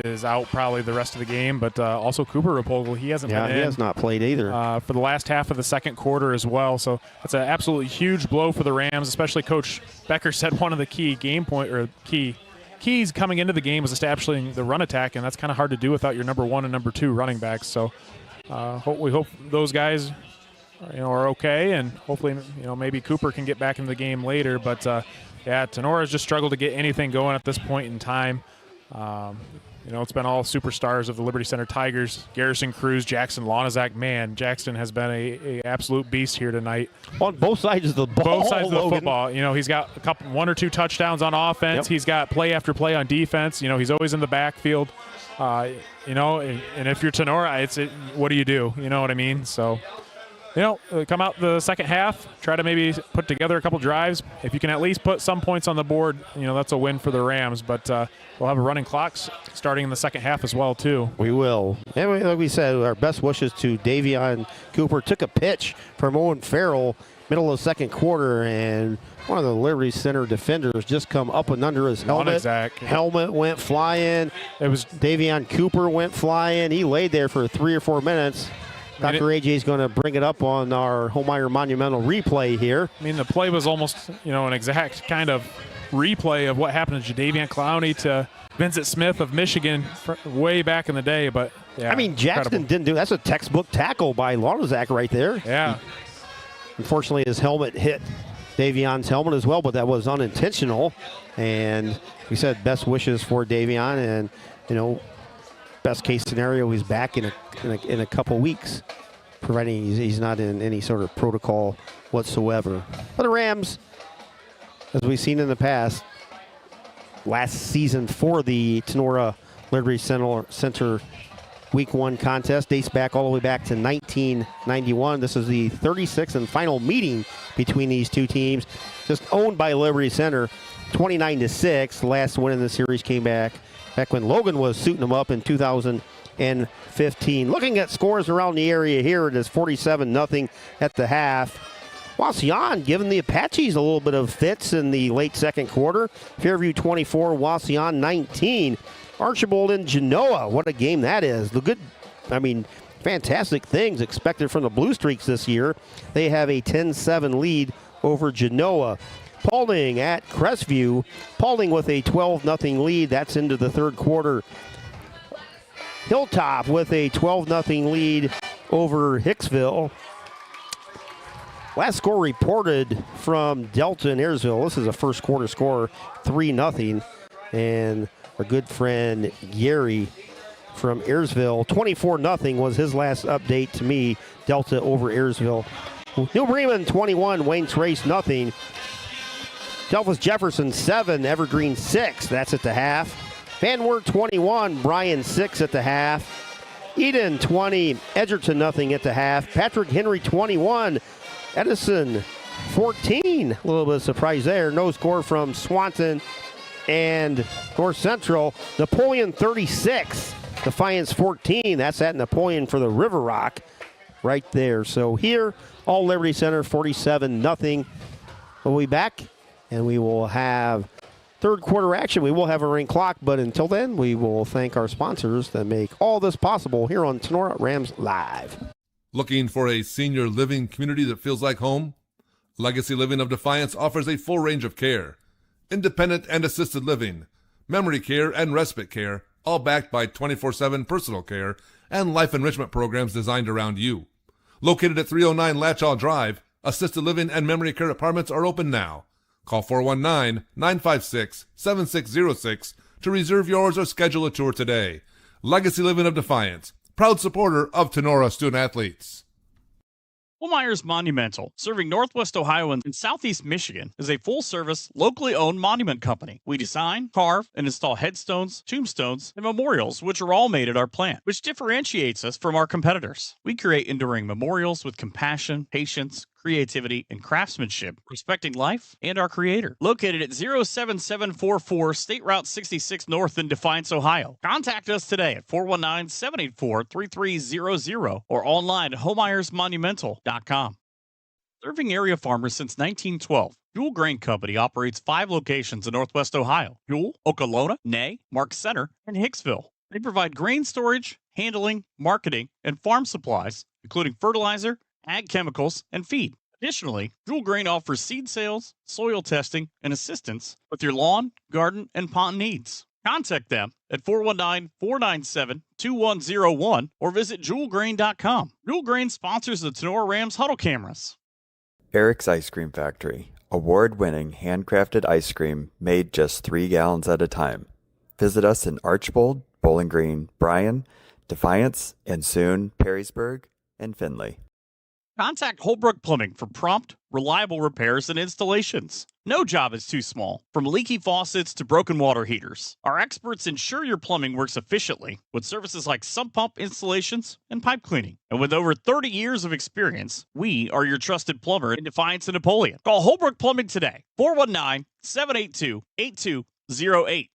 is out probably the rest of the game, but also Cooper Rapogel, he hasn't been in. He has not played either. For the last half of the second quarter as well, so that's an absolutely huge blow for the Rams, especially Coach Becker said one of the keys coming into the game was establishing the run attack, and that's kind of hard to do without your number 1 and number 2 running backs. So we hope those guys are okay, and hopefully maybe Cooper can get back in the game later. But Tenora's just struggled to get anything going at this point in time. It's been all superstars of the Liberty Center Tigers. Garrison Cruz, Jackson Lonizak. Man, Jackson has been a absolute beast here tonight. On both sides of the ball. Both sides of the football. He's got 1 or 2 touchdowns on offense. Yep. He's got play after play on defense. He's always in the backfield. And if you're Tenora, what do you do? You know what I mean? So, come out the second half, try to maybe put together a couple drives. If you can at least put some points on the board, that's a win for the Rams. But we'll have a running clock starting in the second half as well, too. We will. And like we said, our best wishes to Davion Cooper. Took a pitch from Owen Farrell, middle of the second quarter, and one of the Liberty Center defenders just come up and under his helmet. Helmet went flying. It was Davion Cooper went flying. He laid there for 3 or 4 minutes. Dr. AJ is going to bring it up on our Homeyer Monumental replay here. The play was almost, an exact kind of replay of what happened to Jadeveon Clowney to Vincent Smith of Michigan way back in the day. But Jackson didn't do that's a textbook tackle by Lonizak right there. Yeah. Unfortunately, his helmet hit Davion's helmet as well, but that was unintentional. And we said best wishes for Davion, and best case scenario, he's back in a couple weeks, providing he's not in any sort of protocol whatsoever. But the Rams, as we've seen in the past, last season for the Tenora Liberty Center Week 1 contest dates back all the way back to 1991. This is the 36th and final meeting between these two teams, just owned by Liberty Center, 29-6. The last win in the series came back when Logan was suiting them up in 2015. Looking at scores around the area here, it is 47-0 at the half. Wauseon giving the Apaches a little bit of fits in the late second quarter. Fairview 24, Wauseon 19. Archibald and Genoa, what a game that is. Fantastic things expected from the Blue Streaks this year. They have a 10-7 lead over Genoa. Paulding at Crestview. Paulding with a 12-0 lead. That's into the third quarter. Hilltop with a 12-0 lead over Hicksville. Last score reported from Delta and Ayersville. This is a first quarter score, 3-0. And our good friend Gary from Ayersville, 24-0 was his last update to me. Delta over Ayersville. New Bremen 21, Wayne Trace 0. Delphus Jefferson 7, Evergreen 6. That's at the half. Van Wert 21, Bryan 6 at the half. Eden 20, Edgerton nothing at the half. Patrick Henry 21, Edison 14. A little bit of surprise there. No score from Swanton and North Central. Napoleon 36, Defiance 14. That's at Napoleon for the River Rock right there. So here, all Liberty Center 47-0. We'll be back and we will have third quarter action. We will have a ring clock, but until then, we will thank our sponsors that make all this possible here on Tenora Rams Live. Looking for a senior living community that feels like home? Legacy Living of Defiance offers a full range of care. Independent and assisted living, memory care and respite care, all backed by 24/7 personal care and life enrichment programs designed around you. Located at 309 Latchaw Drive, assisted living and memory care apartments are open now. Call 419-956-7606 to reserve yours or schedule a tour today. Legacy Living of Defiance, proud supporter of Tenora student athletes. Holmeyer's Monumental, serving Northwest Ohio and Southeast Michigan, is a full-service, locally owned monument company. We design, carve, and install headstones, tombstones, and memorials, which are all made at our plant, which differentiates us from our competitors. We create enduring memorials with compassion, patience, creativity, and craftsmanship, respecting life and our creator. Located at 07744 State Route 66 North in Defiance, Ohio. Contact us today at 419-784-3300 or online at homeyersmonumental.com. Serving area farmers since 1912, Jewel Grain Company operates 5 locations in Northwest Ohio: Jewel, Okolona, Ney, Mark Center, and Hicksville. They provide grain storage, handling, marketing, and farm supplies, including fertilizer, ag chemicals, and feed. Additionally, Jewel Grain offers seed sales, soil testing, and assistance with your lawn, garden, and pond needs. Contact them at 419-497-2101 or visit jewelgrain.com. Jewel Grain sponsors the Tenora Rams Huddle Cameras. Eric's Ice Cream Factory, award-winning handcrafted ice cream made just 3 gallons at a time. Visit us in Archbold, Bowling Green, Bryan, Defiance, and soon Perrysburg and Findlay. Contact Holbrook Plumbing for prompt, reliable repairs and installations. No job is too small, from leaky faucets to broken water heaters. Our experts ensure your plumbing works efficiently with services like sump pump installations and pipe cleaning. And with over 30 years of experience, we are your trusted plumber in Defiance and Napoleon. Call Holbrook Plumbing today, 419-782-8208.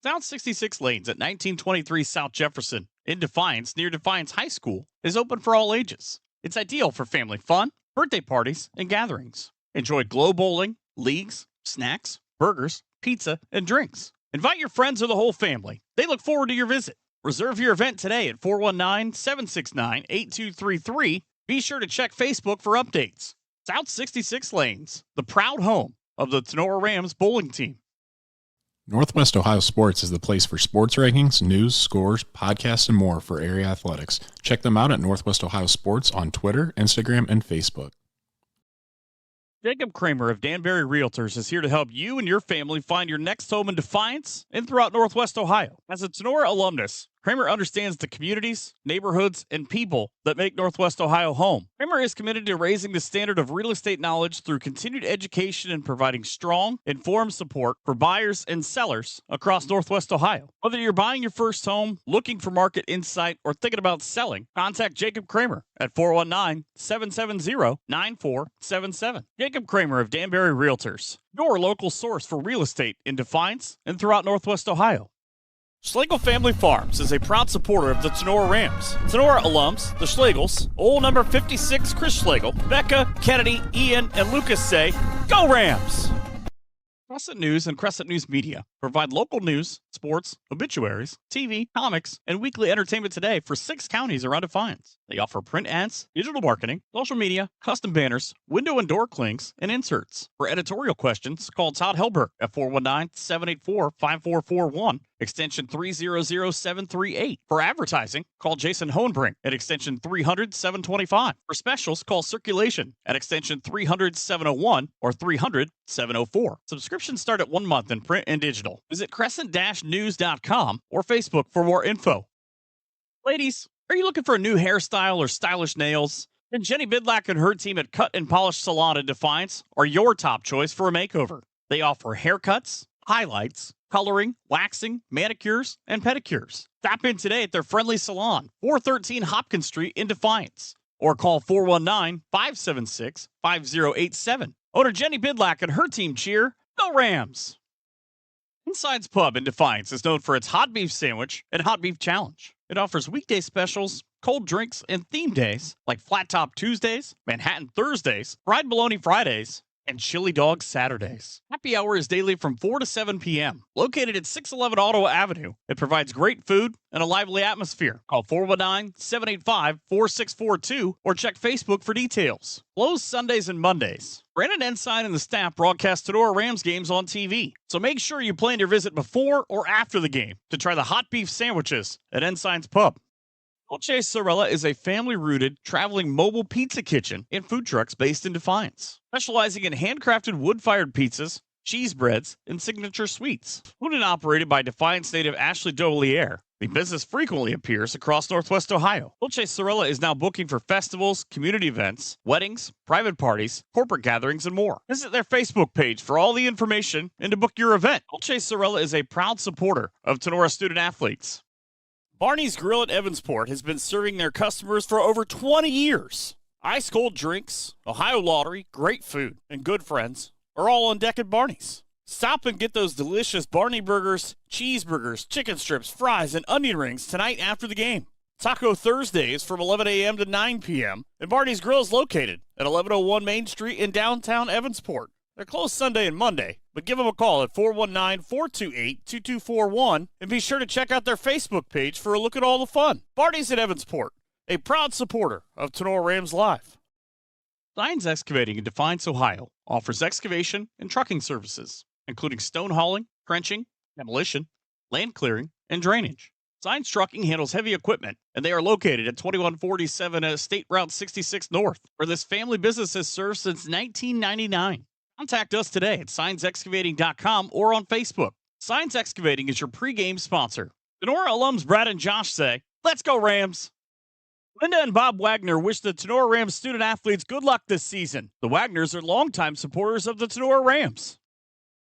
South 66 Lanes at 1923 South Jefferson in Defiance, near Defiance High School, is open for all ages. It's ideal for family fun, birthday parties, and gatherings. Enjoy glow bowling, leagues, snacks, burgers, pizza, and drinks. Invite your friends or the whole family. They look forward to your visit. Reserve your event today at 419-769-8233. Be sure to check Facebook for updates. South 66 Lanes, the proud home of the Tenora Rams bowling team. Northwest Ohio Sports is the place for sports rankings, news, scores, podcasts, and more for area athletics. Check them out at Northwest Ohio Sports on Twitter, Instagram, and Facebook. Jacob Kramer of Danbury Realtors is here to help you and your family find your next home in Defiance and throughout Northwest Ohio. As a Tenora alumnus, Kramer understands the communities, neighborhoods, and people that make Northwest Ohio home. Kramer is committed to raising the standard of real estate knowledge through continued education and providing strong, informed support for buyers and sellers across Northwest Ohio. Whether you're buying your first home, looking for market insight, or thinking about selling, contact Jacob Kramer at 419-770-9477. Jacob Kramer of Danbury Realtors, your local source for real estate in Defiance and throughout Northwest Ohio. Schlegel Family Farms is a proud supporter of the Tenora Rams. Tenora alums, the Schlegels, old number 56 Chris Schlegel, Becca, Kennedy, Ian, and Lucas say, "Go Rams!" Crescent News and Crescent News Media provide local news, sports, obituaries, TV, comics, and weekly entertainment today for 6 counties around Defiance. They offer print ads, digital marketing, social media, custom banners, window and door clings, and inserts. For editorial questions, call Todd Helberg at 419-784-5441, extension 300738. For advertising, call Jason Hohenbrink at extension 300-725. For specials, call Circulation at extension 300-701 or 300-704. Subscriptions start at 1 month in print and digital. Visit crescent-news.com or Facebook for more info. Ladies, are you looking for a new hairstyle or stylish nails? Then Jenny Bidlack and her team at Cut and Polish Salon in Defiance are your top choice for a makeover. They offer haircuts, highlights, coloring, waxing, manicures, and pedicures. Stop in today at their friendly salon, 413 Hopkins Street in Defiance, or call 419-576-5087. Owner Jenny Bidlack and her team cheer, Go Rams! Inside's Pub in Defiance is known for its hot beef sandwich and hot beef challenge. It offers weekday specials, cold drinks, and theme days like Flat Top Tuesdays, Manhattan Thursdays, Fried Bologna Fridays, and Chili Dog Saturdays. Happy hour is daily from 4 to 7 p.m. Located at 611 Ottawa Avenue, it provides great food and a lively atmosphere. Call 419-785-4642 or check Facebook for details. Closed Sundays and Mondays. Brandon Ensign and the staff broadcast Tenora Rams games on TV, so make sure you plan your visit before or after the game to try the hot beef sandwiches at Ensign's Pub. Dolce Sorella is a family-rooted, traveling mobile pizza kitchen and food trucks based in Defiance, specializing in handcrafted wood-fired pizzas, cheese breads, and signature sweets. Owned and operated by Defiance native Ashley Doliere, the business frequently appears across Northwest Ohio. Dolce Sorella is now booking for festivals, community events, weddings, private parties, corporate gatherings, and more. Visit their Facebook page for all the information and to book your event. Dolce Sorella is a proud supporter of Tenora student athletes. Barney's Grill at Evansport has been serving their customers for over 20 years. Ice cold drinks, Ohio lottery, great food, and good friends are all on deck at Barney's. Stop and get those delicious Barney burgers, cheeseburgers, chicken strips, fries, and onion rings tonight after the game. Taco Thursdays from 11 a.m. to 9 p.m. And Barney's Grill is located at 1101 Main Street in downtown Evansport. They're closed Sunday and Monday, but give them a call at 419-428-2241 and be sure to check out their Facebook page for a look at all the fun. Barney's at Evansport, a proud supporter of Tenora Rams Live. Steins Excavating in Defiance, Ohio offers excavation and trucking services, including stone hauling, trenching, demolition, land clearing, and drainage. Steins Trucking handles heavy equipment, and they are located at 2147 State Route 66 North, where this family business has served since 1999. Contact us today at signsexcavating.com or on Facebook. Signs Excavating is your pregame sponsor. Tenora alums Brad and Josh say, Let's go Rams! Linda and Bob Wagner wish the Tenora Rams student athletes good luck this season. The Wagners are longtime supporters of the Tenora Rams.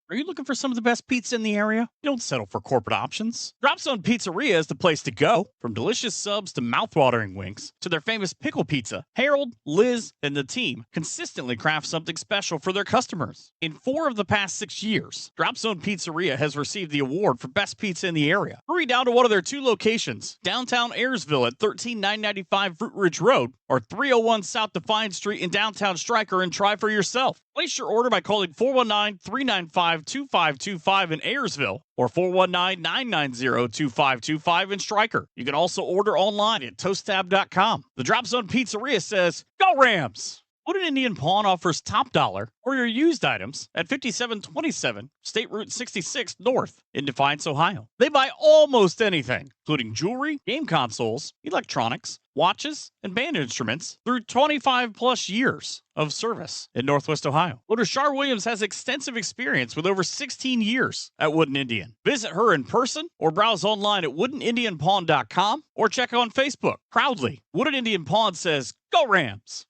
Are you looking for some of the best pizza in the area? You don't settle for corporate options. Drop Zone Pizzeria is the place to go. From delicious subs to mouth-watering wings to their famous pickle pizza, Harold, Liz, and the team consistently craft something special for their customers. In 4 of the past 6 years, Drop Zone Pizzeria has received the award for best pizza in the area. Hurry down to one of their 2 locations, downtown Ayersville at 13995 Fruit Ridge Road or 301 South Defiance Street in downtown Stryker and try for yourself. Place your order by calling 419-395-2525 in Ayersville or 419-990-2525 in Stryker. You can also order online at toasttab.com. The Drop Zone Pizzeria says, Go Rams! Wooden Indian Pawn offers top dollar for your used items at 5727 State Route 66 North in Defiance, Ohio. They buy almost anything, including jewelry, game consoles, electronics, watches, and band instruments through 25-plus years of service in Northwest Ohio. Owner Shar Williams has extensive experience with over 16 years at Wooden Indian. Visit her in person or browse online at woodenindianpawn.com or check on Facebook. Proudly, Wooden Indian Pawn says, Go Rams!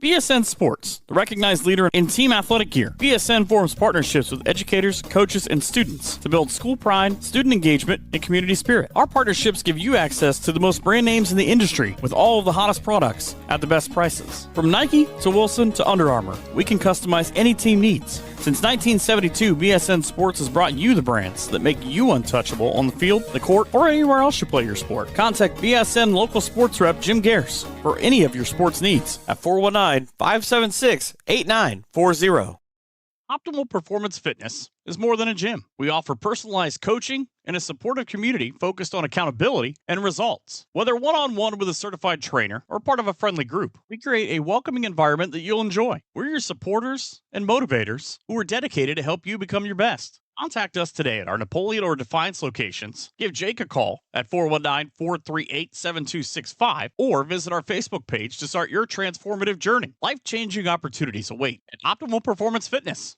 BSN Sports, the recognized leader in team athletic gear. BSN forms partnerships with educators, coaches, and students to build school pride, student engagement, and community spirit. Our partnerships give you access to the most brand names in the industry with all of the hottest products at the best prices. From Nike to Wilson to Under Armour, we can customize any team needs. Since 1972, BSN Sports has brought you the brands that make you untouchable on the field, the court, or anywhere else you play your sport. Contact BSN local sports rep Jim Garris for any of your sports needs at 419-576-8940. Optimal Performance Fitness is more than a gym. We offer personalized coaching and a supportive community focused on accountability and results. Whether one-on-one with a certified trainer or part of a friendly group, we create a welcoming environment that you'll enjoy. We're your supporters and motivators who are dedicated to help you become your best. Contact us today at our Napoleon or Defiance locations. Give Jake a call at 419-438-7265 or visit our Facebook page to start your transformative journey. Life-changing opportunities await at Optimal Performance Fitness.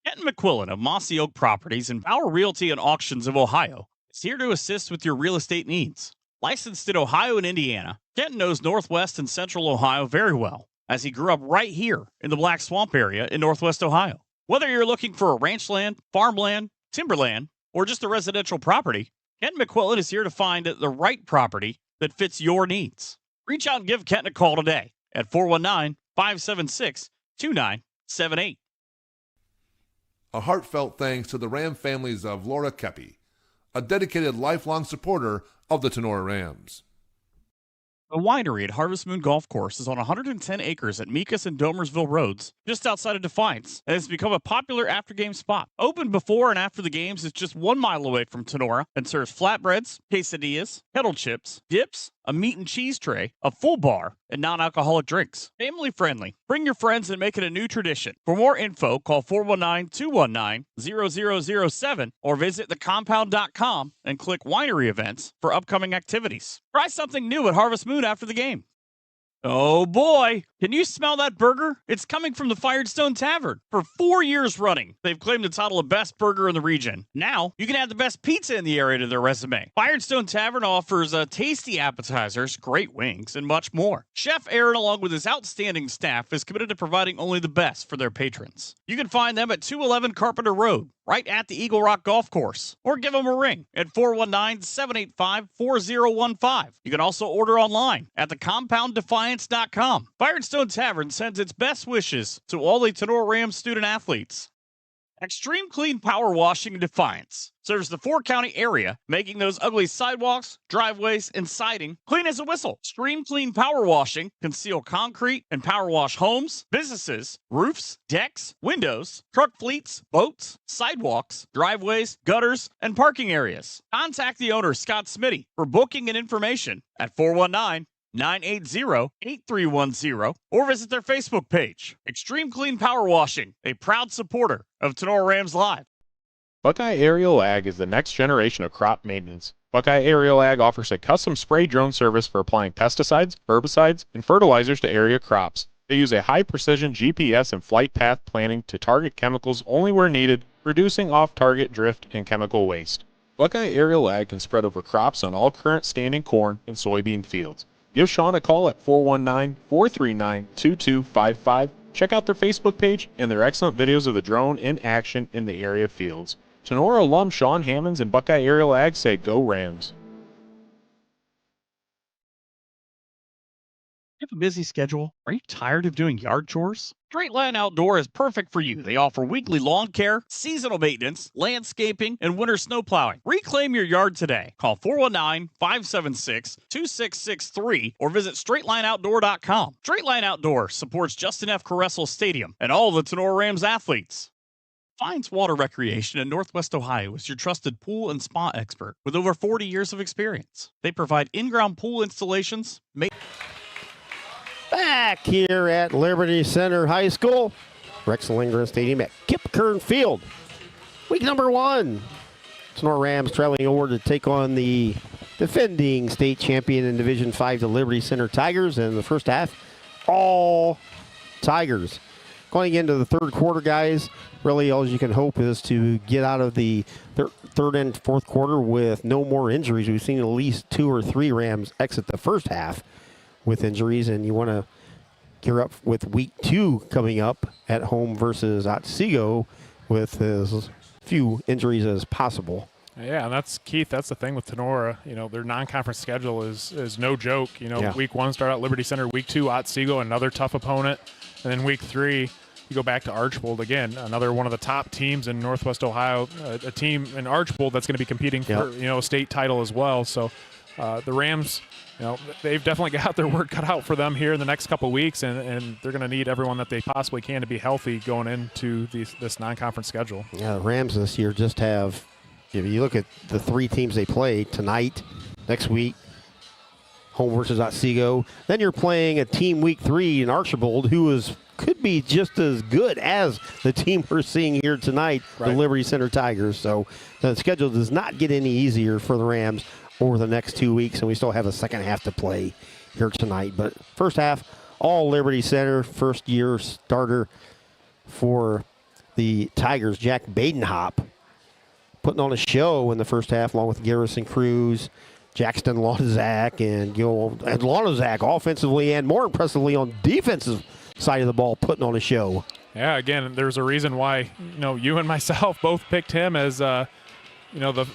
Kenton McQuillan of Mossy Oak Properties and Bauer Realty and Auctions of Ohio is here to assist with your real estate needs. Licensed in Ohio and Indiana, Kenton knows Northwest and Central Ohio very well, as he grew up right here in the Black Swamp area in Northwest Ohio. Whether you're looking for a ranch land, farmland, timberland, or just a residential property, Kent McQuillan is here to find the right property that fits your needs. Reach out and give Kent a call today at 419-576-2978. A heartfelt thanks to the Ram families of Laura Kepi, a dedicated lifelong supporter of the Tenora Rams. The winery at Harvest Moon Golf Course is on 110 acres at Meekus and Domersville Roads, just outside of Defiance, and has become a popular after-game spot. Open before and after the games, it's just 1 mile away from Tenora and serves flatbreads, quesadillas, kettle chips, dips, a meat and cheese tray, a full bar, and non-alcoholic drinks. Family friendly. Bring your friends and make it a new tradition. For more info, call 419-219-0007 or visit thecompound.com and click winery events for upcoming activities. Try something new at Harvest Moon after the game. Oh boy, can you smell that burger? It's coming from the Firestone Tavern. For 4 years running, they've claimed the title of best burger in the region. Now, you can add the best pizza in the area to their resume. Firestone Tavern offers tasty appetizers, great wings, and much more. Chef Aaron, along with his outstanding staff, is committed to providing only the best for their patrons. You can find them at 211 Carpenter Road, right at the Eagle Rock Golf Course, or give them a ring at 419-785-4015. You can also order online at thecompounddefiance.com. Firestone Tavern sends its best wishes to all the Tenora Rams student athletes. Extreme Clean Power Washing in Defiance serves the 4-county area, making those ugly sidewalks, driveways, and siding clean as a whistle. Extreme Clean Power Washing can seal concrete and power wash homes, businesses, roofs, decks, windows, truck fleets, boats, sidewalks, driveways, gutters, and parking areas. Contact the owner, Scott Smitty, for booking and information at 419-980-8310 or visit their Facebook page. Extreme Clean Power Washing, a proud supporter of Tenora Rams Live. Buckeye Aerial Ag is the next generation of crop maintenance. Buckeye Aerial Ag offers a custom spray drone service for applying pesticides, herbicides, and fertilizers to area crops. They use a high-precision GPS and flight path planning to target chemicals only where needed, reducing off-target drift and chemical waste. Buckeye Aerial Ag can spread over crops on all current standing corn and soybean fields. Give Sean a call at 419-439-2255. Check out their Facebook page and their excellent videos of the drone in action in the area fields. Tenora alum Sean Hammonds and Buckeye Aerial Ag say go Rams. You have a busy schedule? Are you tired of doing yard chores? Straight Line Outdoor is perfect for you. They offer weekly lawn care, seasonal maintenance, landscaping, and winter snow plowing. Reclaim your yard today. Call 419-576-2663 or visit straightlineoutdoor.com. Straight Line Outdoor supports Justin F. Caressel Stadium and all the Tenora Rams athletes. Fines Water Recreation in Northwest Ohio is your trusted pool and spa expert with over 40 years of experience. They provide in-ground pool installations, Back here at Liberty Center High School, Rex Lindgren Stadium at Kip Kern Field. Week number 1. Tenora Rams traveling over to take on the defending state champion in Division 5, the Liberty Center Tigers. And in the first half, all Tigers. Going into the third quarter, guys, really all you can hope is to get out of the third and fourth quarter with no more injuries. We've seen at least 2 or 3 Rams exit the first half with injuries, and you want to gear up with week 2 coming up at home versus Otsego with as few injuries as possible. Yeah, and that's Keith. That's the thing with Tenora. You know, their non-conference schedule is no joke. You know, Week 1 start out Liberty Center. Week 2 Otsego, another tough opponent, and then week 3 you go back to Archbold again, another one of the top teams in Northwest Ohio. A team in Archbold that's going to be competing for a state title as well. So the Rams, they've definitely got their work cut out for them here in the next couple of weeks, and they're going to need everyone that they possibly can to be healthy going into this non-conference schedule. Yeah, the Rams this year just have, if you look at the 3 teams they play tonight, next week, home versus Otsego, then you're playing a team week 3 in Archbold who could be just as good as the team we're seeing here tonight, the Liberty Center Tigers. So the schedule does not get any easier for the Rams over the next 2 weeks, and we still have a second half to play here tonight. But first half, all Liberty Center, first-year starter for the Tigers, Jack Badenhop, putting on a show in the first half along with Garrison Cruz, Jackson Lonozak, and Lonozak offensively and more impressively on defensive side of the ball, putting on a show. Yeah, again, there's a reason why, you and myself both picked him as, the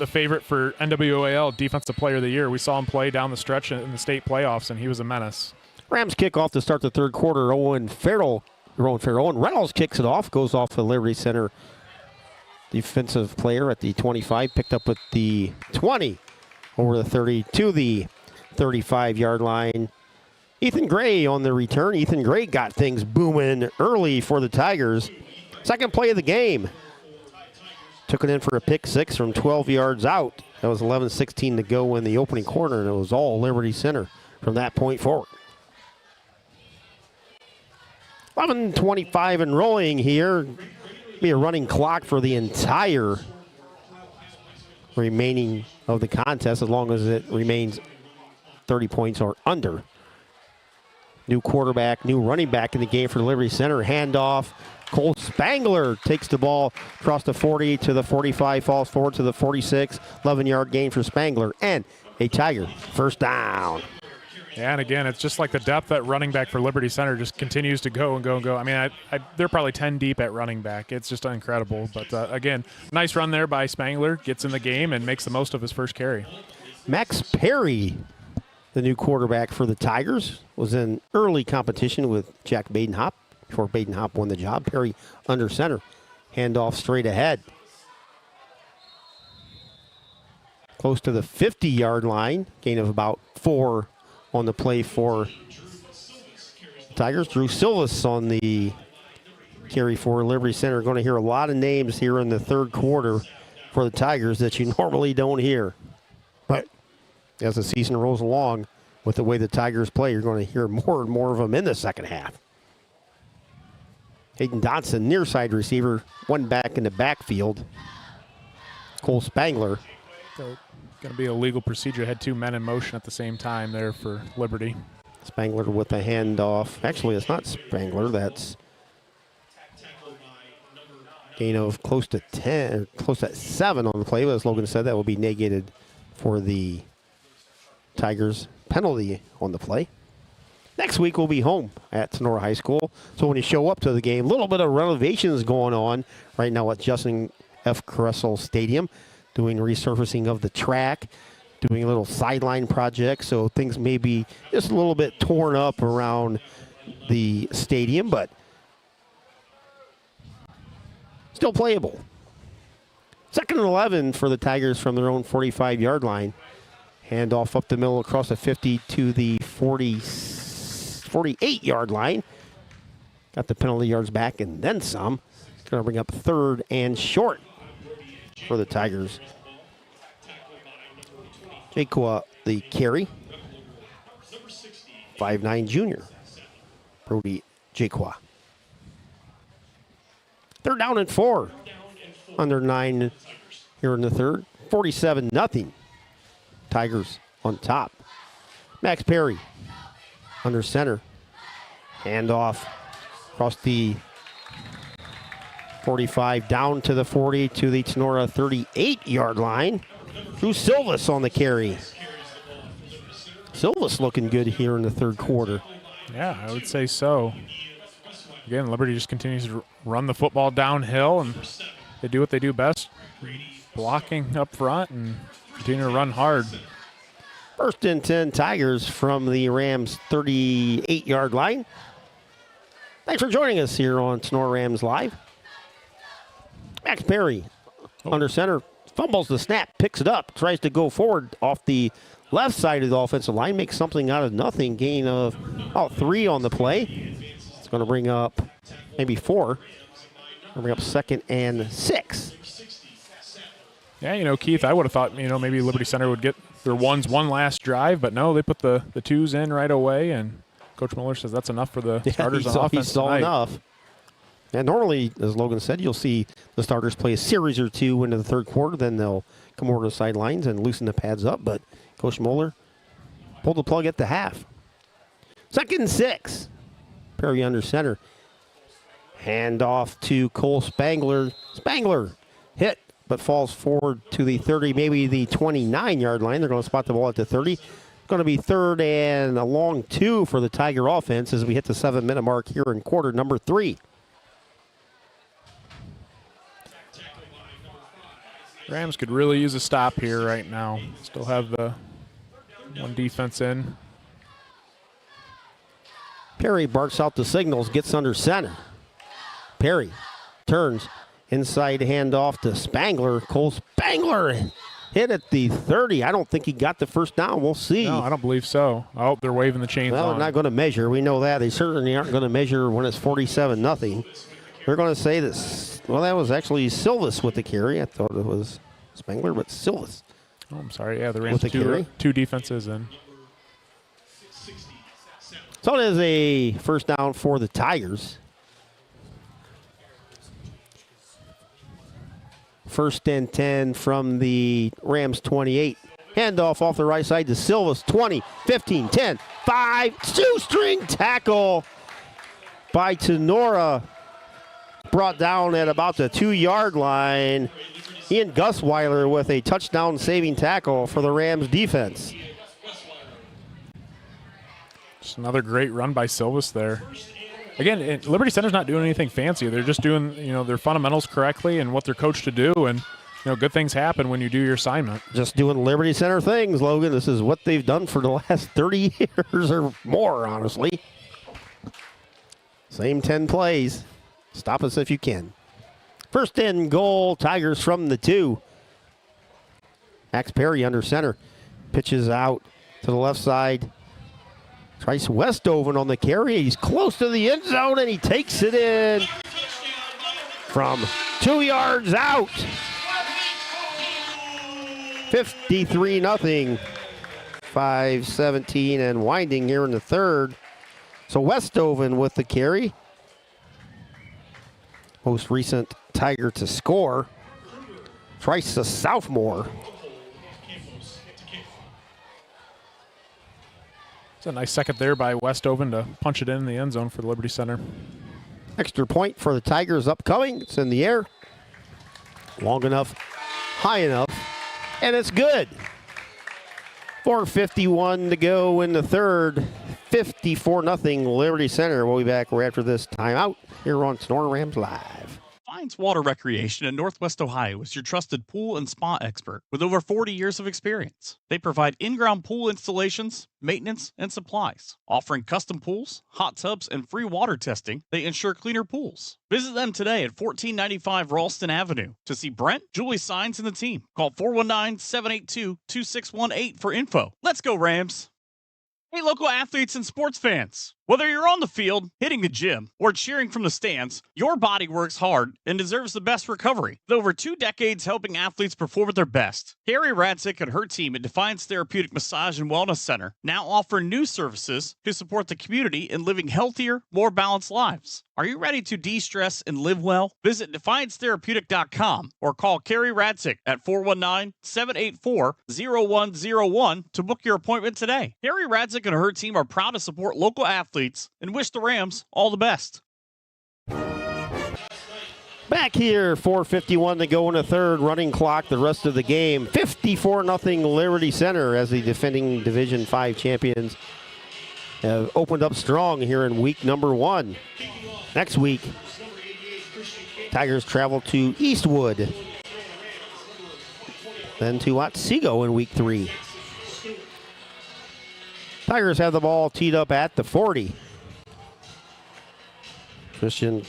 favorite for NWAL Defensive Player of the Year. We saw him play down the stretch in the state playoffs, and he was a menace. Rams kick off to start the third quarter. Owen Reynolds kicks it off, goes off the Liberty Center defensive player at the 25, picked up with the 20 over the 30 to the 35-yard line. Ethan Gray on the return. Ethan Gray got things booming early for the Tigers. Second play of the game. Took it in for a pick six from 12 yards out. That was 11:16 to go in the opening quarter, and it was all Liberty Center from that point forward. 11:25 and rolling here. Be a running clock for the entire remaining of the contest as long as it remains 30 points or under. New quarterback, new running back in the game for Liberty Center. Handoff. Cole Spangler takes the ball across the 40 to the 45, falls forward to the 46. 11-yard gain for Spangler and a Tiger first down. Yeah, and again, it's just like the depth at running back for Liberty Center just continues to go and go and go. I mean, they're probably 10 deep at running back. It's just incredible. But again, nice run there by Spangler. Gets in the game and makes the most of his first carry. Max Perry, the new quarterback for the Tigers, was in early competition with Jack Badenhop before Badenhop won the job. Perry under center. Handoff straight ahead. Close to the 50-yard line. Gain of about 4 on the play for Tigers. Drew Silvas on the carry for Liberty Center. Going to hear a lot of names here in the third quarter for the Tigers that you normally don't hear. But as the season rolls along, with the way the Tigers play, you're going to hear more and more of them in the second half. Hayden Dotson, near side receiver, one back in the backfield. Cole Spangler. Going to be a legal procedure. Had 2 men in motion at the same time there for Liberty. Spangler with a handoff. Actually, it's not Spangler. That's gain of close to 10, close to 7 on the play. But as Logan said, that will be negated for the Tigers penalty on the play. Next week we'll be home at Sonora High School. So when you show up to the game, a little bit of renovations going on right now at Justin F. Caressel Stadium, doing resurfacing of the track, doing a little sideline project. So things may be just a little bit torn up around the stadium, but still playable. Second and 11 for the Tigers from their own 45-yard line. Handoff up the middle across the 50 to the 48-yard line. Got the penalty yards back and then some. Going to bring up third and short for the Tigers. Jakua, the carry. 5'9" junior. Brody Jakua. Third down and 4. Under 9 here in the third. 47-0. Tigers on top. Max Perry under center. Handoff across the 45 down to the 40 to the Sonora 38-yard line. Drew Silvas on the carry. Silvas looking good here in the third quarter. Yeah, I would say so. Again, Liberty just continues to run the football downhill, and they do what they do best, blocking up front and continue to run hard. First and 10 Tigers from the Rams 38-yard line. Thanks for joining us here on Sonora Rams Live. Max Perry under center, fumbles the snap, picks it up, tries to go forward off the left side of the offensive line, makes something out of nothing, gain of about 3 on the play. It's going to bring up maybe 4. Going to bring up 2nd and 6. Yeah, Keith, I would have thought, maybe Liberty Center would get their one last drive, but no, they put the 2s in right away, and Coach Miller says that's enough for the starters on offense. He saw enough. And normally, as Logan said, you'll see the starters play a series or 2 into the third quarter, then they'll come over to the sidelines and loosen the pads up, but Coach Mueller pulled the plug at the half. 2nd and 6. Perry under center. Hand off to Cole Spangler. Spangler hit, but falls forward to the 30, maybe the 29-yard line. They're going to spot the ball at the 30. It's going to be 3rd and a long 2 for the Tiger offense as we hit the 7-minute mark here in quarter number 3. Rams could really use a stop here right now. Still have the one defense in. Perry barks out the signals, gets under center. Perry turns inside handoff to Spangler. Cole Spangler hit at the 30. I don't think he got the first down. We'll see. No, I don't believe so. Oh, they're waving the chains Well, on. they're not going to measure. We know that. They certainly aren't going to measure when it's 47-0. They're going to say this. Well, that was actually Silvis with the carry. I thought it was Spangler, but Silvis. Oh, I'm sorry. Yeah, the Rams With the carry? two defenses in. So it is a first down for the Tigers. First and 10 from the Rams 28. Handoff off the right side to Silvas. 20, 15, 10, 5. Shoestring tackle by Tenora. Brought down at about the 2-yard line. Ian Gusweiler with a touchdown saving tackle for the Rams defense. Just another great run by Silvis there. Again, Liberty Center's not doing anything fancy. They're just doing, their fundamentals correctly and what they're coached to do. And, good things happen when you do your assignment. Just doing Liberty Center things, Logan. This is what they've done for the last 30 years or more, honestly. Same 10 plays. Stop us if you can. First and goal, Tigers from the 2. Max Perry under center. Pitches out to the left side. Trice Westoven on the carry. He's close to the end zone, and he takes it in from 2 yards out. 53-0. 5:17 and winding here in the third. So Westoven with the carry. Most recent Tiger to score. Trice, a sophomore. It's a nice second there by Westoven to punch it in the end zone for the Liberty Center. Extra point for the Tigers upcoming. It's in the air. Long enough, high enough, and it's good. 4:51 to go in the third. 54-0 Liberty Center. We'll be back right after this timeout here on Sonora Rams Live. Fines Water Recreation in Northwest Ohio is your trusted pool and spa expert with over 40 years of experience. They provide in-ground pool installations, maintenance, and supplies. Offering custom pools, hot tubs, and free water testing, they ensure cleaner pools. Visit them today at 1495 Ralston Avenue to see Brent, Julie Sines, and the team. Call 419-782-2618 for info. Let's go, Rams! Hey, local athletes and sports fans. Whether you're on the field, hitting the gym, or cheering from the stands, your body works hard and deserves the best recovery. With over 2 decades helping athletes perform at their best, Carrie Radzik and her team at Defiance Therapeutic Massage and Wellness Center now offer new services to support the community in living healthier, more balanced lives. Are you ready to de-stress and live well? Visit DefianceTherapeutic.com or call Carrie Radzik at 419-784-0101 to book your appointment today. Carrie Radzik and her team are proud to support local athletes and wish the Rams all the best. Back here, 4:51 to go in the third. Running clock the rest of the game. 54-0 Liberty Center as the defending Division 5 champions have opened up strong here in week number 1. Next week, Tigers travel to Eastwood, then to Otsego in week 3. Tigers have the ball teed up at the 40. Christian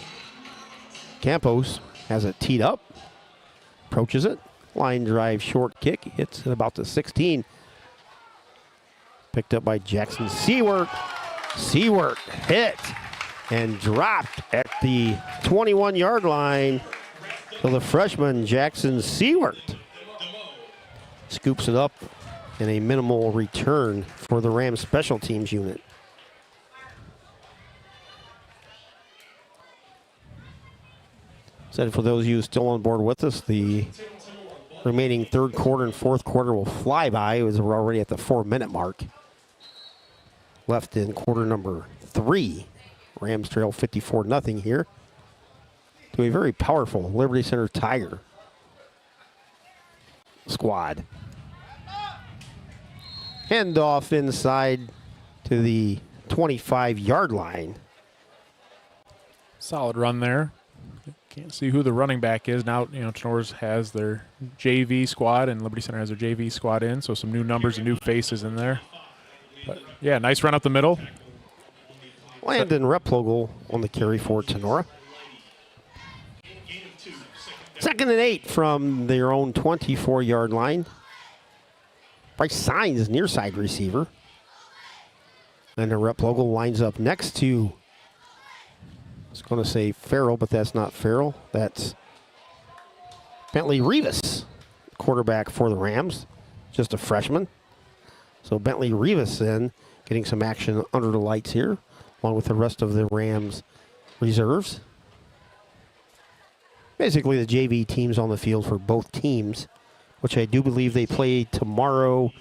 Campos has it teed up, approaches it, line drive short kick, hits at about the 16. Picked up by Jackson Seward. Seward hit and dropped at the 21-yard line. So the freshman Jackson Seward scoops it up in a minimal return for the Rams special teams unit. Said for those of you still on board with us, the remaining third quarter and fourth quarter will fly by as we're already at the 4-minute mark. Left in quarter number 3. Rams trail 54-0 here to a very powerful Liberty Center Tiger squad. Handoff inside to the 25-yard line. Solid run there. Can't see who the running back is now. Tenors has their JV squad and Liberty Center has their JV squad in, so some new numbers and new faces in there. But yeah, nice run up the middle. Landon Replogle on the carry for Tenora. 2nd and 8 from their own 24-yard line. Bryce Signs, near side receiver. And then Replogle lines up next to, I was going to say Farrell, but that's not Farrell. That's Bentley Rivas, quarterback for the Rams, just a freshman. So Bentley Rivas then getting some action under the lights here, along with the rest of the Rams reserves. Basically, the JV teams on the field for both teams, which I do believe they play tomorrow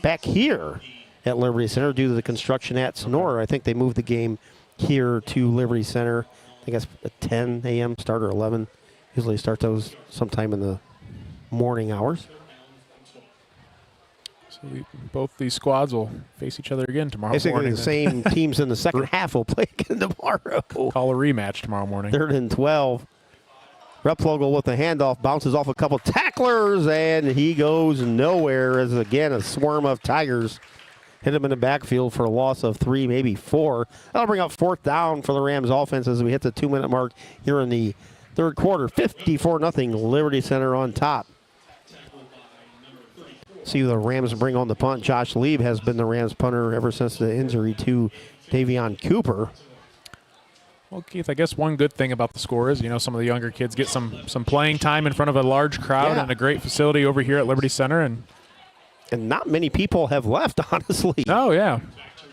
back here at Liberty Center due to the construction at Sonora. I think they moved the game here to Liberty Center. I think that's a 10 a.m. start or 11. Usually start those sometime in the morning hours. So both these squads will face each other again tomorrow Basically morning. the same teams in the second half will play again tomorrow. Call a rematch tomorrow morning. 3rd and 12. Replogle with the handoff, bounces off a couple tacklers, and he goes nowhere as, again, a swarm of Tigers hit him in the backfield for a loss of 3, maybe 4. That'll bring up 4th down for the Rams offense as we hit the 2-minute mark here in the 3rd quarter. 54-0, Liberty Center on top. See the Rams bring on the punt. Josh Lieb has been the Rams punter ever since the injury to Davion Cooper. Well, Keith, I guess one good thing about the score is, some of the younger kids get some playing time in front of a large crowd and a great facility over here at Liberty Center. And not many people have left, honestly. Oh, yeah.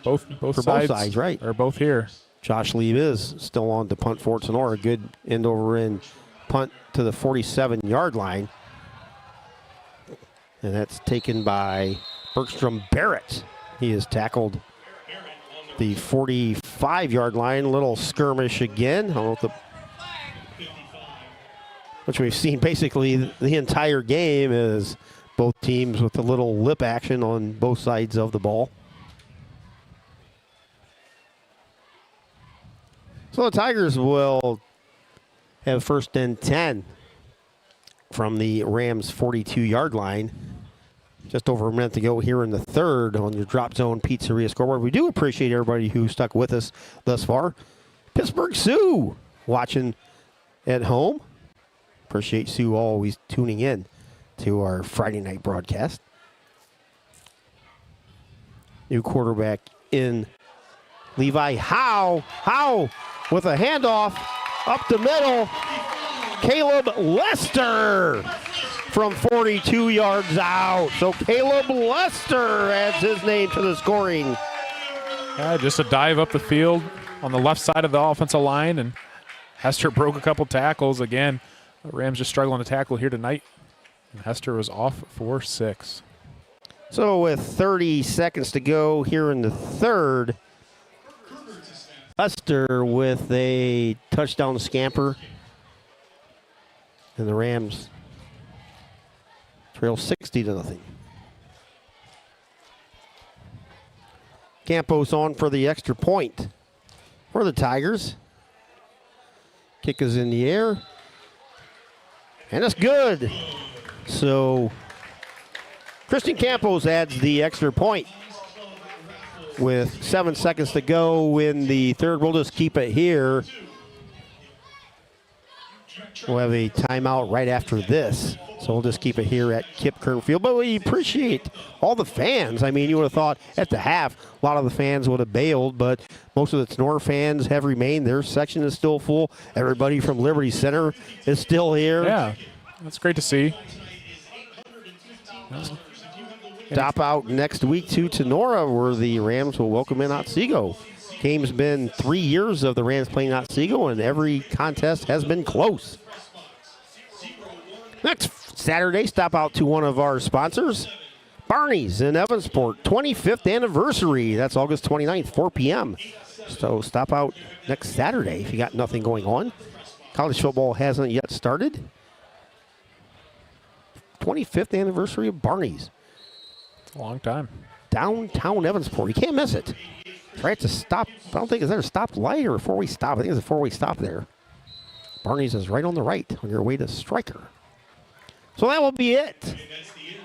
Both sides, right. Are both here. Josh Lieb is still on to punt for Sonora. Good end over end punt to the 47-yard line. And that's taken by Bergstrom Barrett. He is tackled the 45-yard line. Little skirmish again. I don't know which we've seen basically the entire game is both teams with a little lip action on both sides of the ball. So the Tigers will have 1st and 10 from the Rams' 42-yard line. Just over a minute to go here in the 3rd on your Drop Zone Pizzeria scoreboard. We do appreciate everybody who stuck with us thus far. Pittsburgh Sioux watching at home. Appreciate Sioux always tuning in to our Friday night broadcast. New quarterback in Levi Howe. Howe with a handoff up the middle. Caleb Lester from 42 yards out. So Caleb Lester adds his name to the scoring. Yeah, just a dive up the field on the left side of the offensive line, and Hester broke a couple tackles. Again, the Rams just struggling to tackle here tonight. And Hester was off for 6. So with 30 seconds to go here in the 3rd, Hester with a touchdown scamper. And the Rams trail 60-0. Campos on for the extra point for the Tigers. Kick is in the air. And it's good. So Christian Campos adds the extra point. With 7 seconds to go in the 3rd, we'll just keep it here. We'll have a timeout right after this. So we'll just keep it here at Kip Kern Field. But we appreciate all the fans. I mean, you would have thought at the half, a lot of the fans would have bailed, but most of the Tenor fans have remained. Their section is still full. Everybody from Liberty Center is still here. Yeah, that's great to see. Stop out next week to Tenora, where the Rams will welcome in Otsego. Game's been 3 years of the Rams playing Otsego, and every contest has been close. Next Saturday, stop out to one of our sponsors, Barney's in Evansport, 25th anniversary. That's August 29th, 4 p.m. So stop out next Saturday if you got nothing going on. College football hasn't yet started. 25th anniversary of Barney's. It's a long time. Downtown Evansport. You can't miss it. Right to stop. I don't think is there a stop light or a 4-way stop. I think it's a 4-way stop there. Barney's is right on the right on your way to Stryker. So that will be it.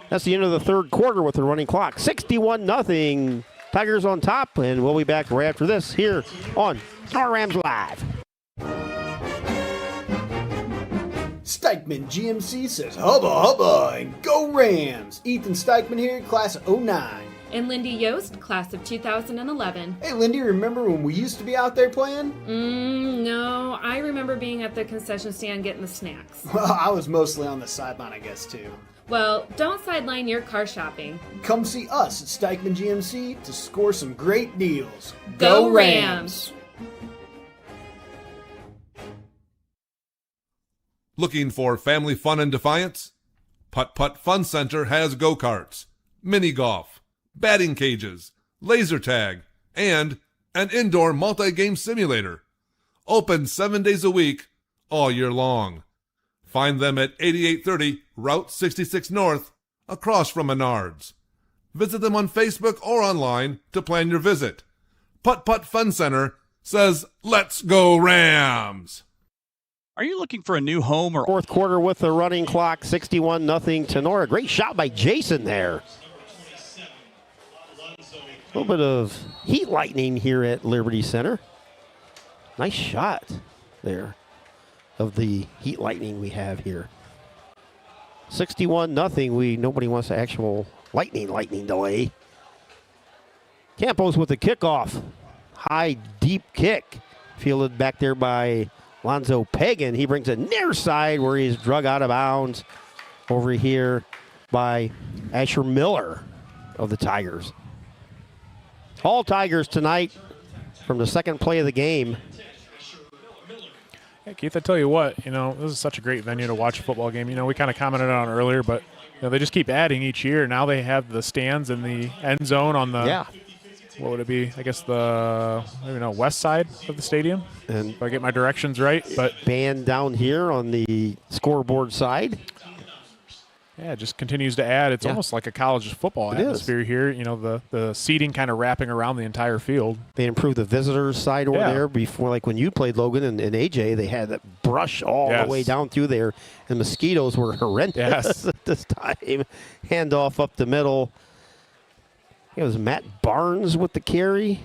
That's the end of the third quarter with the running clock. 61-0. Tigers on top, and we'll be back right after this here on Snor Rams Live. Stikeman GMC says hubba hubba and go Rams. Ethan Stikeman here, class of 09. And Lindy Yost, class of 2011. Hey Lindy, remember when we used to be out there playing? No, I remember being at the concession stand getting the snacks. Well, I was mostly on the sideline, I guess, too. Well, don't sideline your car shopping. Come see us at Stikeman GMC to score some great deals. Go Rams! Looking for family fun in Defiance? Putt Putt Fun Center has go-karts, mini golf, batting cages, laser tag, and an indoor multi-game simulator. Open 7 days a week, all year long. Find them at 8830 Route 66 North, across from Menards. Visit them on Facebook or online to plan your visit. Putt Putt Fun Center says, "Let's go Rams!" Are you looking for a new home or Fourth quarter with the running clock, 61-0 Tenora. Great shot by Jason there. A little bit of heat lightning here at Liberty Center. Nice shot there of the heat lightning we have here. 61-0. Nobody wants the actual lightning delay. Campos with the kickoff. High, deep kick. Fielded back there by Lonzo Pagan. He brings it near side where he's drug out of bounds over here by Asher Miller of the Tigers. All Tigers tonight from the second play of the game. Yeah, Keith, I tell you what, this is such a great venue to watch a football game. We kind of commented on it earlier, but they just keep adding each year. Now they have the stands in the end zone on the, what would it be? I guess the west side of the stadium, and if I get my directions right. But band down here on the scoreboard side. Yeah, it just continues to add. It's almost like a college football atmosphere here. The seating kind of wrapping around the entire field. They improved the visitors side over there before, like when you played Logan and AJ, they had that brush all the way down through there. And mosquitoes were horrendous at this time. Handoff up the middle. It was Matt Barnes with the carry,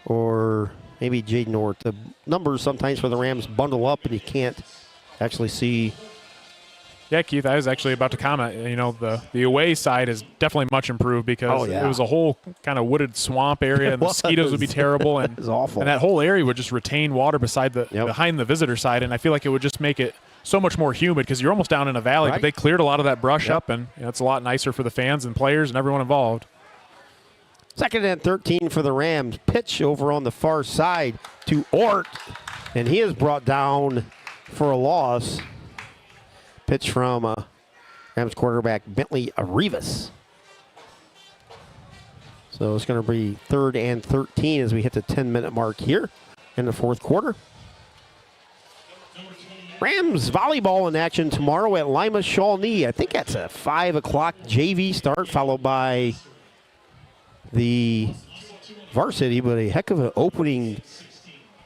or maybe Jaden Orr. The numbers sometimes for the Rams bundle up and you can't actually see. Yeah, Keith, I was actually about to comment. The away side is definitely much improved because it was a whole kind of wooded swamp area, and mosquitoes would be terrible, and it was awful. And that whole area would just retain water behind the visitor side, and I feel like it would just make it so much more humid because you're almost down in a valley. But they cleared a lot of that brush up, and it's a lot nicer for the fans and players and everyone involved. 2nd and 13 for the Rams. Pitch over on the far side to Ort, and he is brought down for a loss. Pitch from Rams quarterback Bentley Arribas. So it's going to be 3rd and 13 as we hit the 10-minute mark here in the fourth quarter. Rams volleyball in action tomorrow at Lima Shawnee. I think that's a 5 o'clock JV start, followed by the varsity, but a heck of an opening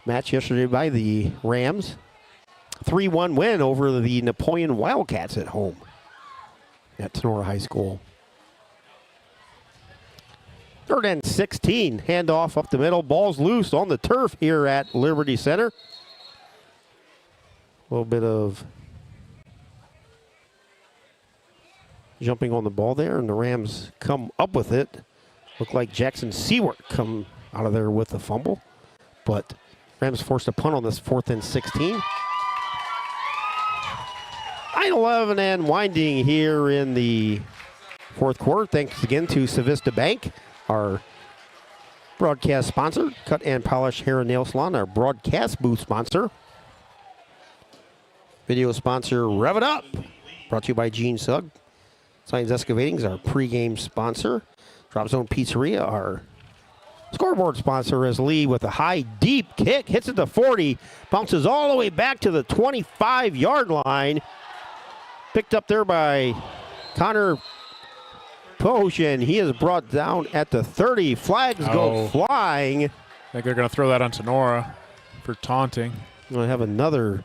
match yesterday by the Rams. 3-1 win over the Napoleon Wildcats at home at Tenora High School. 3rd and 16. Handoff up the middle. Ball's loose on the turf here at Liberty Center. A little bit of jumping on the ball there, and the Rams come up with it. Looked like Jackson Seward come out of there with the fumble, but Rams forced a punt on this 4th and 16. 9-11 and winding here in the fourth quarter. Thanks again to Civista Bank, our broadcast sponsor. Cut and Polish Hair and Nail Salon, our broadcast booth sponsor. Video sponsor, Rev It Up, brought to you by Gene Sugg. Science Excavating is our pregame sponsor. Drop Zone Pizzeria, our scoreboard sponsor, is Lee with a high, deep kick. Hits it to 40, bounces all the way back to the 25-yard line. Picked up there by Connor Potion. He is brought down at the 30. Flags go flying. I think they're going to throw that on Tenora for taunting. We'll have another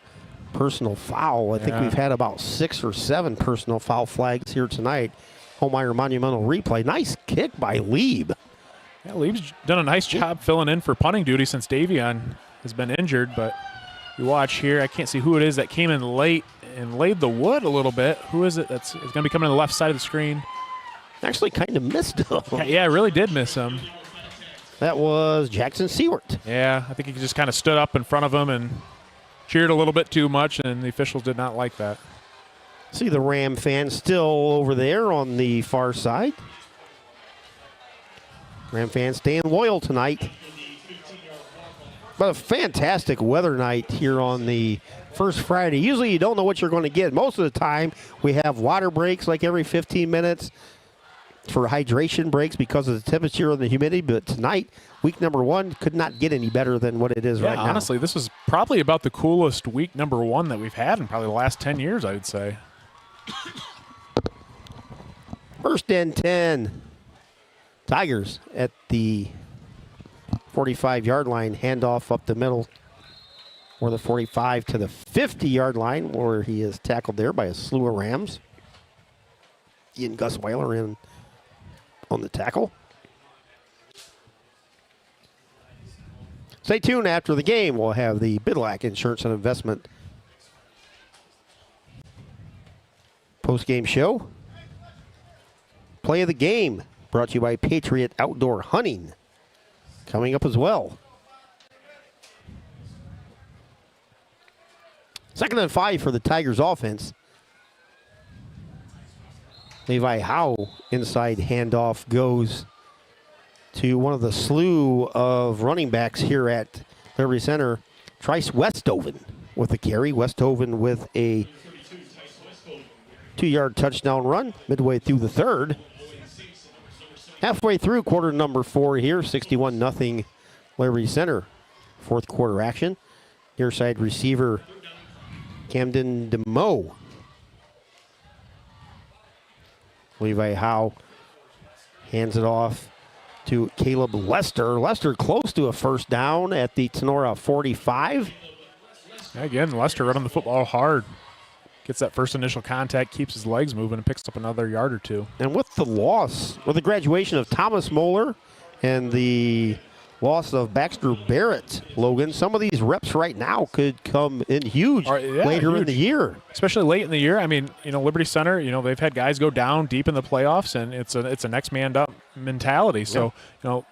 personal foul. I think we've had about 6 or 7 personal foul flags here tonight. Homeyer Monumental replay. Nice kick by Lieb. Yeah, Lieb's done a nice job filling in for punting duty since Davion has been injured, but you watch here, I can't see who it is that came in late and laid the wood a little bit. Who is it that's going to be coming to the left side of the screen? Actually kind of missed him. Yeah, really did miss him. That was Jackson Seward. Yeah, I think he just kind of stood up in front of him and cheered a little bit too much, and the officials did not like that. See the Ram fans still over there on the far side. Ram fans staying loyal tonight. But a fantastic weather night here on the first Friday. Usually you don't know what you're going to get. Most of the time we have water breaks like every 15 minutes for hydration breaks because of the temperature and the humidity. But tonight, week number 1 could not get any better than what it is right now. Honestly, this is probably about the coolest week number 1 that we've had in probably the last 10 years, I would say. First and 10. Tigers at the 45-yard line, handoff up the middle, or the 45 to the 50-yard line, where he is tackled there by a slew of Rams. Ian Gusweiler in on the tackle. Stay tuned after the game. We'll have the Bidlack Insurance and Investment post-game show. Play of the game brought to you by Patriot Outdoor Hunting. Coming up as well. 2nd and 5 for the Tigers offense. Levi Howe inside handoff goes to one of the slew of running backs here at Liberty Center, Trice Westhoven with the carry. Westhoven with a 2-yard touchdown run midway through the third. Halfway through quarter number 4 here, 61-0 Liberty Center. Fourth quarter action. Near side receiver Camden DeMoe. Levi Howe hands it off to Caleb Lester. Lester close to a first down at the Tenora 45. Again, Lester running the football hard. Gets that first initial contact, keeps his legs moving, and picks up another yard or two. And with the loss, with the graduation of Thomas Moeller and the loss of Baxter Barrett, Logan, some of these reps right now could come in huge later in the year. Especially late in the year. I mean, Liberty Center, they've had guys go down deep in the playoffs, and it's a next man up mentality. So,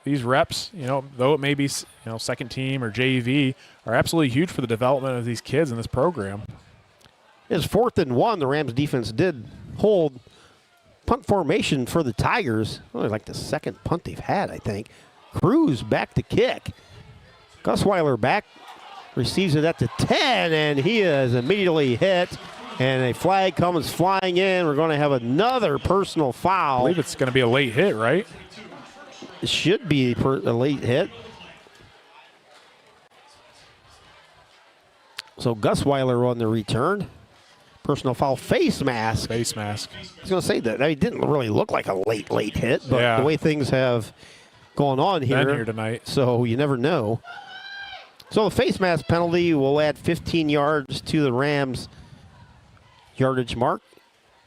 these reps, though it may be, second team or JV, are absolutely huge for the development of these kids in this program. It's 4th and 1. The Rams defense did hold punt formation for the Tigers. Only like the second punt they've had, I think. Cruz back to kick. Gusweiler back, receives it at the 10, and he is immediately hit. And a flag comes flying in. We're going to have another personal foul. I believe it's going to be a late hit, right? It should be a late hit. So Gusweiler on the return. Personal foul, face mask. Face mask. I was going to say that. It didn't really look like a late hit, but the way things have gone on here tonight, so you never know. So the face mask penalty will add 15 yards to the Rams' yardage mark.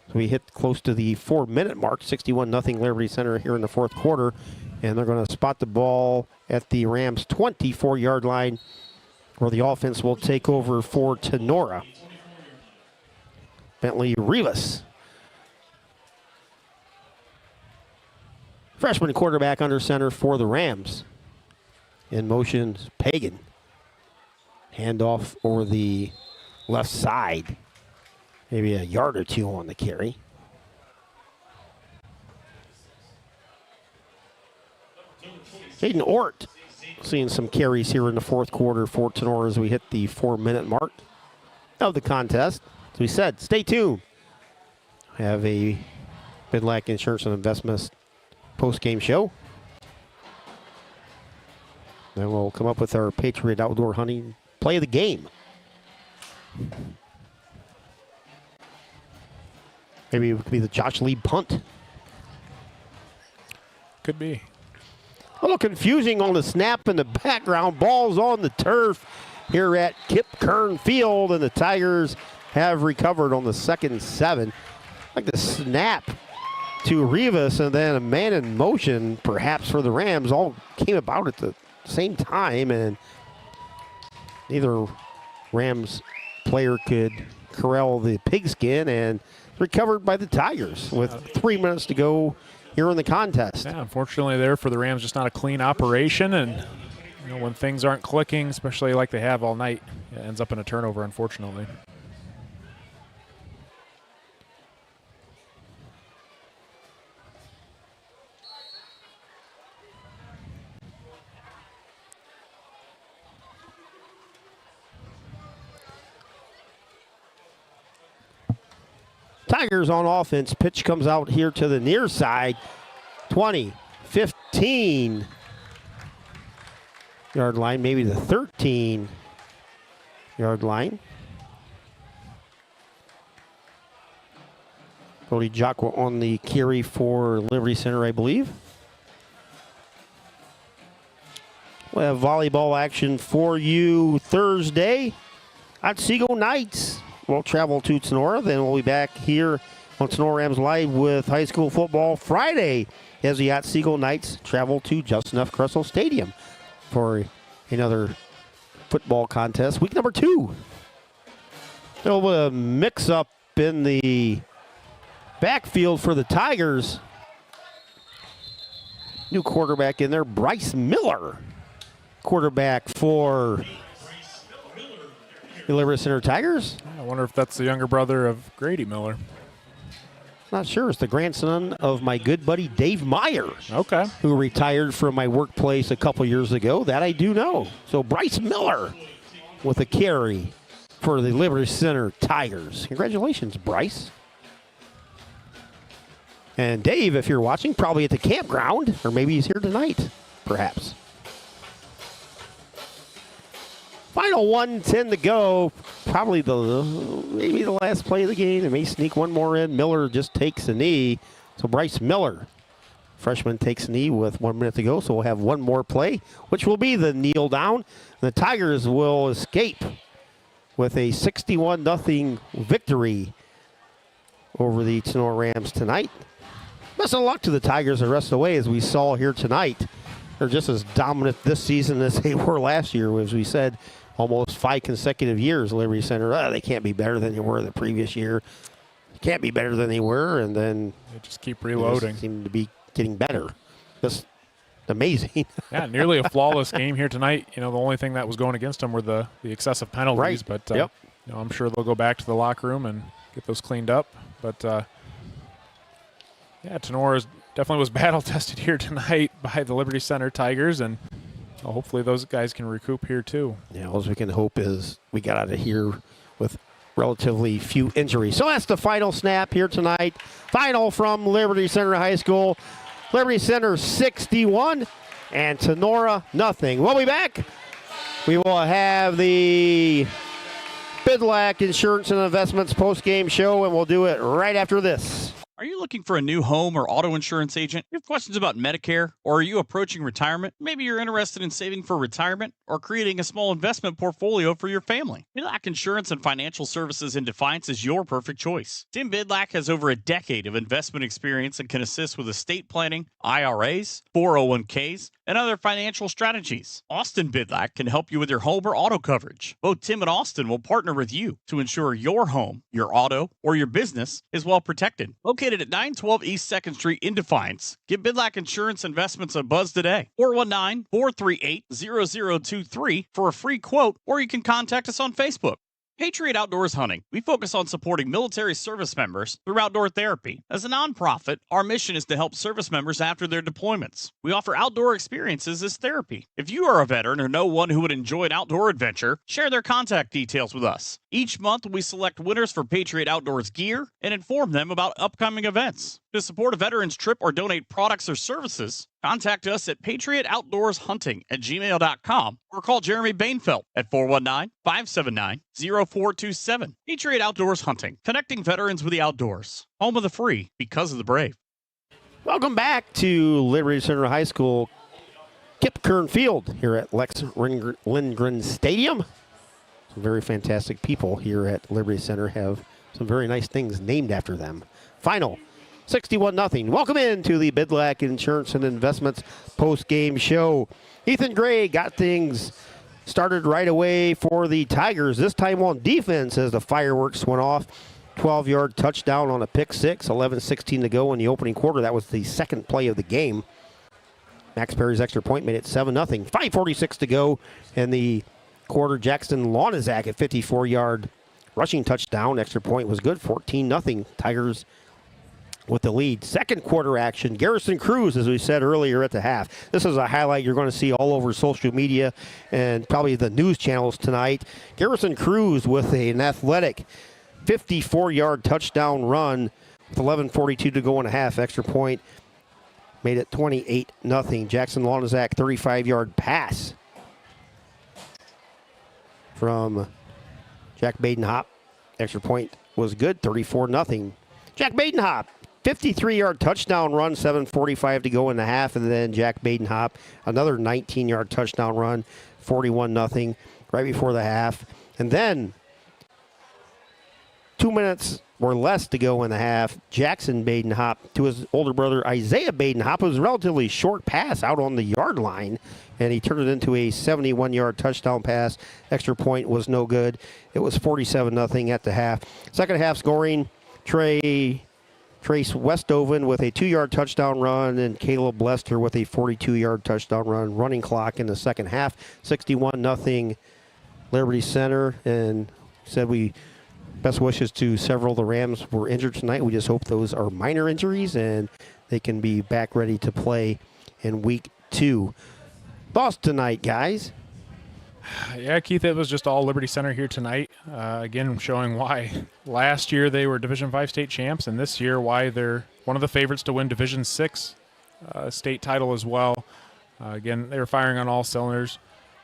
So we hit close to the 4-minute mark, 61-0 Liberty Center here in the fourth quarter, and they're going to spot the ball at the Rams' 24-yard line, where the offense will take over for Tenora. Bentley Rivas. Freshman quarterback under center for the Rams. In motion, Pagan. Handoff over the left side. Maybe a yard or two on the carry. Hayden Ort seeing some carries here in the fourth quarter for Tenora as we hit the 4-minute mark of the contest. As we said, stay tuned. Have a Bidlack Insurance and Investments post-game show. Then we'll come up with our Patriot Outdoor Hunting play of the game. Maybe it could be the Josh Lee punt. Could be. A little confusing on the snap in the background. Ball's on the turf. here at Kip Kern Field, and the Tigers have recovered on the second 7. Like the snap to Rivas and then a man in motion perhaps for the Rams all came about at the same time, and neither Rams player could corral the pigskin, and recovered by the Tigers with 3 minutes to go here in the contest. Yeah, unfortunately there for the Rams, just not a clean operation, and when things aren't clicking, especially like they have all night, it ends up in a turnover, unfortunately. Tigers on offense. Pitch comes out here to the near side. 20, 15 yard line, maybe the 13 yard line. Cody Jocko on the carry for Liberty Center, I believe. We'll have volleyball action for you Thursday at Seagull Knights. We'll travel to Sonora, then we'll be back here on Sonora Rams Live with high school football Friday as the Otsego Knights travel to Justin F. Cressel Stadium for another football contest. Week number 2. A little bit of mix-up in the backfield for the Tigers. New quarterback in there, Bryce Miller. Quarterback for the Liberty Center Tigers. I wonder if that's the younger brother of Grady Miller. Not sure. It's the grandson of my good buddy Dave Meyer. Okay. Who retired from my workplace a couple years ago. That I do know. So Bryce Miller with a carry for the Liberty Center Tigers. Congratulations, Bryce. And Dave, if you're watching, probably at the campground, or maybe he's here tonight, perhaps. Final 1:10 to go. Probably maybe the last play of the game. They may sneak one more in. Miller just takes a knee. So Bryce Miller, freshman, takes a knee with 1 minute to go. So we'll have one more play, which will be the kneel down. The Tigers will escape with a 61-0 victory over the Sonora Rams tonight. Best of luck to the Tigers the rest of the way, as we saw here tonight. They're just as dominant this season as they were last year, as we said. Almost 5 consecutive years, Liberty Center, they can't be better than they were the previous year. Can't be better than they were, and then they just keep reloading. They seem to be getting better. Just amazing. Yeah, nearly a flawless game here tonight. The only thing that was going against them were the excessive penalties. Right. But yep. I'm sure they'll go back to the locker room and get those cleaned up. But Sonora definitely was battle tested here tonight by the Liberty Center Tigers, and hopefully those guys can recoup here too. Yeah, all we can hope is we got out of here with relatively few injuries. So that's the final snap here tonight. Final from Liberty Center High School. Liberty Center 61 and Sonora nothing. We'll be back. We will have the Bidlack Insurance and Investments post-game show, and we'll do it right after this. Are you looking for a new home or auto insurance agent? You have questions about Medicare? Or are you approaching retirement? Maybe you're interested in saving for retirement or creating a small investment portfolio for your family. Bidlack Insurance and Financial Services in Defiance is your perfect choice. Tim Bidlack has over a decade of investment experience and can assist with estate planning, IRAs, 401ks, and other financial strategies. Austin Bidlack can help you with your home or auto coverage. Both Tim and Austin will partner with you to ensure your home, your auto, or your business is well protected. Located at 912 East 2nd Street in Defiance, give Bidlack Insurance Investments a buzz today. 419-438-0023 for a free quote, or you can contact us on Facebook. Patriot Outdoors Hunting. We focus on supporting military service members through outdoor therapy. As a nonprofit, our mission is to help service members after their deployments. We offer outdoor experiences as therapy. If you are a veteran or know one who would enjoy an outdoor adventure, share their contact details with us. Each month, we select winners for Patriot Outdoors gear and inform them about upcoming events. To support a veteran's trip or donate products or services, contact us at patriotoutdoorshunting@gmail.com or call Jeremy Bainfeld at 419-579-0427. Patriot Outdoors Hunting, connecting veterans with the outdoors. Home of the free, because of the brave. Welcome back to Liberty Center High School, Kip Kern Field here at Lex Lindgren Stadium. Some very fantastic people here at Liberty Center have some very nice things named after them. Final 61-0. Welcome into the Bidlack Insurance and Investments post-game show. Ethan Gray got things started right away for the Tigers, this time on defense as the fireworks went off. 12-yard touchdown on a pick six, 11:16 to go in the opening quarter. That was the second play of the game. Max Perry's extra point made it 7-0. 5:46 to go in the quarter. Jackson Lonizak at 54-yard rushing touchdown. Extra point was good, 14-0. Tigers with the lead. Second quarter action. Garrison Cruz, as we said earlier at the half. This is a highlight you're going to see all over social media and probably the news channels tonight. Garrison Cruz with an athletic 54-yard touchdown run with 11:42 to go in a half. Extra point made it 28-0. Jackson Lonizak 35-yard pass from Jack Badenhop. Extra point was good, 34-0. Jack Badenhop, 53-yard touchdown run, 7:45 to go in the half, and then Jack Badenhop, another 19-yard touchdown run, 41-0 right before the half. And then 2 minutes or less to go in the half, Jackson Badenhop to his older brother Isaiah Badenhop. It was a relatively short pass out on the yard line, and he turned it into a 71-yard touchdown pass. Extra point was no good. It was 47-0 at the half. Second half scoring, Trace Westoven with a 2-yard touchdown run and Caleb Lester with a 42-yard touchdown run. Running clock in the second half, 61-0 Liberty Center. And said we best wishes to several of the Rams were injured tonight. We just hope those are minor injuries and they can be back ready to play in week 2. Thoughts tonight, guys? Yeah, Keith, it was just all Liberty Center here tonight. Again, showing why last year they were Division V state champs, and this year why they're one of the favorites to win Division VI state title as well. Again, they were firing on all cylinders.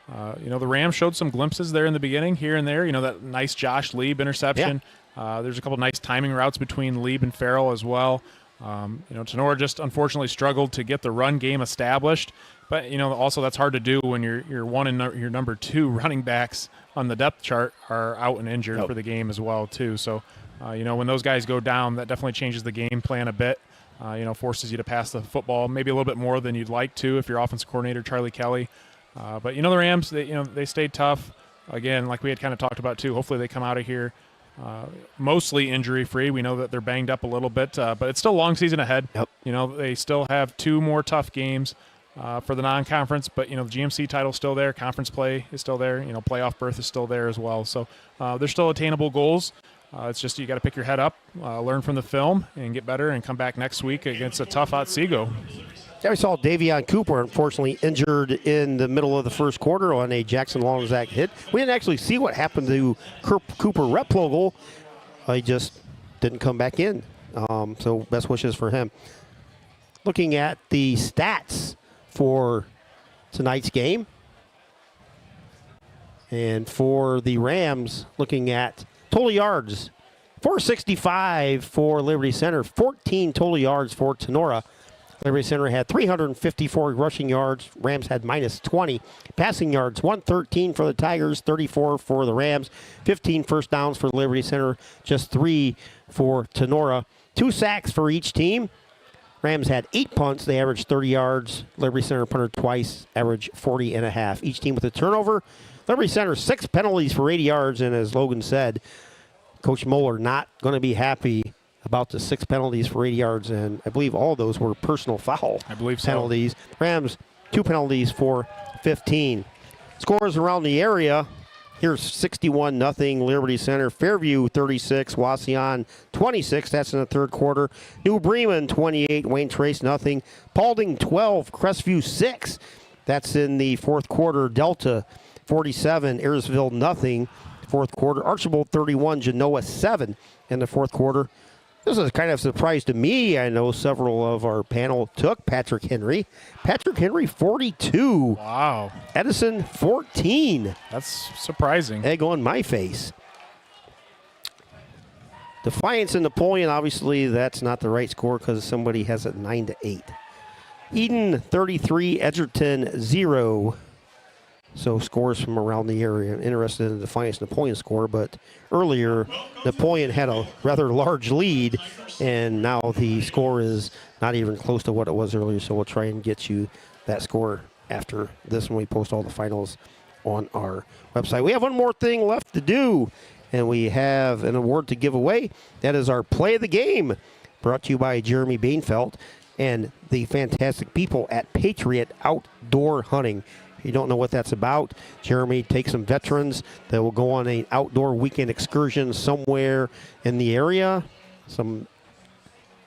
The Rams showed some glimpses there in the beginning, here and there. That nice Josh Lieb interception. Yeah. There's a couple nice timing routes between Lieb and Farrell as well. Tenora just unfortunately struggled to get the run game established. But, also that's hard to do when your one and your number 2 running backs on the depth chart are out and injured for the game as well, too. So, when those guys go down, that definitely changes the game plan a bit. Forces you to pass the football maybe a little bit more than you'd like to if you're offensive coordinator Charlie Kelly. But, the Rams, they stayed tough. Again, like we had kind of talked about, too. Hopefully they come out of here mostly injury-free. We know that they're banged up a little bit, but it's still a long season ahead. Yep. They still have 2 more tough games for the non-conference, but, the GMC title's still there. Conference play is still there. Playoff berth is still there as well. So they're still attainable goals. It's just you got to pick your head up, learn from the film, and get better and come back next week against a tough Otsego. Yeah, we saw Davion Cooper, unfortunately, injured in the middle of the first quarter on a Jackson Lonizak hit. We didn't actually see what happened to Cooper Replogle. He just didn't come back in. So best wishes for him. Looking at the stats for tonight's game. And for the Rams, looking at total yards, 465 for Liberty Center, 14 total yards for Tenora. Liberty Center had 354 rushing yards. Rams had -20. Passing yards, 113 for the Tigers, 34 for the Rams. 15 first downs for Liberty Center, just 3 for Tenora. 2 sacks for each team. Rams had 8 punts. They averaged 30 yards. Liberty Center punted twice, averaged 40.5. Each team with a turnover. Liberty Center, 6 penalties for 80 yards. And as Logan said, Coach Moeller not going to be happy about the 6 penalties for 80 yards, and I believe all of those were personal foul penalties. So. Rams, 2 penalties for 15. Scores around the area. Here's 61-0 Liberty Center. Fairview 36, Wauseon 26. That's in the third quarter. New Bremen 28, Wayne Trace nothing. Paulding 12, Crestview 6. That's in the fourth quarter. Delta 47, Ayersville nothing. Fourth quarter. Archibald 31, Genoa 7 in the fourth quarter. This is kind of a surprise to me. I know several of our panel took Patrick Henry. Patrick Henry, 42. Wow. Edison, 14. That's surprising. Egg on my face. Defiance and Napoleon, obviously, that's not the right score because somebody has it 9-8. Eden, 33. Edgerton, 0. So scores from around the area. I'm interested in the Defiance Napoleon score, but earlier Napoleon had a rather large lead, and now the score is not even close to what it was earlier. So we'll try and get you that score after this when we post all the finals on our website. We have one more thing left to do, and we have an award to give away. That is our Play of the Game, brought to you by Jeremy Bainfeld and the fantastic people at Patriot Outdoor Hunting. If you don't know what that's about, Jeremy takes some veterans that will go on an outdoor weekend excursion somewhere in the area, some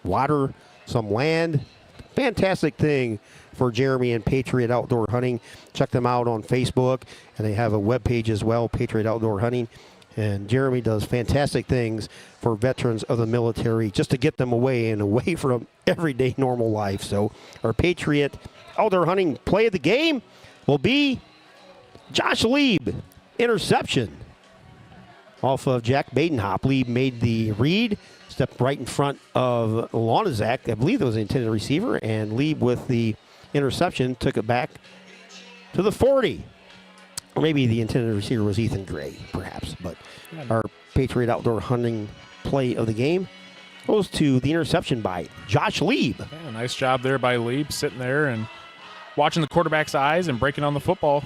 water, some land. Fantastic thing for Jeremy and Patriot Outdoor Hunting. Check them out on Facebook, and they have a webpage as well, Patriot Outdoor Hunting. And Jeremy does fantastic things for veterans of the military just to get them away and away from everyday normal life. So our Patriot Outdoor Hunting Play of the Game will be Josh Lieb, interception off of Jack Badenhop. Lieb made the read, stepped right in front of Lonizak. I believe that was the intended receiver, and Lieb with the interception took it back to the 40. Or maybe the intended receiver was Ethan Gray, perhaps. But our Patriot Outdoor Hunting Play of the Game goes to the interception by Josh Lieb. Yeah, nice job there by Lieb, sitting there and watching the quarterback's eyes and breaking on the football.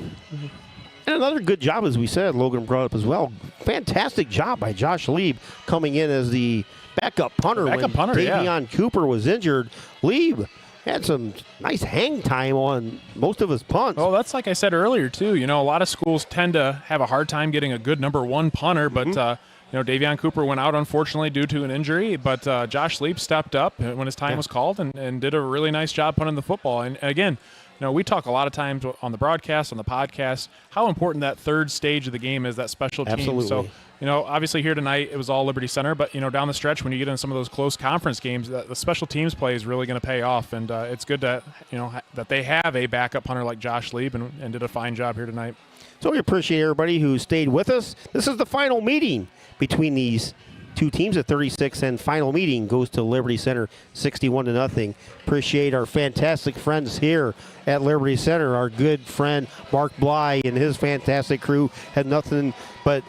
And another good job, as we said, Logan brought up as well. Fantastic job by Josh Lieb coming in as the backup punter when Davion Cooper was injured. Lieb had some nice hang time on most of his punts. Oh, that's like I said earlier, too. You know, a lot of schools tend to have a hard time getting a good number one punter, but, you know, Davion Cooper went out, unfortunately, due to an injury, but Josh Lieb stepped up when his time was called and did a really nice job punting the football. And again, you know, we talk a lot of times on the broadcast, on the podcast, how important that third stage of the game is, that special team. Absolutely. So, you know, obviously here tonight it was all Liberty Center, but, you know, down the stretch when you get in some of those close conference games, the special teams play is really going to pay off. And it's good that, you know, that they have a backup punter like Josh Lieb and did a fine job here tonight. So we appreciate everybody who stayed with us. This is the final meeting between these two teams at 36, and final meeting goes to Liberty Center 61-0. Appreciate our fantastic friends here at Liberty Center. Our good friend Mark Bly and his fantastic crew had nothing but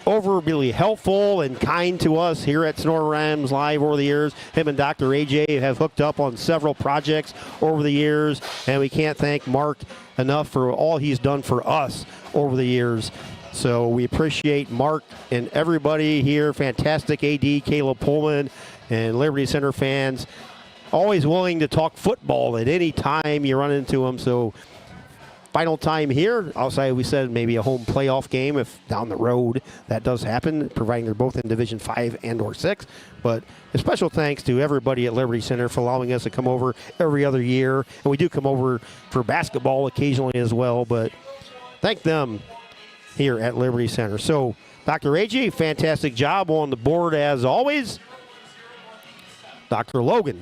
overly helpful and kind to us here at Sonora Rams Live over the years. Him and Dr. AJ have hooked up on several projects over the years, and we can't thank Mark enough for all he's done for us over the years. So we appreciate Mark and everybody here. Fantastic AD, Caleb Pullman, and Liberty Center fans. Always willing to talk football at any time you run into them. So final time here. Outside, we said maybe a home playoff game if down the road that does happen, providing they're both in Division 5 and or 6. But a special thanks to everybody at Liberty Center for allowing us to come over every other year. And we do come over for basketball occasionally as well. But thank them here at Liberty Center. So, Dr. AJ, fantastic job on the board as always. Dr. Logan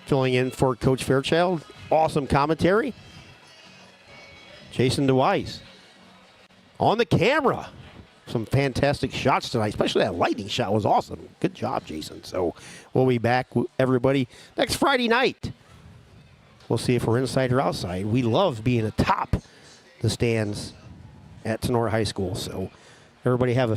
filling in for Coach Fairchild. Awesome commentary. Jason DeWise on the camera. Some fantastic shots tonight, especially that lightning shot was awesome. Good job, Jason. So, we'll be back, everybody, next Friday night. We'll see if we're inside or outside. We love being atop the stands at Sonora High School. So everybody have a